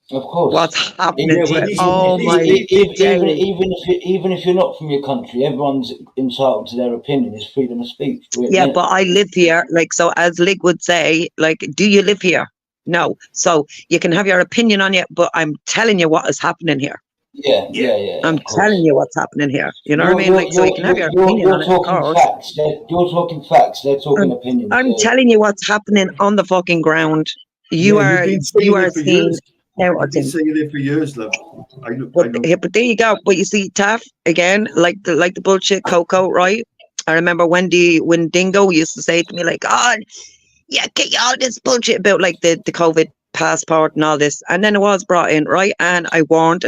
[SPEAKER 1] Of course.
[SPEAKER 10] What's happening to it? Oh my
[SPEAKER 1] even if you're not from your country, everyone's entitled to their opinion. It's freedom of speech.
[SPEAKER 10] Yeah, but I live here. Like, so as Lig would say, like, do you live here? No. So you can have your opinion on it, but I'm telling you what is happening here.
[SPEAKER 1] Yeah.
[SPEAKER 10] I'm telling you what's happening here. You know what I mean? Like, so you can have your opinion on it.
[SPEAKER 1] You're talking facts. They're talking opinions.
[SPEAKER 10] I'm telling you what's happening on the fucking ground. You are seeing.
[SPEAKER 11] I've been saying it for years, love. I know.
[SPEAKER 10] Yeah, but there you go. But you see, Taff, again, like the bullshit Coco, right? I remember when Dingo used to say to me, like, oh, yeah, get all this bullshit about like the COVID passport and all this, and then it was brought in, right? And I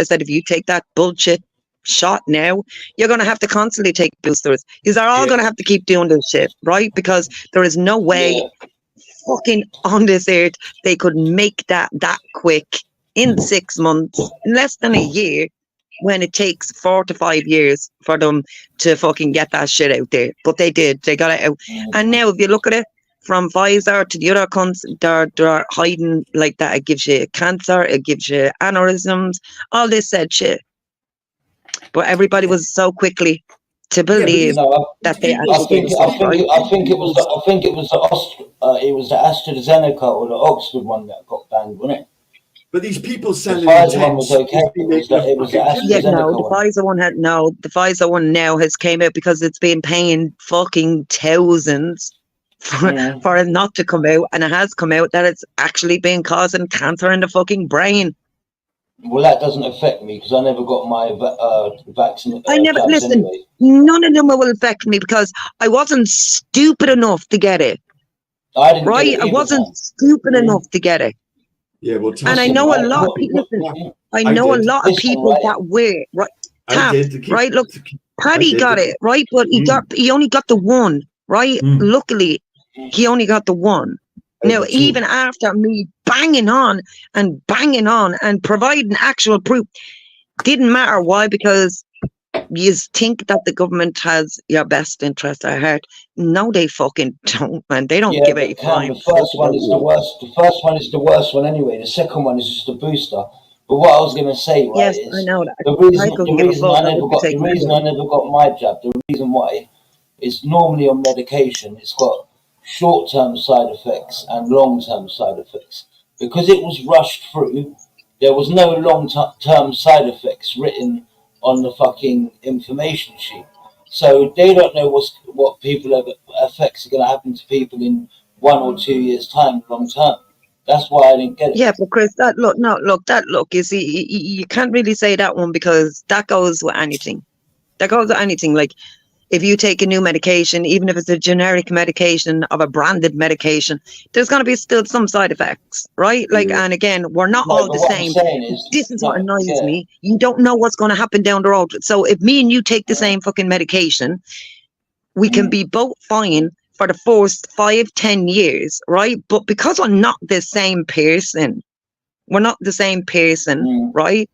[SPEAKER 10] said, if you take that bullshit shot now, you're going to have to constantly take boosters. Because they're all going to have to keep doing this shit, right? Because there is no way fucking on this earth they could make that quick in 6 months, in less than a year, when it takes 4 to 5 years for them to fucking get that shit out there. But they did. They got it out. And now if you look at it, from Pfizer to the other cunts, they're hiding like that. It gives you cancer, it gives you aneurysms, all this said shit. But everybody was so quickly to believe that they actually.
[SPEAKER 1] I think it was the AstraZeneca or the Oxford one that got banned, wasn't it?
[SPEAKER 11] But these people selling
[SPEAKER 1] the Pfizer one was okay. It was the AstraZeneca
[SPEAKER 10] the Pfizer one the Pfizer one now has came out because it's been paying fucking thousands for it not to come out, and it has come out that it's actually been causing cancer in the fucking brain.
[SPEAKER 1] Well, that doesn't affect me because I never got my vaccine.
[SPEAKER 10] I never listen.
[SPEAKER 1] Anyway.
[SPEAKER 10] None of them will affect me because I wasn't stupid enough to get it.
[SPEAKER 1] I didn't.
[SPEAKER 10] Right,
[SPEAKER 1] get it
[SPEAKER 10] I wasn't stupid enough to get it.
[SPEAKER 11] Yeah, well,
[SPEAKER 10] and I know a lot of people. I know a lot of people that wear right. Right, look, Paddy got it right, but he only got the one. Right, luckily. He only got the one. Now, even after me banging on and providing actual proof, didn't matter. Why? Because you think that the government has your best interest at heart. No, they fucking don't, man. They don't give a flying.
[SPEAKER 1] The first one is the worst. The first one is the worst one anyway. The second one is just a booster. But what I was going to say, right, is
[SPEAKER 10] I know that.
[SPEAKER 1] the reason I never got my jab, the reason why is normally on medication, it's got short-term side effects and long-term side effects. Because it was rushed through, there was no long-term side effects written on the fucking information sheet. So they don't know what effects are going to happen to people in 1 or 2 years' time, long term. That's why I didn't get it.
[SPEAKER 10] Yeah, but Chris, you see, you can't really say that one because that goes with anything. That goes with anything. Like, if you take a new medication, even if it's a generic medication of a branded medication, there's going to be still some side effects, right? Like, and again, we're not all the same. This is what annoys me. You don't know what's going to happen down the road. So if me and you take the same fucking medication, we can be both fine for the first 5-10 years, right? But because we're not the same person, right?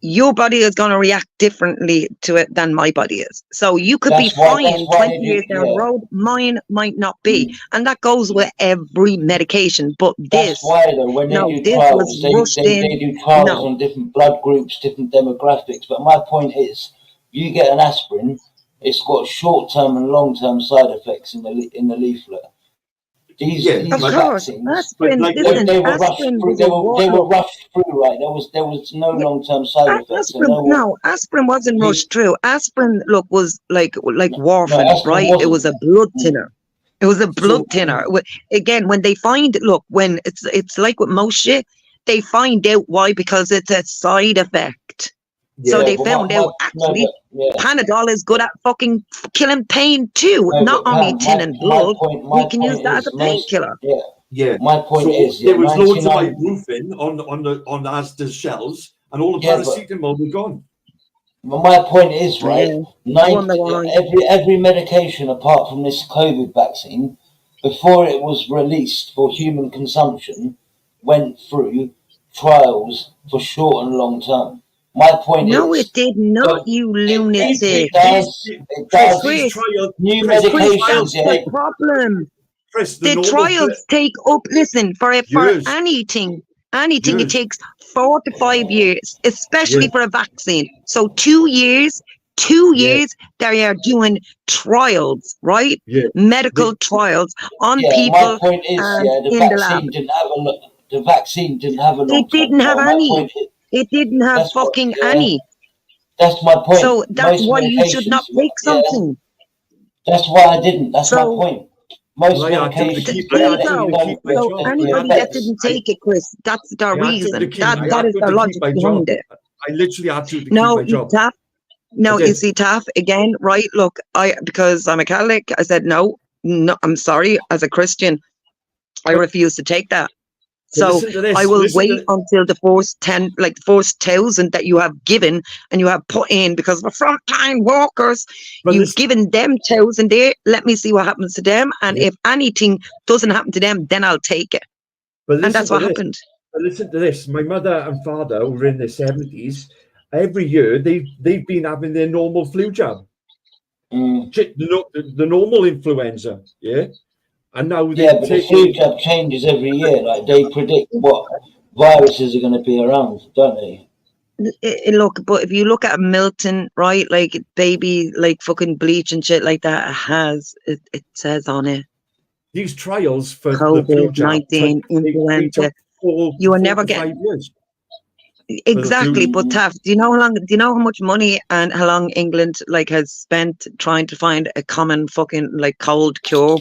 [SPEAKER 10] Your body is going to react differently to it than my body is. So you could be fine 20 years down the road. Mine might not be. And that goes with every medication. But this,
[SPEAKER 1] that's why though, when they do trials, they do trials on different blood groups, different demographics. But my point is, you get an aspirin, it's got short-term and long-term side effects in the leaflet. These vaccines,
[SPEAKER 10] aspirin,
[SPEAKER 1] like,
[SPEAKER 10] listen,
[SPEAKER 1] they were
[SPEAKER 10] aspirin
[SPEAKER 1] rushed through, right? There was no long-term side effects.
[SPEAKER 10] Aspirin wasn't rushed through. Aspirin, look, was like warfarin, right? It was a blood thinner. It was a blood thinner. Again, when they find, look, when it's like with most shit, they find out why, because it's a side effect. So they found out actually Panadol is good at fucking killing pain too, not only thinning blood. We can use that as a painkiller.
[SPEAKER 11] Yeah.
[SPEAKER 1] My point is,
[SPEAKER 11] there was loads of ibuprofen on the Asda's shelves, and all the paracetamol were gone.
[SPEAKER 1] Well, my point is, right, every medication apart from this COVID vaccine, before it was released for human consumption, went through trials for short and long term. My point is...
[SPEAKER 10] No, it did not, you lunatic.
[SPEAKER 1] It does.
[SPEAKER 10] Chris,
[SPEAKER 1] new
[SPEAKER 10] Chris,
[SPEAKER 1] medications,
[SPEAKER 10] that's the problem.
[SPEAKER 11] Chris,
[SPEAKER 10] the trials take up, listen, for anything, it takes 4 to 5 years, especially for a vaccine. So 2 years, they are doing trials, right? Medical trials on people.
[SPEAKER 1] My point is, the vaccine didn't have a long-term
[SPEAKER 10] It didn't have any. It didn't have fucking any.
[SPEAKER 1] That's my point.
[SPEAKER 10] So that's why you should not take something.
[SPEAKER 1] That's why I didn't. That's my point. Most medications.
[SPEAKER 10] So anybody that didn't take it, Chris, that's the reason. That is the logic behind it.
[SPEAKER 11] I literally had to keep my job.
[SPEAKER 10] You see, Taff, again, right? Look, because I'm a Catholic, I said no, I'm sorry. As a Christian, I refuse to take that. So I will wait until the first 10, like the first 1,000 that you have given and you have put in, because we're frontline workers. You've given them 1,000 there. Let me see what happens to them. And if anything doesn't happen to them, then I'll take it. And that's what happened.
[SPEAKER 11] But listen to this. My mother and father were in their 70s. Every year they've been having their normal flu jab. The normal influenza, and now
[SPEAKER 1] but the flu jab changes every year. Like, they predict what viruses are going to be around, don't they?
[SPEAKER 10] Look, but if you look at Milton, right, like baby, like fucking bleach and shit like that, it says on it.
[SPEAKER 11] These trials for COVID-19,
[SPEAKER 10] influenza, you are never getting. Exactly, but Taff, do you know how much money and how long England like has spent trying to find a common fucking like cold cure?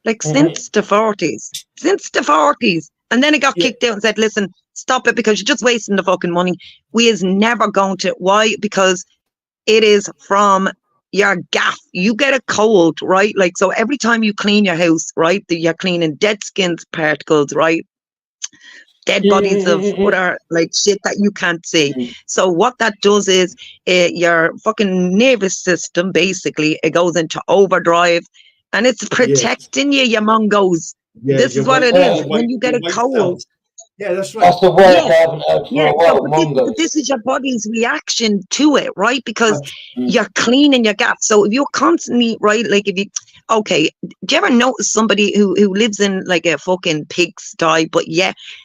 [SPEAKER 10] Like since the 40s, and then it got kicked out and said, listen, stop it, because you're just wasting the fucking money. We is never going to. Why? Because it is from your gaff. You get a cold, right? Like, so every time you clean your house, right, you're cleaning dead skins particles, right? Dead bodies of other like shit that you can't see. So what that does is your fucking nervous system, basically, it goes into overdrive. And it's protecting you, you mongos. This is what it is when you get a cold.
[SPEAKER 11] Yeah, that's right.
[SPEAKER 1] That's the word I haven't heard for a while,
[SPEAKER 10] but this is your body's reaction to it, right? Because you're cleaning your gap. So if you're constantly, right, like if you, do you ever notice somebody who lives in like a fucking pigsty, but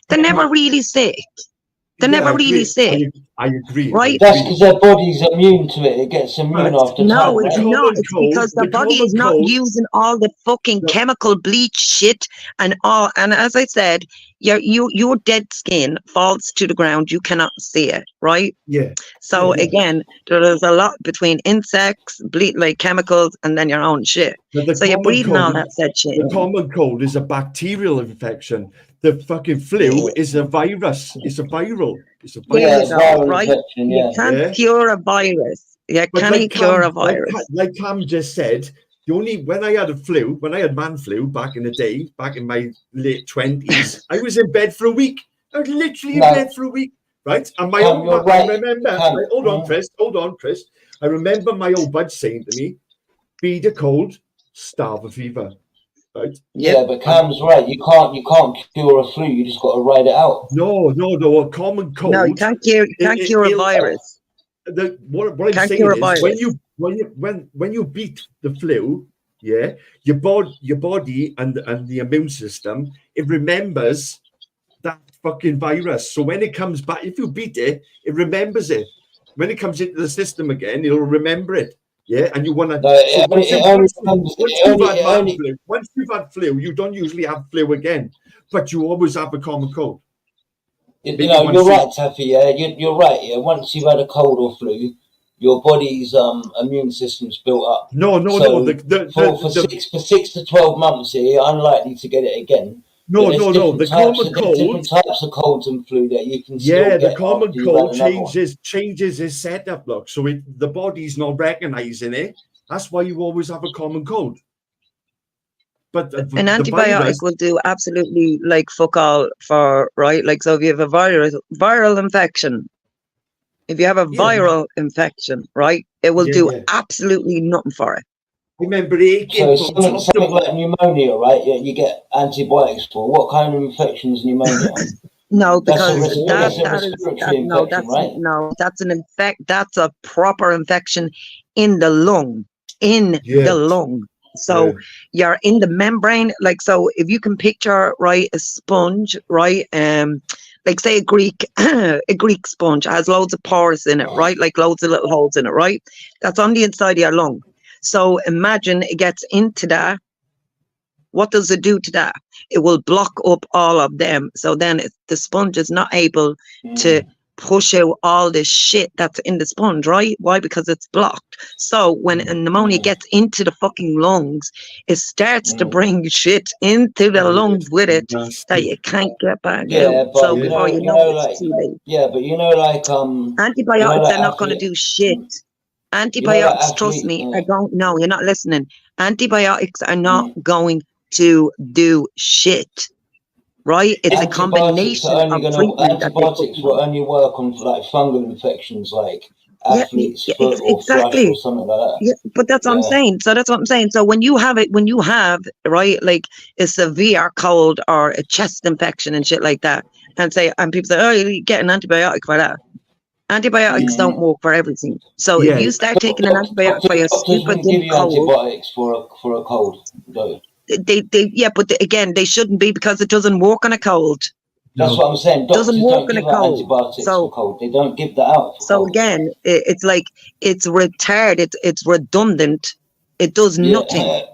[SPEAKER 10] they're never really sick? They're never really sick.
[SPEAKER 11] I agree.
[SPEAKER 10] Right?
[SPEAKER 1] That's because their body's immune to it. It gets immune after time.
[SPEAKER 10] No, it's not. It's because the body is not using all the fucking chemical bleach shit and all. And as I said, your dead skin falls to the ground. You cannot see it, right?
[SPEAKER 11] Yeah.
[SPEAKER 10] So
[SPEAKER 11] Yeah.
[SPEAKER 10] again, there's a lot between insects, like chemicals, and then your own shit.
[SPEAKER 11] But
[SPEAKER 10] So you're breathing all that said shit.
[SPEAKER 11] The common cold is a bacterial infection. The fucking flu is a virus. It's a viral. It's a virus.
[SPEAKER 10] Right? You can't cure a virus. You can't cure a virus.
[SPEAKER 11] Like Cam just said, when I had a flu, when I had man flu back in the day, back in my late 20s, I was in bed for a week. I was literally in bed for a week, right? And my old I remember, hold on, Chris. I remember my old bud saying to me, beat a cold, starve a fever. Right?
[SPEAKER 1] Yeah, but Cam's right. You can't cure a flu. You just got to ride it out.
[SPEAKER 11] No. A common cold.
[SPEAKER 10] No, you can't cure a virus.
[SPEAKER 11] What I'm saying is, when you beat the flu, yeah, your body and the immune system, it remembers that fucking virus. So when it comes back, if you beat it, it remembers it. When it comes into the system again, it'll remember it. Yeah, and you want to. Once you've had flu, you don't usually have flu again, but you always have a common cold.
[SPEAKER 1] You know, you're right, Taffy. Yeah, you're right. Yeah, once you've had a cold or flu, your body's immune system's built up.
[SPEAKER 11] No.
[SPEAKER 1] For 6 to 12 months, you're unlikely to get it again.
[SPEAKER 11] No. The common cold.
[SPEAKER 1] Different types of colds and flu that you can.
[SPEAKER 11] Yeah, the common cold changes its setup. Look, so the body's not recognizing it. That's why you always have a common cold. But
[SPEAKER 10] an antibiotic will do absolutely like fuck all for, right? Like, so if you have a viral infection, right, it will do absolutely nothing for it.
[SPEAKER 11] Remember aching.
[SPEAKER 1] So something like pneumonia, right? Yeah, you get antibiotics for. What kind of infection is pneumonia?
[SPEAKER 10] No, because that's a proper infection in the lung. The lung. So you're in the membrane, like, so if you can picture, right, a sponge, right, like say a Greek sponge has loads of pores in it, right, like loads of little holes in it, right? That's on the inside of your lung. So imagine it gets into that. What does it do to that? It will block up all of them. So then the sponge is not able to push out all this shit that's in the sponge, right? Why? Because it's blocked. So when pneumonia gets into the fucking lungs, it starts to bring shit into the lungs with it that you can't get back out.
[SPEAKER 1] But
[SPEAKER 10] So before you know it's too late.
[SPEAKER 1] Yeah, but
[SPEAKER 10] antibiotics are not going to do shit. Antibiotics, trust me, I don't know. You're not listening. Antibiotics are not going to do shit. Right? It's a combination of treatment.
[SPEAKER 1] Antibiotics will only work on like fungal infections, like athlete's foot or thrush or something like that.
[SPEAKER 10] Yeah, but that's what I'm saying. So that's what I'm saying. So when you have right, like a severe cold or a chest infection and shit like that, and people say, oh, you get an antibiotic for that. Antibiotics don't work for everything. So if you start taking an antibiotic for your stupid cold,
[SPEAKER 1] antibiotics for a cold, though.
[SPEAKER 10] Again, they shouldn't be, because it doesn't work on a cold.
[SPEAKER 1] That's what I'm saying. Doctors
[SPEAKER 10] doesn't work on a cold.
[SPEAKER 1] Antibiotics for cold. They don't give that out.
[SPEAKER 10] So again, it's like it's retarded. It's redundant. It does nothing.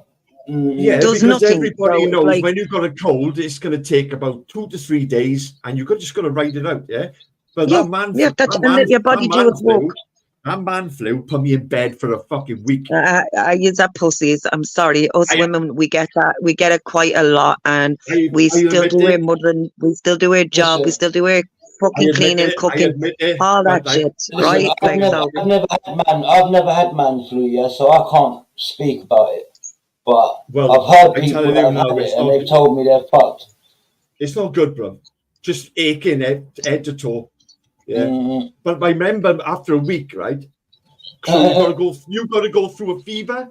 [SPEAKER 11] Yeah,
[SPEAKER 10] does
[SPEAKER 11] because
[SPEAKER 10] nothing.
[SPEAKER 11] Everybody knows when you've got a cold, it's going to take about 2 to 3 days, and you're just going to ride it out. Yeah, but
[SPEAKER 10] your body do its work.
[SPEAKER 11] That man flu put me in bed for a fucking week.
[SPEAKER 10] I use that pussies. I'm sorry. Us women, we get that. We get it quite a lot, and we still do our mothering. We still do our job. We still do our fucking cleaning, cooking, all that shit. Right?
[SPEAKER 1] I've never had man flu, yeah, so I can't speak about it. But I've heard people that have had it, and they've told me they're fucked.
[SPEAKER 11] It's not good, bro. Just aching head to toe. Yeah, but I remember after a week, right? So you've got to go through a fever,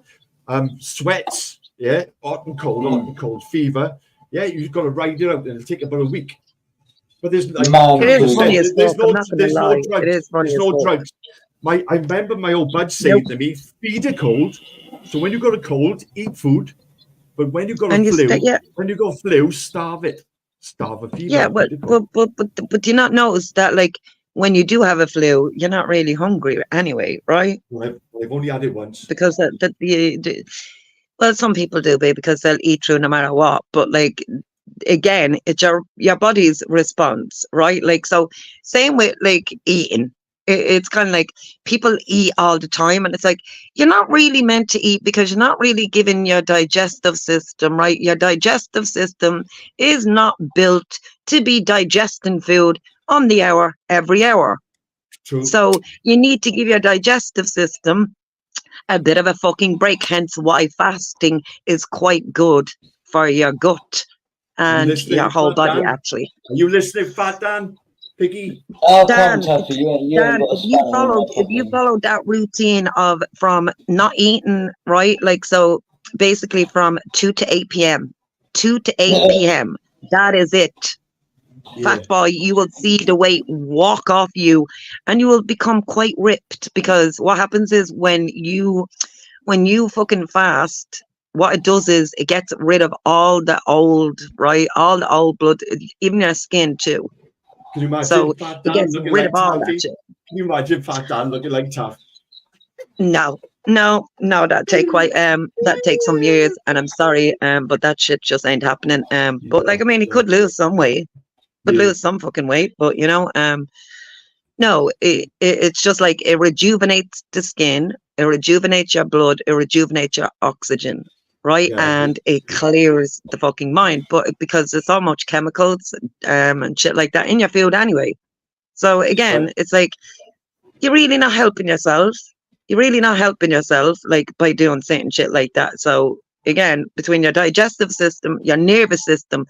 [SPEAKER 11] sweats, yeah, hot and cold, fever. Yeah, you've got to ride it out, and it'll take about a week. But there's no drugs. I remember my old bud saying to me, "Feed a cold." So when you got a cold, eat food. But when you got a flu, starve it. Starve a fever.
[SPEAKER 10] Yeah, but do you not notice that, like, when you do have a flu, you're not really hungry anyway, right?
[SPEAKER 11] Well, I've only had it once.
[SPEAKER 10] Because well, some people do, babe, because they'll eat through no matter what. But like, again, it's your body's response, right? Like, so same with like eating. It's kind of like people eat all the time, and it's like you're not really meant to eat because you're not really giving your digestive system, right? Your digestive system is not built to be digesting food on the hour every hour.
[SPEAKER 11] True.
[SPEAKER 10] So you need to give your digestive system a bit of a fucking break, hence why fasting is quite good for your gut and your whole body, actually.
[SPEAKER 11] Are you listening, Fat Dan? Piggy?
[SPEAKER 10] Dan, Dan, if you followed that routine of from not eating, right? Like, so basically from 2 to 8 p.m., 2 to 8 p.m., that is it. Fat boy, you will see the weight walk off you and you will become quite ripped, because what happens is when you fucking fast, what it does is it gets rid of all the old, right? All the old blood, even your skin too.
[SPEAKER 11] Can you imagine
[SPEAKER 10] So
[SPEAKER 11] Fat
[SPEAKER 10] it
[SPEAKER 11] Dan
[SPEAKER 10] gets
[SPEAKER 11] looking
[SPEAKER 10] rid
[SPEAKER 11] like
[SPEAKER 10] of all
[SPEAKER 11] Taffy?
[SPEAKER 10] that shit.
[SPEAKER 11] Can you imagine Fat Dan looking like Taff?
[SPEAKER 10] No, that take some years, and I'm sorry, but that shit just ain't happening. But like, I mean, he could lose some weight, lose some fucking weight, but you know, no, it's just like it rejuvenates the skin, it rejuvenates your blood, it rejuvenates your oxygen, right? And it clears the fucking mind, but because there's so much chemicals and shit like that in your food anyway. So again, it's like you're really not helping yourself. You're really not helping yourself, like, by doing certain shit like that. So again, between your digestive system, your nervous system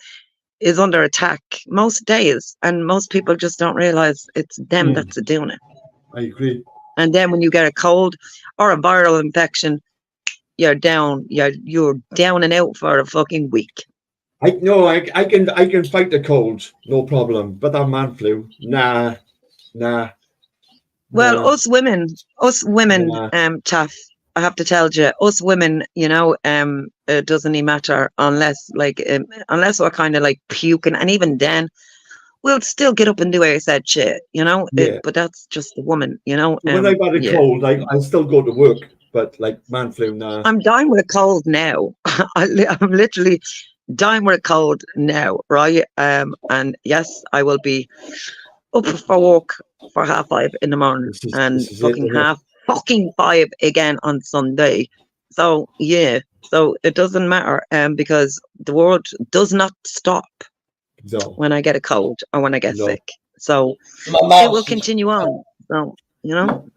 [SPEAKER 10] is under attack most days, and most people just don't realize it's them that's doing it.
[SPEAKER 11] I agree.
[SPEAKER 10] And then when you get a cold or a viral infection, you're down. You're down and out for a fucking week.
[SPEAKER 11] I can fight the cold, no problem. But that man flu, nah.
[SPEAKER 10] Well, us women, Taff, I have to tell you, us women, you know, it doesn't even matter unless we're kind of like puking, and even then, we'll still get up and do our said shit, you know. But that's just the woman, you know.
[SPEAKER 11] When I've had a cold, I still go to work, but like man flu, nah.
[SPEAKER 10] I'm dying with a cold now. I'm literally dying with a cold now, right? And yes, I will be up for walk for 5:30 in the morning, and fucking 5:30 again on Sunday. So yeah, so it doesn't matter, because the world does not stop when I get a cold or when I get sick. So it will continue on. So you know.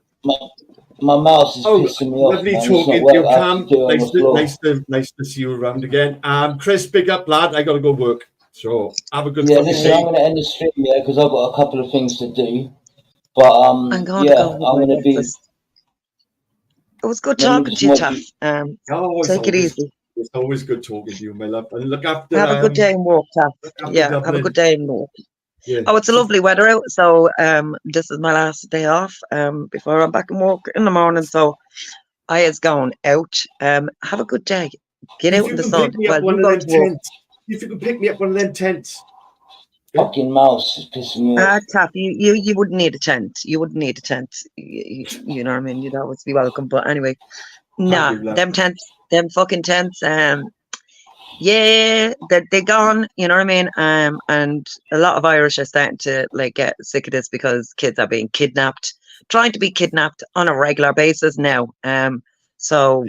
[SPEAKER 1] My mouse is pissing me off.
[SPEAKER 11] Lovely
[SPEAKER 1] Man.
[SPEAKER 11] talking to you, Cam. Nice to see you around again. Chris, big up, lad. I got to go work. So have a good
[SPEAKER 1] listen, I'm going to end the stream, because I've got a couple of things to do. But I'm going to be.
[SPEAKER 10] It was good talking to you, Taff. Take it easy.
[SPEAKER 11] It's always good talking to you, my love. And look after.
[SPEAKER 10] Have a good day in walk, Taff. Yeah, have a good day in walk.
[SPEAKER 11] Yeah.
[SPEAKER 10] Oh, it's a lovely weather out, so this is my last day off before I'm back and walk in the morning. So I is going out. Have a good day. Get out in the sun.
[SPEAKER 11] Well, you go to walk. If you could pick me up one of them tents.
[SPEAKER 1] Fucking mouse is pissing me off.
[SPEAKER 10] Taff, you wouldn't need a tent. You wouldn't need a tent. You know what I mean? You'd always be welcome. But anyway, them fucking tents. Yeah, they're gone. You know what I mean? And a lot of Irish are starting to like get sick of this, because kids are being kidnapped, trying to be kidnapped on a regular basis now. So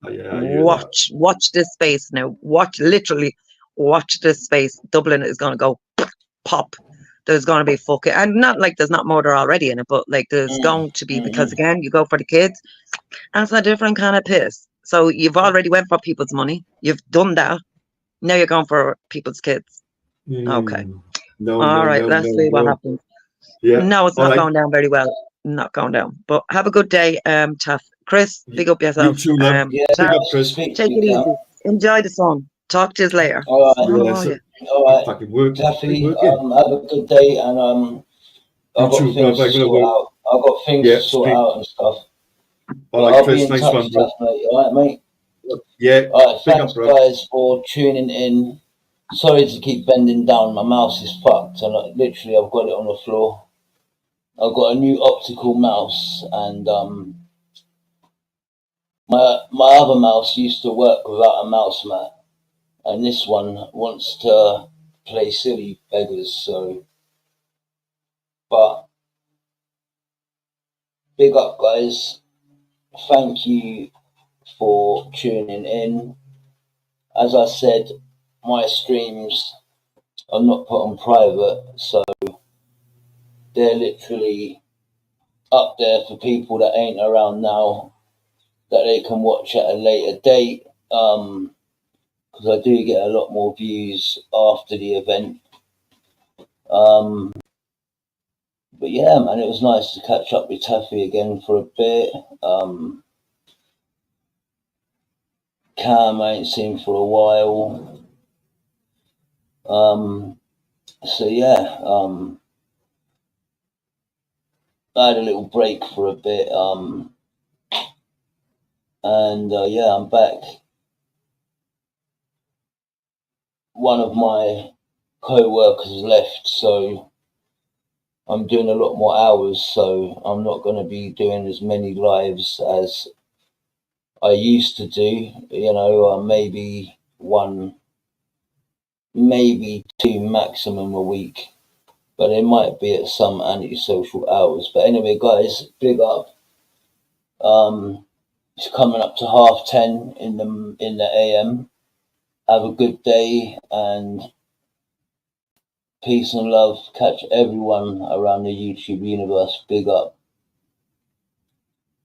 [SPEAKER 10] watch this space now. Watch this space. Dublin is gonna go pop. There's gonna be fucking, and not like there's not murder already in it, but like there's going to be, because again, you go for the kids, and it's a different kind of piss. So you've already went for people's money. You've done that. Now you're going for people's kids. Okay. All right. Let's see what happens.
[SPEAKER 11] Yeah.
[SPEAKER 10] No, it's not going down very well. Not going down. But have a good day, Taff. Chris, big up yourself.
[SPEAKER 11] You too, love.
[SPEAKER 10] Big
[SPEAKER 11] up, Chris.
[SPEAKER 10] Take it easy. Enjoy the sun. Talk to you later.
[SPEAKER 1] All right. All right. Taffy, have a good day, and I've got things to sort out. I've got things to sort out and stuff.
[SPEAKER 11] All right, Chris, nice one, bro.
[SPEAKER 1] All right, mate.
[SPEAKER 11] Yeah.
[SPEAKER 1] All right, thanks, guys, for tuning in. Sorry to keep bending down. My mouse is fucked, and literally, I've got it on the floor. I've got a new optical mouse, and my other mouse used to work without a mouse mat, and this one wants to play silly beggars. So, but big up, guys. Thank you for tuning in. As I said, my streams are not put on private, so they're literally up there for people that ain't around now, that they can watch at a later date. Because I do get a lot more views after the event. But yeah, man, it was nice to catch up with Taffy again for a bit. Cam I ain't seen for a while. So yeah, I had a little break for a bit. And yeah, I'm back. One of my co-workers left, so I'm doing a lot more hours, so I'm not going to be doing as many lives as I used to do. You know, maybe one, maybe two maximum a week, but it might be at some antisocial hours. But anyway, guys, big up. It's coming up to 10:30 in the AM. Have a good day and peace and love. Catch everyone around the YouTube universe. Big up.